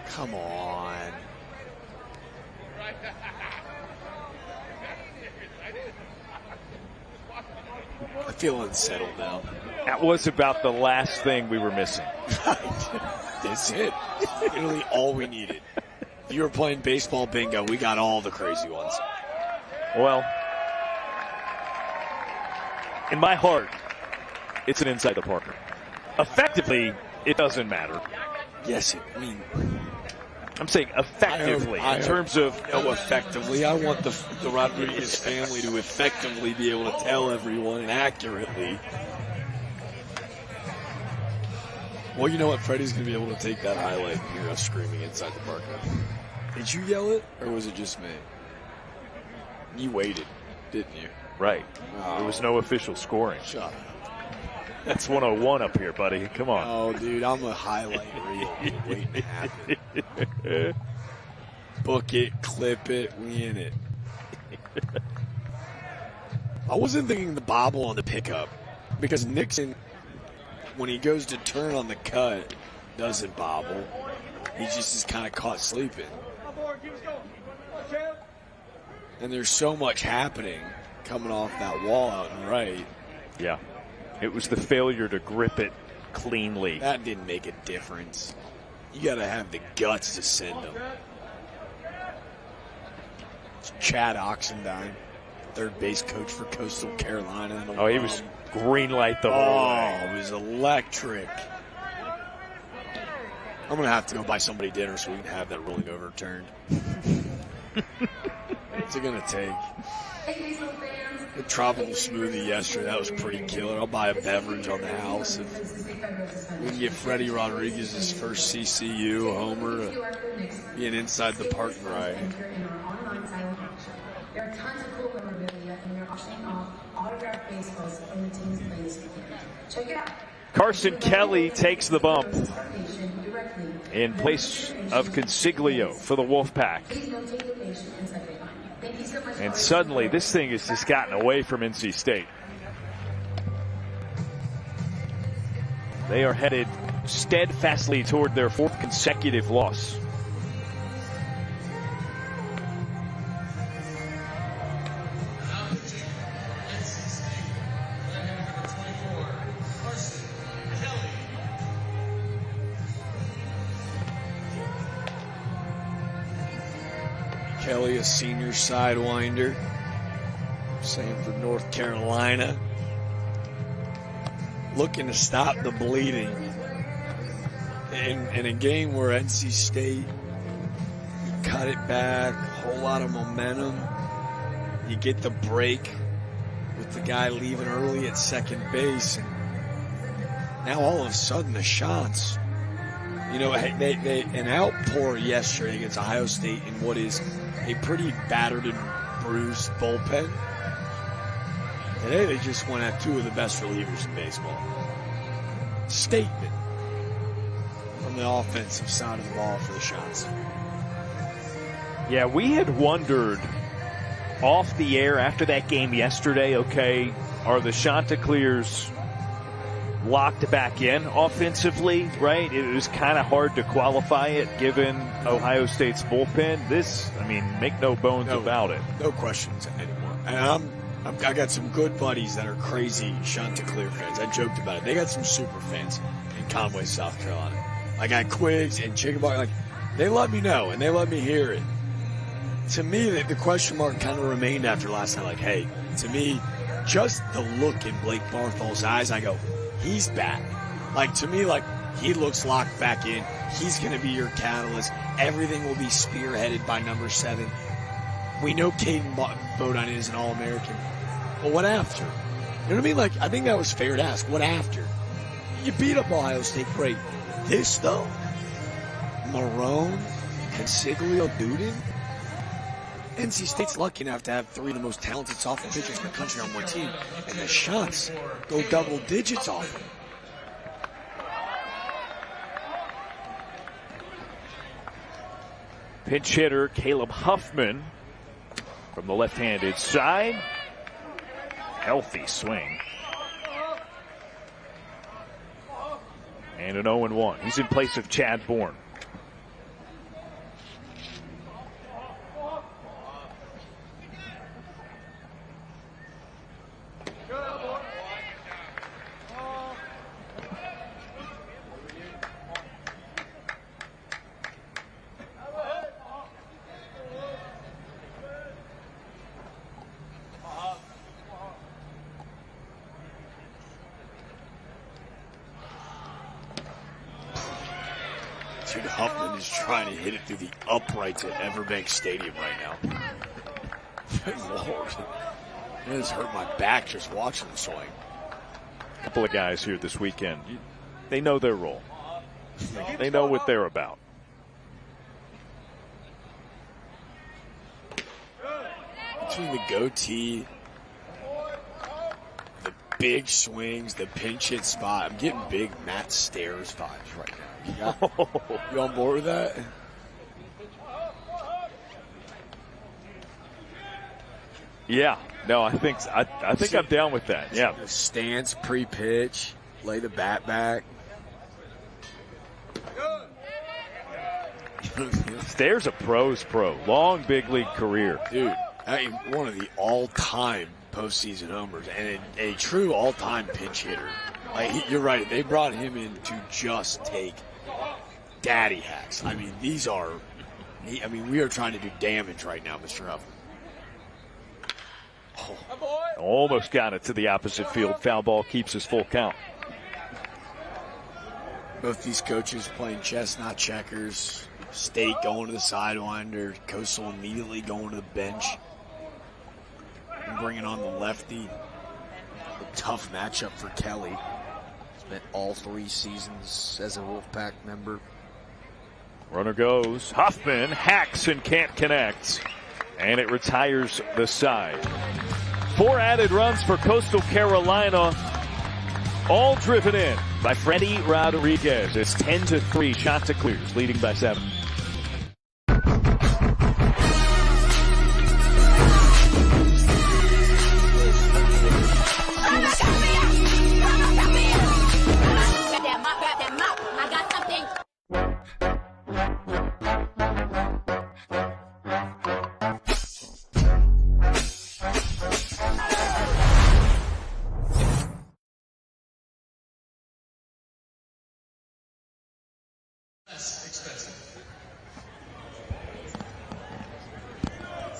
Come on. I feel unsettled now. That was about the last thing we were missing. That's it. Literally all we needed. If you were playing baseball bingo, we got all the crazy ones. Well, in my heart, it's an inside the Parker. Effectively, it doesn't matter. Yes, I'm saying effectively in terms of effectively. I want the Rodriguez family to effectively be able to tell everyone and accurately. Well, you know what? Freddie's going to be able to take that highlight and hear us screaming inside the park. Did you yell it, or was it just me? You waited, didn't you? Right. There was no official scoring. Shut up. That's 101 up here, buddy. Come on. Oh, dude, I'm a highlight reel waiting to happen. Book it, clip it, we in it. I wasn't thinking the bobble on the pickup because Nixon, when he goes to turn on the cut, doesn't bobble. He just is kind of caught sleeping. And there's so much happening coming off that wall out and right. Yeah. It was the failure to grip it cleanly. That didn't make a difference. You got to have the guts to send them. It's Chad Oxendine, third base coach for Coastal Carolina. Oh, he was green light the whole way. Oh, it was electric. I'm going to have to go buy somebody dinner so we can have that ruling overturned. What's it going to take? The tropical smoothie yesterday, that was pretty killer. I'll buy a beverage on the house if we can get Freddie Rodriguez's first CCU homer to be an inside the park variety. There are tons of cool memorabilia, and they're auctioning off autographed baseballs from the teams playing this weekend. Check it out. Carson Kelly takes the bump in place of Consiglio for the Wolfpack. And suddenly, this thing has just gotten away from NC State. They are headed steadfastly toward their fourth consecutive loss. Kelly, a senior sidewinder. Same for North Carolina. Looking to stop the bleeding. In a game where NC State cut it back, a whole lot of momentum. You get the break with the guy leaving early at second base. And now all of a sudden the shots. You know, they an outpour yesterday against Ohio State in what is a pretty battered and bruised bullpen. Today they just went at two of the best relievers in baseball. Statement from the offensive side of the ball for the shots. Yeah, we had wondered off the air after that game yesterday, okay, are the Chanticleers locked back in offensively, right? It was kind of hard to qualify it given Ohio State's bullpen. This, I mean, make no bones about it. No questions anymore. And I got some good buddies that are crazy Chanticleer fans. I joked about it. They got some super fans in Conway, South Carolina. I got Quiggs and Chickabaw. Like, they let me know and they let me hear it. To me, the question mark kind of remained after last night. Like, hey, to me, just the look in Blake Barthol's eyes, I go, he's back. Like, to me, like, he looks locked back in. He's going to be your catalyst. Everything will be spearheaded by number 7. We know Caden Bodine is an All-American. But what after? You know what I mean? Like, I think that was fair to ask. What after? You beat up Ohio State, great. This, though? Marone, Consiglio, Duden? NC State's lucky enough to have 3 of the most talented softball pitchers in the country on one team, and the shots go double digits off them. Pinch hitter Caleb Huffman from the left-handed side. Healthy swing. And an 0-1. He's in place of Chad Bourne. Dude, Huffman is trying to hit it through the uprights at Everbank Stadium right now. Good Lord. It has hurt my back just watching the swing. A couple of guys here this weekend. They know their role. They know what they're about. Between the goatee, the big swings, the pinch hit spot, I'm getting big Matt Stairs vibes right now. You on board with that? Yeah. No, I think I'm down with that. Yeah. The stance, pre-pitch, lay the bat back. Stairs a pro's pro. Long big league career. Dude, I mean, one of the all-time postseason homers and a true all-time pinch hitter. Like, you're right. They brought him in to just take daddy hacks. I mean, we are trying to do damage right now, Mr. Huffman. Oh. Almost got it to the opposite field. Foul ball keeps his full count. Both these coaches playing chess, not checkers. State going to the sidewinder. Coastal immediately going to the bench. And bringing on the lefty. A tough matchup for Kelly. Spent all 3 seasons as a Wolfpack member. Runner goes. Huffman hacks and can't connect. And it retires the side. 4 added runs for Coastal Carolina. All driven in by Freddie Rodriguez. It's 10-3. Shot to clears, leading by 7.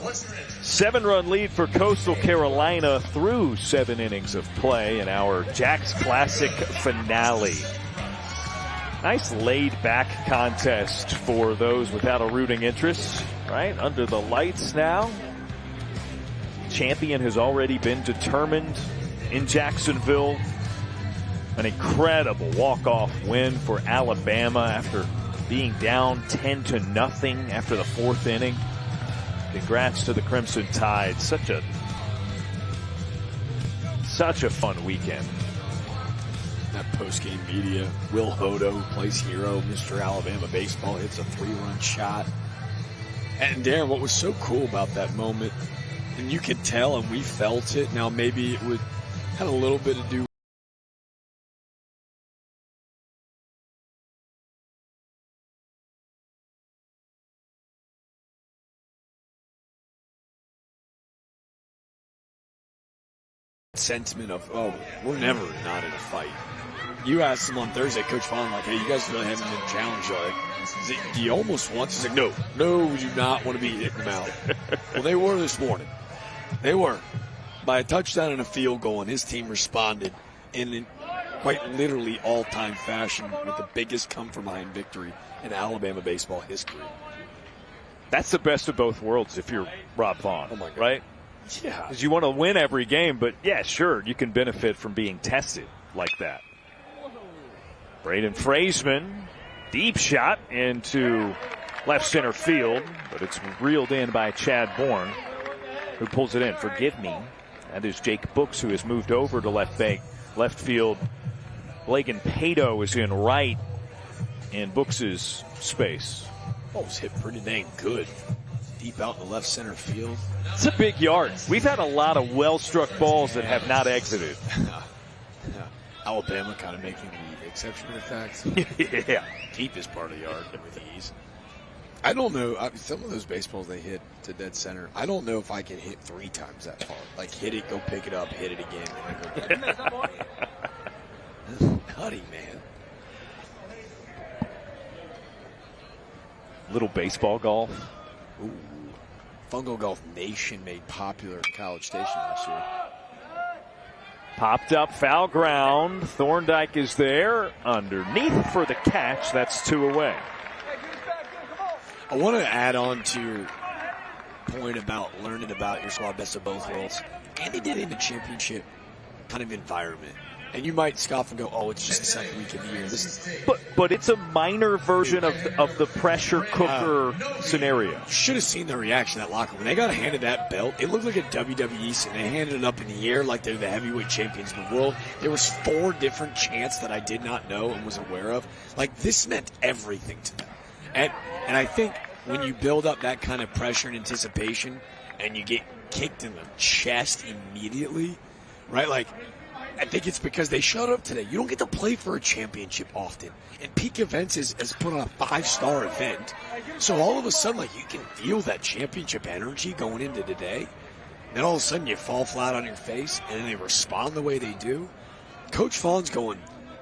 Expensive. 7-run lead for Coastal Carolina through 7 innings of play in our Jack's Classic finale. Nice laid-back contest for those without a rooting interest, right? Under the lights now. Champion has already been determined in Jacksonville. An incredible walk-off win for Alabama after being down 10-0 after the 4th inning. Congrats to the Crimson Tide. Such a fun weekend. That post-game media. Will Hodo, who plays hero, Mr. Alabama Baseball, hits a 3-run shot. And Darren, what was so cool about that moment, and you could tell and we felt it, now maybe it had a little bit to do sentiment of, oh, we're never not in a fight. You asked him on Thursday, Coach Vaughn, like, hey, you guys really haven't been challenged. Like, do you almost want to? He's like, no, we do not want to be hit in the mouth. Well, they were this morning. They were. By a touchdown and a field goal, and his team responded in quite literally all-time fashion with the biggest come-from-behind victory in Alabama baseball history. That's the best of both worlds if you're Rob Vaughn, oh my God. right? Yeah. Because you want to win every game, but yeah, sure, you can benefit from being tested like that. Braden Fraseman, deep shot into left center field, but it's reeled in by Chad Bourne, who pulls it in. Forgive me. That is Jake Books, who has moved over to left field. Blagan Pato is in right in Books's space. ball was hit pretty dang good. Deep out in the left center field. It's a big yard. We've had a lot of well-struck balls that have not exited. Alabama kind of making the exception to the fact. Yeah. Deepest part of the yard with ease. I don't know. Some of those baseballs they hit to dead center, I don't know if I can hit 3 times that far. Like, hit it, go pick it up, hit it again, and then go pick it up. That's nutty, man. Little baseball golf. Ooh. Fungo Golf Nation made popular in College Station last year. Popped up, foul ground. Thorndike is there. Underneath for the catch. That's 2 away. I want to add on to your point about learning about your squad, best of both worlds. Andy did it in the championship kind of environment. And you might scoff and go, oh, it's just the second week of the year. But it's a minor version of the pressure cooker scenario. You should have seen the reaction of that locker room. When they got handed that belt, it looked like a WWE scene. They handed it up in the air like they're the heavyweight champions of the world. There was 4 different chants that I did not know and was aware of. Like, this meant everything to them. And I think when you build up that kind of pressure and anticipation and you get kicked in the chest immediately, right? Like, I think it's because they showed up today. You don't get to play for a championship often. And Peak Events has put on a 5-star event. So all of a sudden, like, you can feel that championship energy going into today. Then all of a sudden you fall flat on your face and then they respond the way they do. Coach Fawn's going,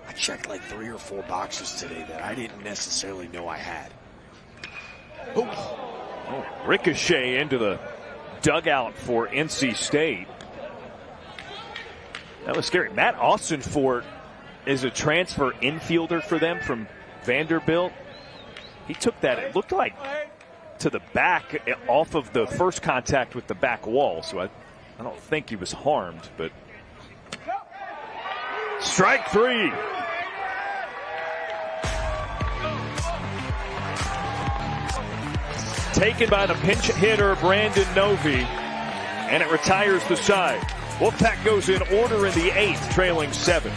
I checked like 3 or 4 boxes today that I didn't necessarily know I had. Oh, ricochet into the dugout for NC State. That was scary. Matt Austinfort is a transfer infielder for them from Vanderbilt. He took that, it looked like, to the back off of the first contact with the back wall. So I don't think he was harmed, but strike 3. Taken by the pinch hitter, Brandon Novy, and it retires the side. Wolfpack goes in order in the 8th, trailing 7.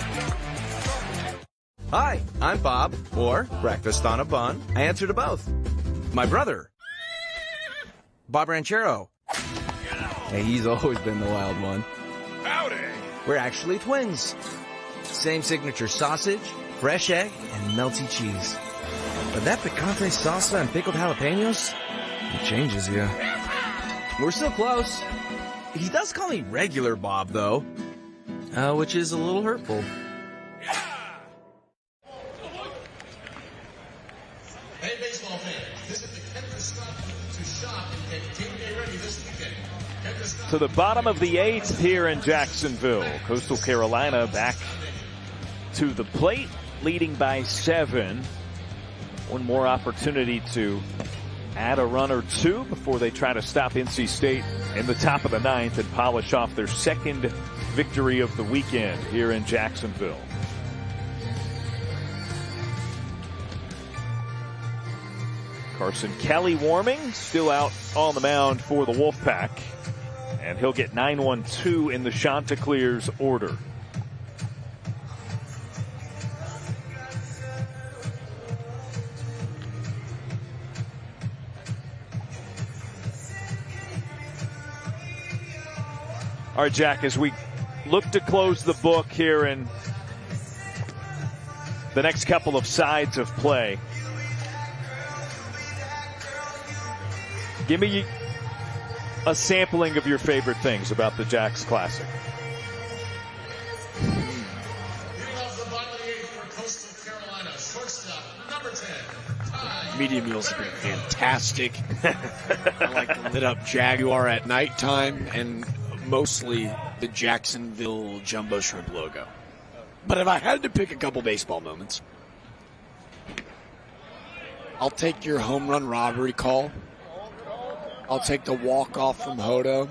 Hi, I'm Bob, or Breakfast on a Bun. I answer to both. My brother, Bob Ranchero. Hey, he's always been the wild one. Howdy! We're actually twins. Same signature sausage, fresh egg, and melty cheese. But that picante salsa and pickled jalapenos, it changes you. We're still close. He does call me regular Bob, though, which is a little hurtful. Hey, baseball fans, visit the Kendra Scott booth to shop and get game day ready this weekend. To the bottom of the 8th here in Jacksonville. Coastal Carolina back to the plate, leading by 7. One more opportunity to add a run or 2 before they try to stop NC State in the top of the 9th and polish off their second victory of the weekend here in Jacksonville. Carson Kelly warming, still out on the mound for the Wolfpack, and he'll get 9-1-2 in the Chanticleer's order. All right, Jack, as we look to close the book here in the next couple of sides of play, give me a sampling of your favorite things about the Jacks Classic. Media meals have been fantastic. I like the lit up Jaguar at nighttime and mostly the Jacksonville Jumbo Shrimp logo. But if I had to pick a couple baseball moments, I'll take your home run robbery call. I'll take the walk-off from Hodo.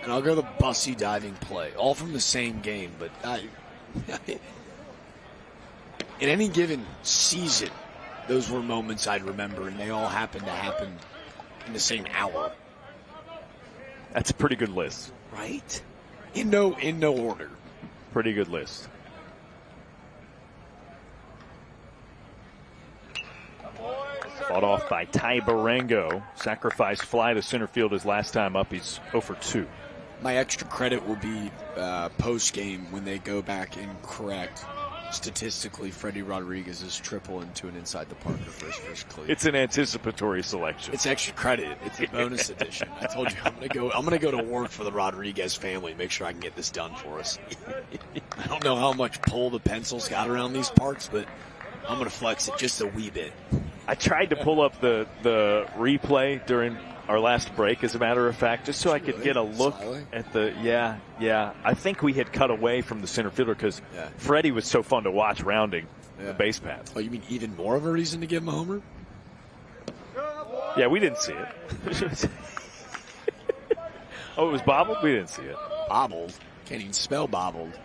And I'll go the Bussy diving play. All from the same game, but in any given season, those were moments I'd remember, and they all happened to happen in the same hour. That's a pretty good list. Right? In no order. Pretty good list. Fought off by Ty Barango. Sacrifice fly to center field his last time up. He's 0 for 2. My extra credit will be post-game when they go back and correct statistically Freddie Rodriguez's triple into an inside the Parker for his first cleat. It's an anticipatory selection. It's extra credit. It's a bonus edition. I told you I'm gonna go to work for the Rodriguez family, make sure I can get this done for us. I don't know how much pull the pencil's got around these parts, but I'm gonna flex it just a wee bit. I tried to pull up the replay during our last break, as a matter of fact, just so I could get a look at the, yeah. I think we had cut away from the center fielder because Freddie was so fun to watch rounding the base paths. Oh, you mean even more of a reason to give him a homer? Yeah, we didn't see it. Oh, it was bobbled? We didn't see it. Bobbled? Can't even spell bobbled.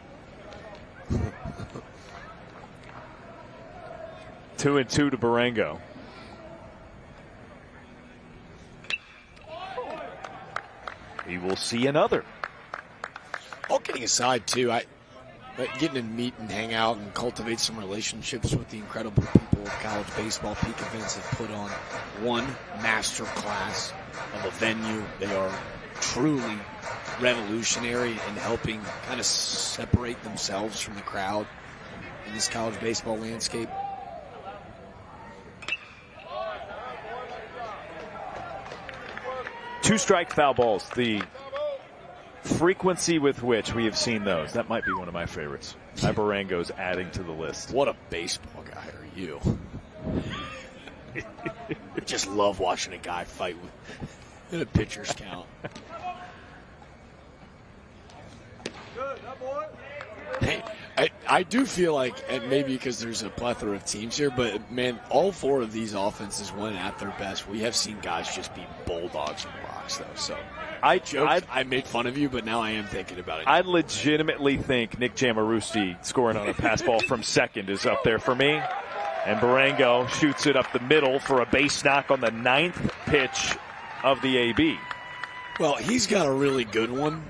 2-2 to Barango. We will see another. All kidding aside, too, getting to meet and hang out and cultivate some relationships with the incredible people of college baseball. Peak Events have put on one master class of a venue. They are truly revolutionary in helping kind of separate themselves from the crowd in this college baseball landscape. Two strike foul balls. The frequency with which we have seen those, that might be one of my favorites. Barango's adding to the list. What a baseball guy are you? I just love watching a guy fight in a pitcher's count. Hey, I do feel like, and maybe because there's a plethora of teams here, but man, all four of these offenses, when at their best, we have seen guys just be bulldogs in the box, though. So I made fun of you, but now I am thinking about it. I legitimately think Nick Jamarusti scoring on a pass ball from second is up there for me. And Barango shoots it up the middle for a base knock on the 9th pitch of the AB. Well, he's got a really good one.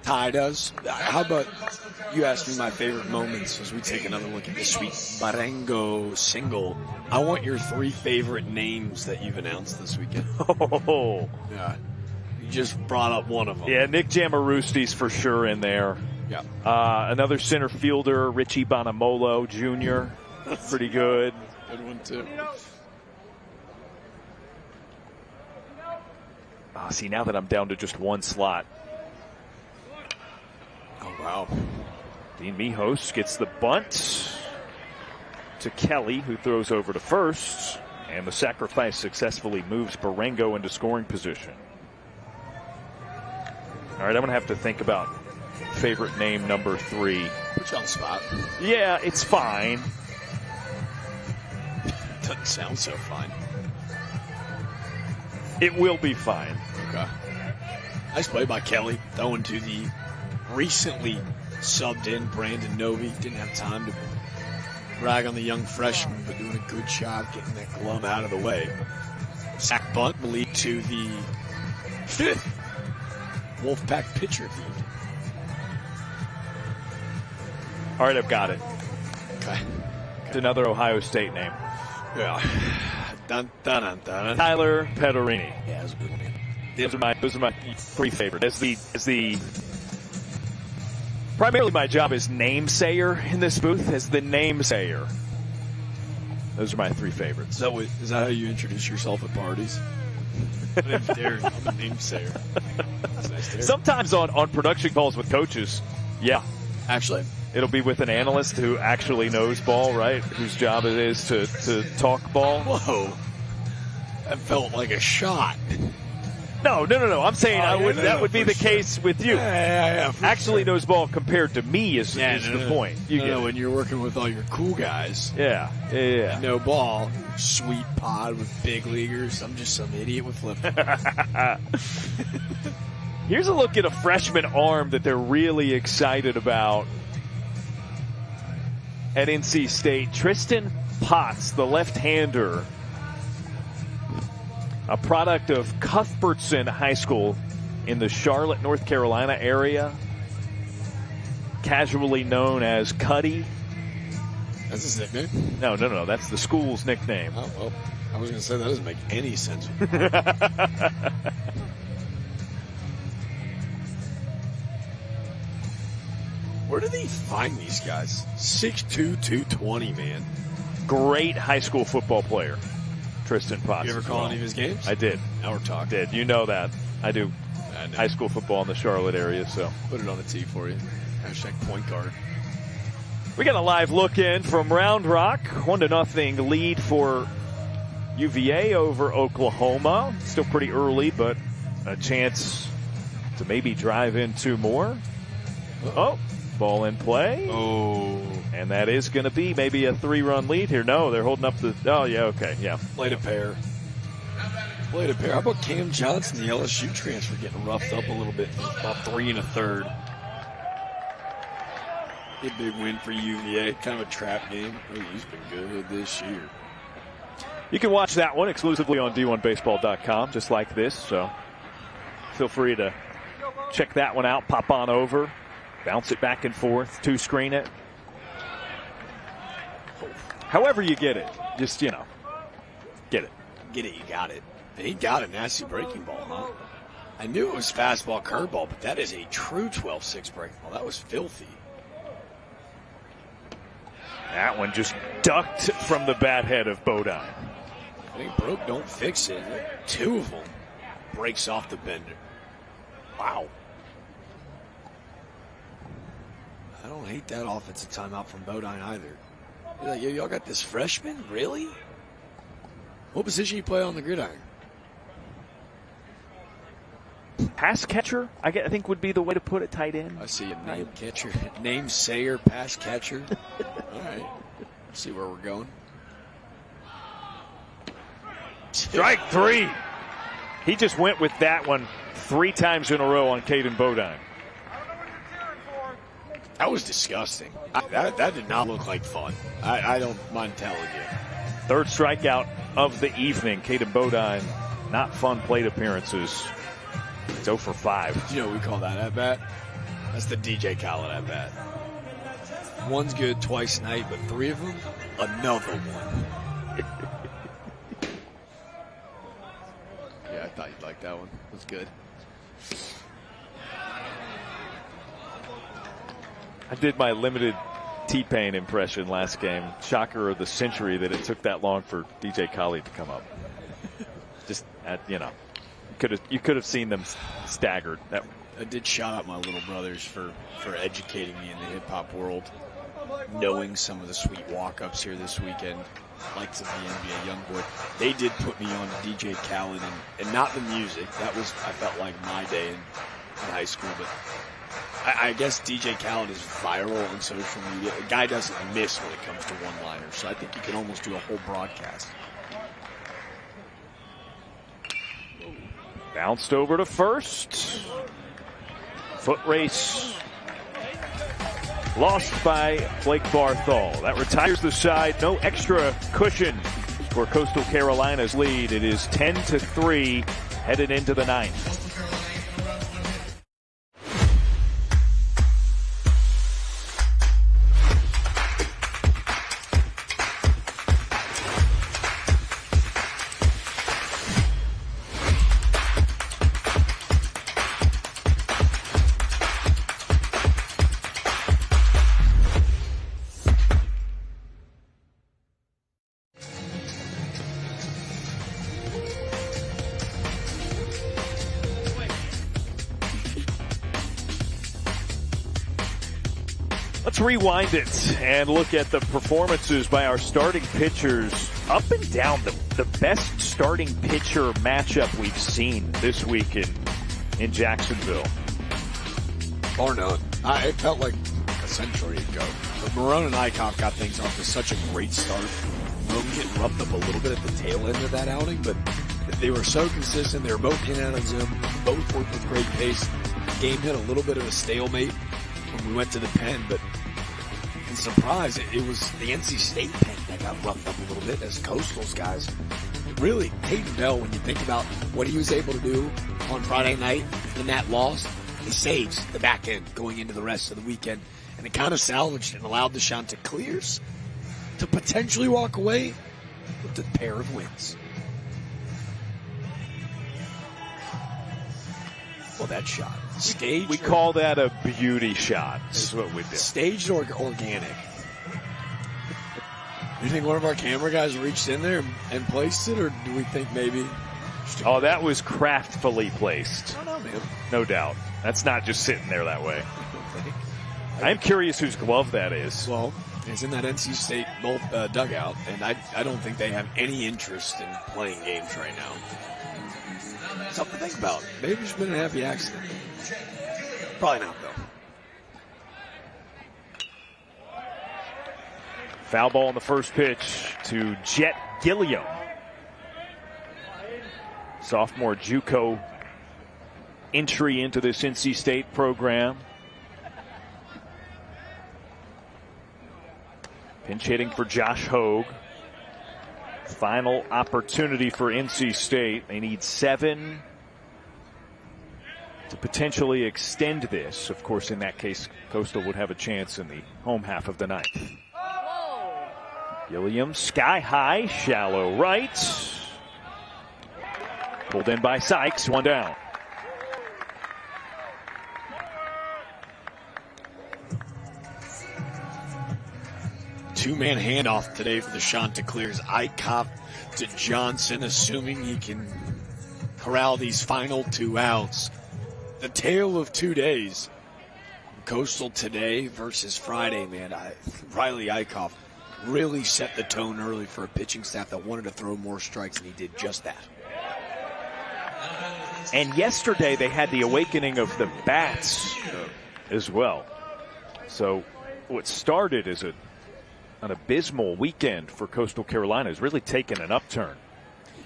Ty does. How about you ask me my favorite moments as we take another look at this sweet Barango single. I want your 3 favorite names that you've announced this weekend. Oh. Yeah. You just brought up one of them. Yeah, Nick Jamarusti's for sure in there. Yeah. Another center fielder, Richie Bonamolo Jr. That's pretty good. Good one, too. See, now that I'm down to just one slot. Oh, wow. Dean Mijos gets the bunt to Kelly, who throws over to first. And the sacrifice successfully moves Barango into scoring position. All right, I'm going to have to think about favorite name number 3. Put you on the spot. Yeah, it's fine. Doesn't sound so fine. It will be fine. Okay. Nice play by Kelly, throwing to the recently subbed in Brandon Novy. Didn't have time to brag on the young freshman, but doing a good job getting that glove out of the way. Sack bunt will lead to the 5th Wolfpack pitcher of the evening. All right, I've got it. Okay. It's another Ohio State name. Yeah. Dun, dun, dun, dun. Tyler Pederini. Yeah, that's a good one. Those are my 3 favorites. As the primarily my job is namesayer in this booth, as the namesayer. Those are my 3 favorites. Is that how you introduce yourself at parties? My name's Darren. I'm the namesayer. That's nice, Darren. Sometimes on production calls with coaches, yeah. Actually, it'll be with an analyst who actually knows ball, right? Whose job it is to talk ball. Whoa. That felt like a shot. No. I'm saying that would be the case with you. Yeah, actually knows ball compared to me is the point. When you're working with all your cool guys. Yeah. No ball. Sweet pod with big leaguers. I'm just some idiot with flip. Here's a look at a freshman arm that they're really excited about at NC State. Tristan Potts, the left-hander, a product of Cuthbertson High School in the Charlotte, North Carolina area, casually known as Cuddy. That's his nickname? No. That's the school's nickname. Oh, well. I was going to say, that doesn't make any sense. Where do they find these guys? 6'2", 220, man. Great high school football player, Tristan Potts. You ever call any of his games? I did. Now we're talking. Did. You know that. I do high school football in the Charlotte area, so. Put it on the tee for you. Hashtag point guard. We got a live look in from Round Rock. 1-0 lead for UVA over Oklahoma. Still pretty early, but a chance to maybe drive in 2 more. Oh, ball in play. Oh. And that is going to be maybe a 3-run lead here. No, they're holding up the, oh yeah, okay, yeah. Played a pair. How about Cam Johnson, the LSU transfer, getting roughed up a little bit for about 3 1/3. A big win for UVA, kind of a trap game. Oh, he's been good this year. You can watch that one exclusively on D1Baseball.com, just like this. So feel free to check that one out. Pop on over, bounce it back and forth, 2-screen it. However you get it, just, get it. Get it, you got it. He got a nasty breaking ball, huh? I knew it was fastball curveball, but that is a true 12-6 breaking ball. That was filthy. That one just ducked from the bat head of Bodine. I think broke, don't fix it. 2 of them breaks off the bender. Wow. I don't hate that offensive timeout from Bodine either. You're like, yo, y'all got this freshman? Really? What position you play on the gridiron? Pass catcher, I think would be the way to put it, tight end. I see a name catcher. Name sayer, pass catcher. All right. See where we're going. Strike 3. He just went with that one 3 times in a row on Caden Bodine. That was disgusting. That did not look like fun. I don't mind telling you. 3rd strikeout of the evening. Caden Bodine, not fun plate appearances. It's 0 for 5. You know what we call that at bat? That's the DJ Khaled at bat. One's good twice a night, but 3 of them, another one. Yeah, I thought you'd like that one. It was good. I did my limited T-Pain impression last game. Shocker of the century that it took that long for DJ Khaled to come up. Just, you could have seen them staggered. I did shout out my little brothers for educating me in the hip-hop world, knowing some of the sweet walk-ups here this weekend, likes of the NBA Youngboy. They did put me on to DJ Khaled, and not the music. That was, I felt like, my day in high school, but I guess DJ Khaled is viral on social media. The guy doesn't miss when it comes to one-liners, so I think you can almost do a whole broadcast. Bounced over to first. Foot race. Lost by Blake Barthol. That retires the side. No extra cushion for Coastal Carolina's lead. It is 10-3 headed into the 9th. Let's rewind it and look at the performances by our starting pitchers. Up and down, the best starting pitcher matchup we've seen this week in Jacksonville. Bar none. It felt like a century ago. But Marone and Eichhoff got things off to such a great start. Marone getting roughed up a little bit at the tail end of that outing, but they were so consistent. They were both in and out of zone. Both worked with great pace. The game hit a little bit of a stalemate when we went to the pen, but in surprise, it was the NC State pen that got roughed up a little bit as Coastal's guys. Really, Peyton Bell, when you think about what he was able to do on Friday night in that loss, he saves the back end going into the rest of the weekend. And it kind of salvaged and allowed the Chanticleers to potentially walk away with a pair of wins. Well, that shot. Staged. We call that a beauty shot, is what we do. Staged or organic? Do you think one of our camera guys reached in there and placed it, or do we think maybe... Oh, that was craftfully placed. I don't know, man. No doubt. That's not just sitting there that way. I'm curious whose glove that is. Well, it's in that NC State dugout, and I don't think they have any interest in playing games right now. Something to think about. Maybe it's been a happy accident. Probably not, though. Foul ball on the first pitch to Jet Gilliam. Sophomore JUCO entry into this NC State program. Pinch hitting for Josh Hogue. Final opportunity for NC State. They need 7 to potentially extend this. Of course, in that case, Coastal would have a chance in the home half of the ninth. Gilliam, sky high, shallow right. Pulled in by Sykes, 1 down. Two-man handoff today for the Chanticleers. Eichhoff to Johnson, assuming he can corral these final 2 outs. The tale of 2 days. Coastal today versus Friday, man. Riley Eichhoff really set the tone early for a pitching staff that wanted to throw more strikes, and he did just that. And yesterday they had the awakening of the bats as well. So what started as an abysmal weekend for Coastal Carolina has really taken an upturn.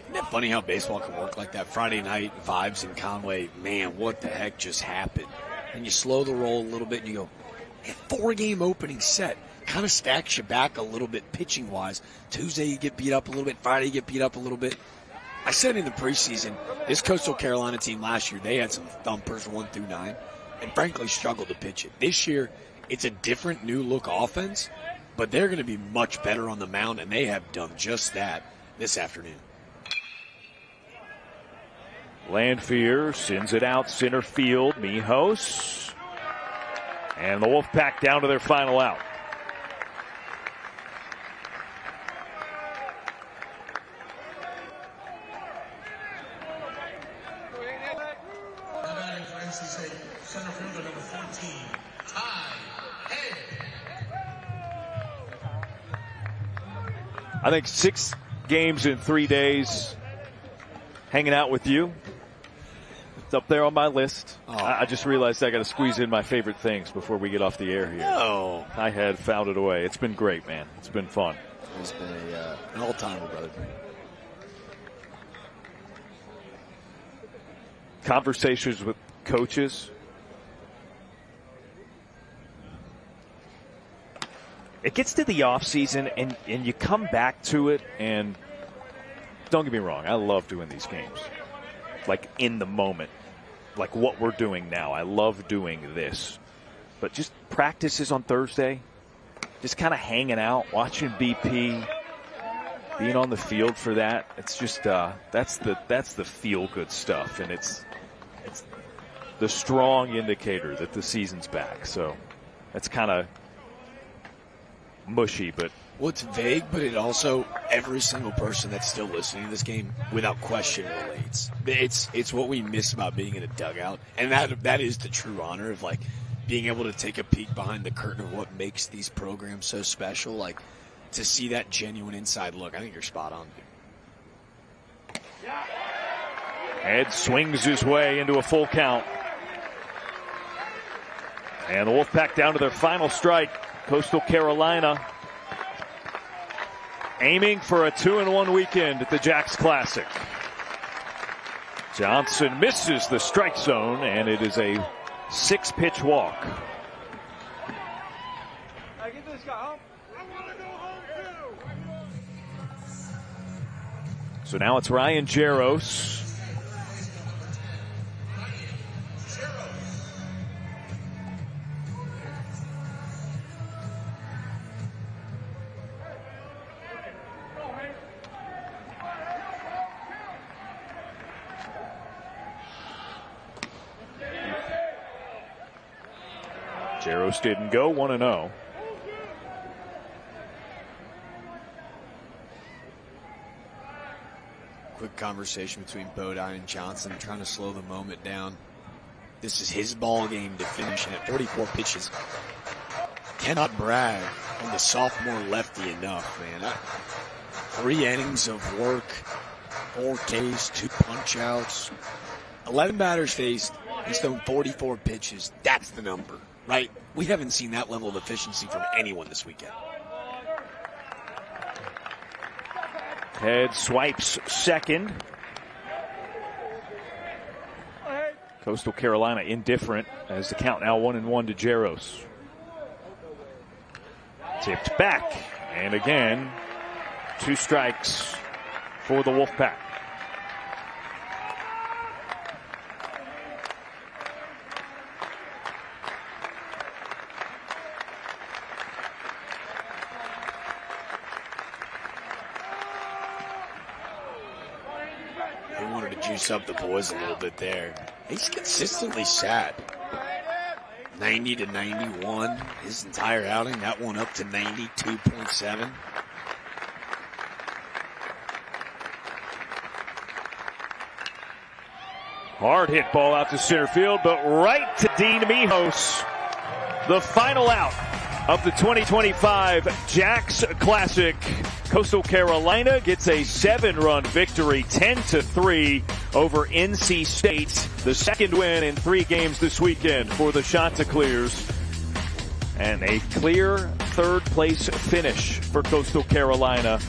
Isn't it funny how baseball can work like that? Friday night vibes in Conway, man, what the heck just happened? And you slow the roll a little bit and you go, man, 4-game opening set. Kind of stacks you back a little bit pitching-wise. Tuesday you get beat up a little bit. Friday you get beat up a little bit. I said in the preseason, this Coastal Carolina team last year, they had some thumpers 1 through 9 and frankly struggled to pitch it. This year, it's a different new-look offense, but they're going to be much better on the mound, and they have done just that this afternoon. Landfear sends it out center field. Mijos. And the Wolfpack down to their final out. Center fielder number 14, Ty Head. I think 6 games in 3 days hanging out with you. It's up there on my list. Oh. I just realized I got to squeeze in my favorite things before we get off the air here. No. I had found it away. It's been great, man. It's been fun. It's been an all-timer, brother. Conversations with coaches. It gets to the offseason, and you come back to it, and don't get me wrong, I love doing these games. Like, in the moment. Like what we're doing now. I love doing this. But just practices on Thursday, just kind of hanging out, watching BP, being on the field for that. It's just, that's the feel-good stuff, and it's the strong indicator that the season's back. So that's kind of mushy, but well, it's vague, but it also, every single person that's still listening to this game, without question, relates. It's what we miss about being in a dugout, and that is the true honor of, like, being able to take a peek behind the curtain of what makes these programs so special. Like, to see that genuine inside look, I think you're spot on, dude. Ed swings his way into a full count. And the Wolfpack down to their final strike. Coastal Carolina aiming for a 2-1 weekend at the Jacks Classic. Johnson misses the strike zone, and it is a 6-pitch walk. So now it's Ryan Jaros. Jaros didn't go 1-0. Quick conversation between Bodine and Johnson, trying to slow the moment down. This is his ball game to finish, and at 44 pitches, cannot brag on the sophomore lefty enough, man. 3 innings of work, 4 Ks, 2 punch-outs, 11 batters faced. He's thrown 44 pitches. That's the number, right? We haven't seen that level of efficiency from anyone this weekend. Head swipes second. Coastal Carolina indifferent as the count now 1-1 to Jaros. Tipped back, and again, 2 strikes for the Wolfpack. They wanted to juice up the boys a little bit there. He's consistently sat 90 to 91 his entire outing. That one up to 92.7. Hard hit ball out to center field, but right to Dean Mijos. The final out of the 2025 Jacks Classic. Coastal Carolina gets a 7-run victory, 10-3 over NC State. The second win in 3 games this weekend for the Chanticleers. And a clear third-place finish for Coastal Carolina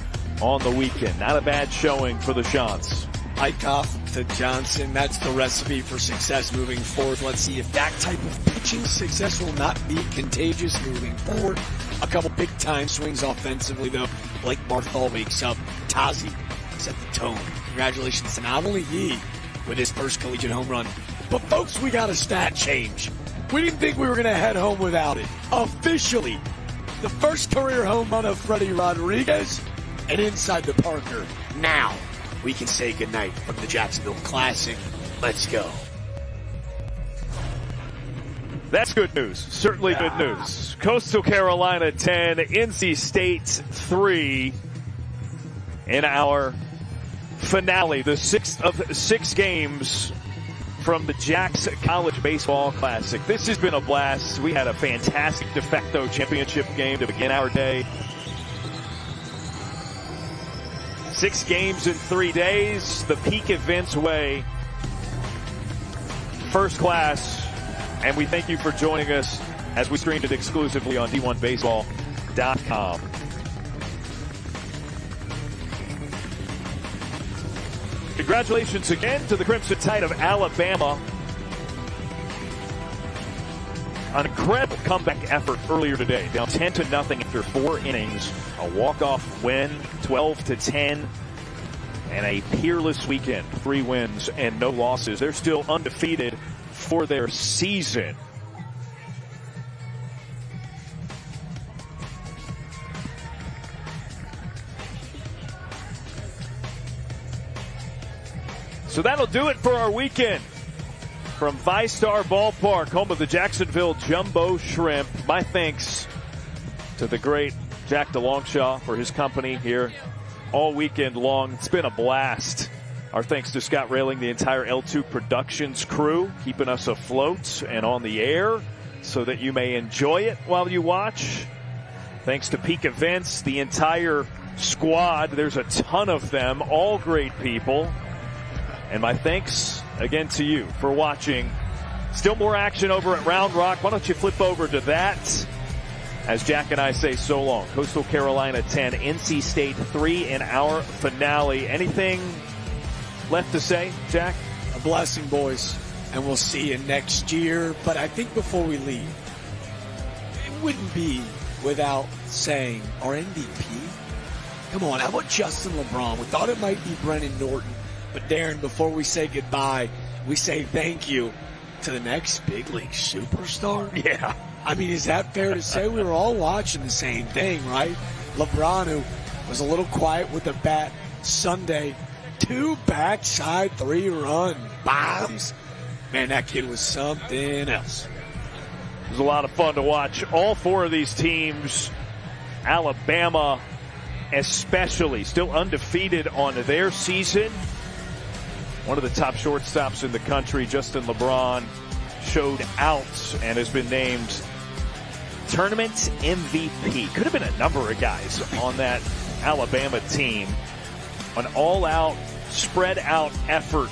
on the weekend. Not a bad showing for the Chants. Eichhoff to Johnson. That's the recipe for success moving forward. Let's see if that type of pitching success will not be contagious moving forward. A couple big-time swings offensively, though. Blake Barthol wakes up. Tazi set the tone. Congratulations to not only he with his first collegiate home run, but folks, we got a stat change. We didn't think we were going to head home without it. Officially, the first career home run of Freddie Rodriguez and inside the Parker. Now we can say goodnight from the Jacksonville Classic. Let's go. That's good news. Certainly good news. Coastal Carolina 10, NC State 3 in our finale, the 6th of 6 games from the Jacks College Baseball Classic. This has been a blast. We had a fantastic de facto championship game to begin our day. 6 games in 3 days. The peak events way. First class. And we thank you for joining us as we streamed it exclusively on D1Baseball.com. Congratulations again to the Crimson Tide of Alabama. An incredible comeback effort earlier today. Down 10-0 after 4 innings. A walk-off win, 12-10. And a peerless weekend. 3 wins and no losses. They're still undefeated for their season. So that'll do it for our weekend. From VyStar Ballpark, home of the Jacksonville Jumbo Shrimp, my thanks to the great Jack DeLongchamp for his company here all weekend long. It's been a blast. Our thanks to Scott Railing, the entire L2 Productions crew, keeping us afloat and on the air so that you may enjoy it while you watch. Thanks to Peak Events, the entire squad. There's a ton of them, all great people. And my thanks again to you for watching. Still more action over at Round Rock. Why don't you flip over to that as Jack and I say so long. Coastal Carolina 10, NC State 3 in our finale. Anything left to say, Jack? A blessing, boys, and we'll see you next year. But I think before we leave, it wouldn't be without saying our MVP. Come on, how about Justin LeBron? We thought it might be Brennan Norton. But Darren, before we say goodbye, we say thank you to the next big league superstar. Yeah. I mean, is that fair to say? We were all watching the same thing, right? LeBron, who was a little quiet with the bat Sunday, 2 backside 3-run bombs. Man, that kid was something else. It was a lot of fun to watch. All four of these teams, Alabama especially, still undefeated on their season. One of the top shortstops in the country, Justin LeBron, showed out and has been named tournament MVP. Could have been a number of guys on that Alabama team. An all-out, spread-out effort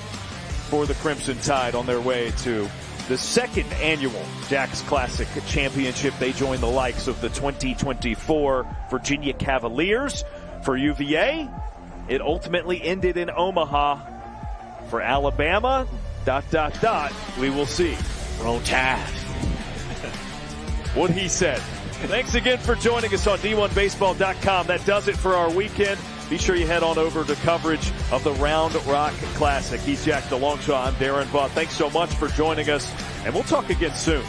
for the Crimson Tide on their way to the second annual Jack's Classic Championship. They join the likes of the 2024 Virginia Cavaliers. For UVA, it ultimately ended in Omaha. For Alabama, ... we will see. Roll Tide. What he said. Thanks again for joining us on D1Baseball.com. That does it for our weekend. Be sure you head on over to coverage of the Round Rock Classic. He's Jack DeLongchamp. I'm Darren Vaught. Thanks so much for joining us, and we'll talk again soon.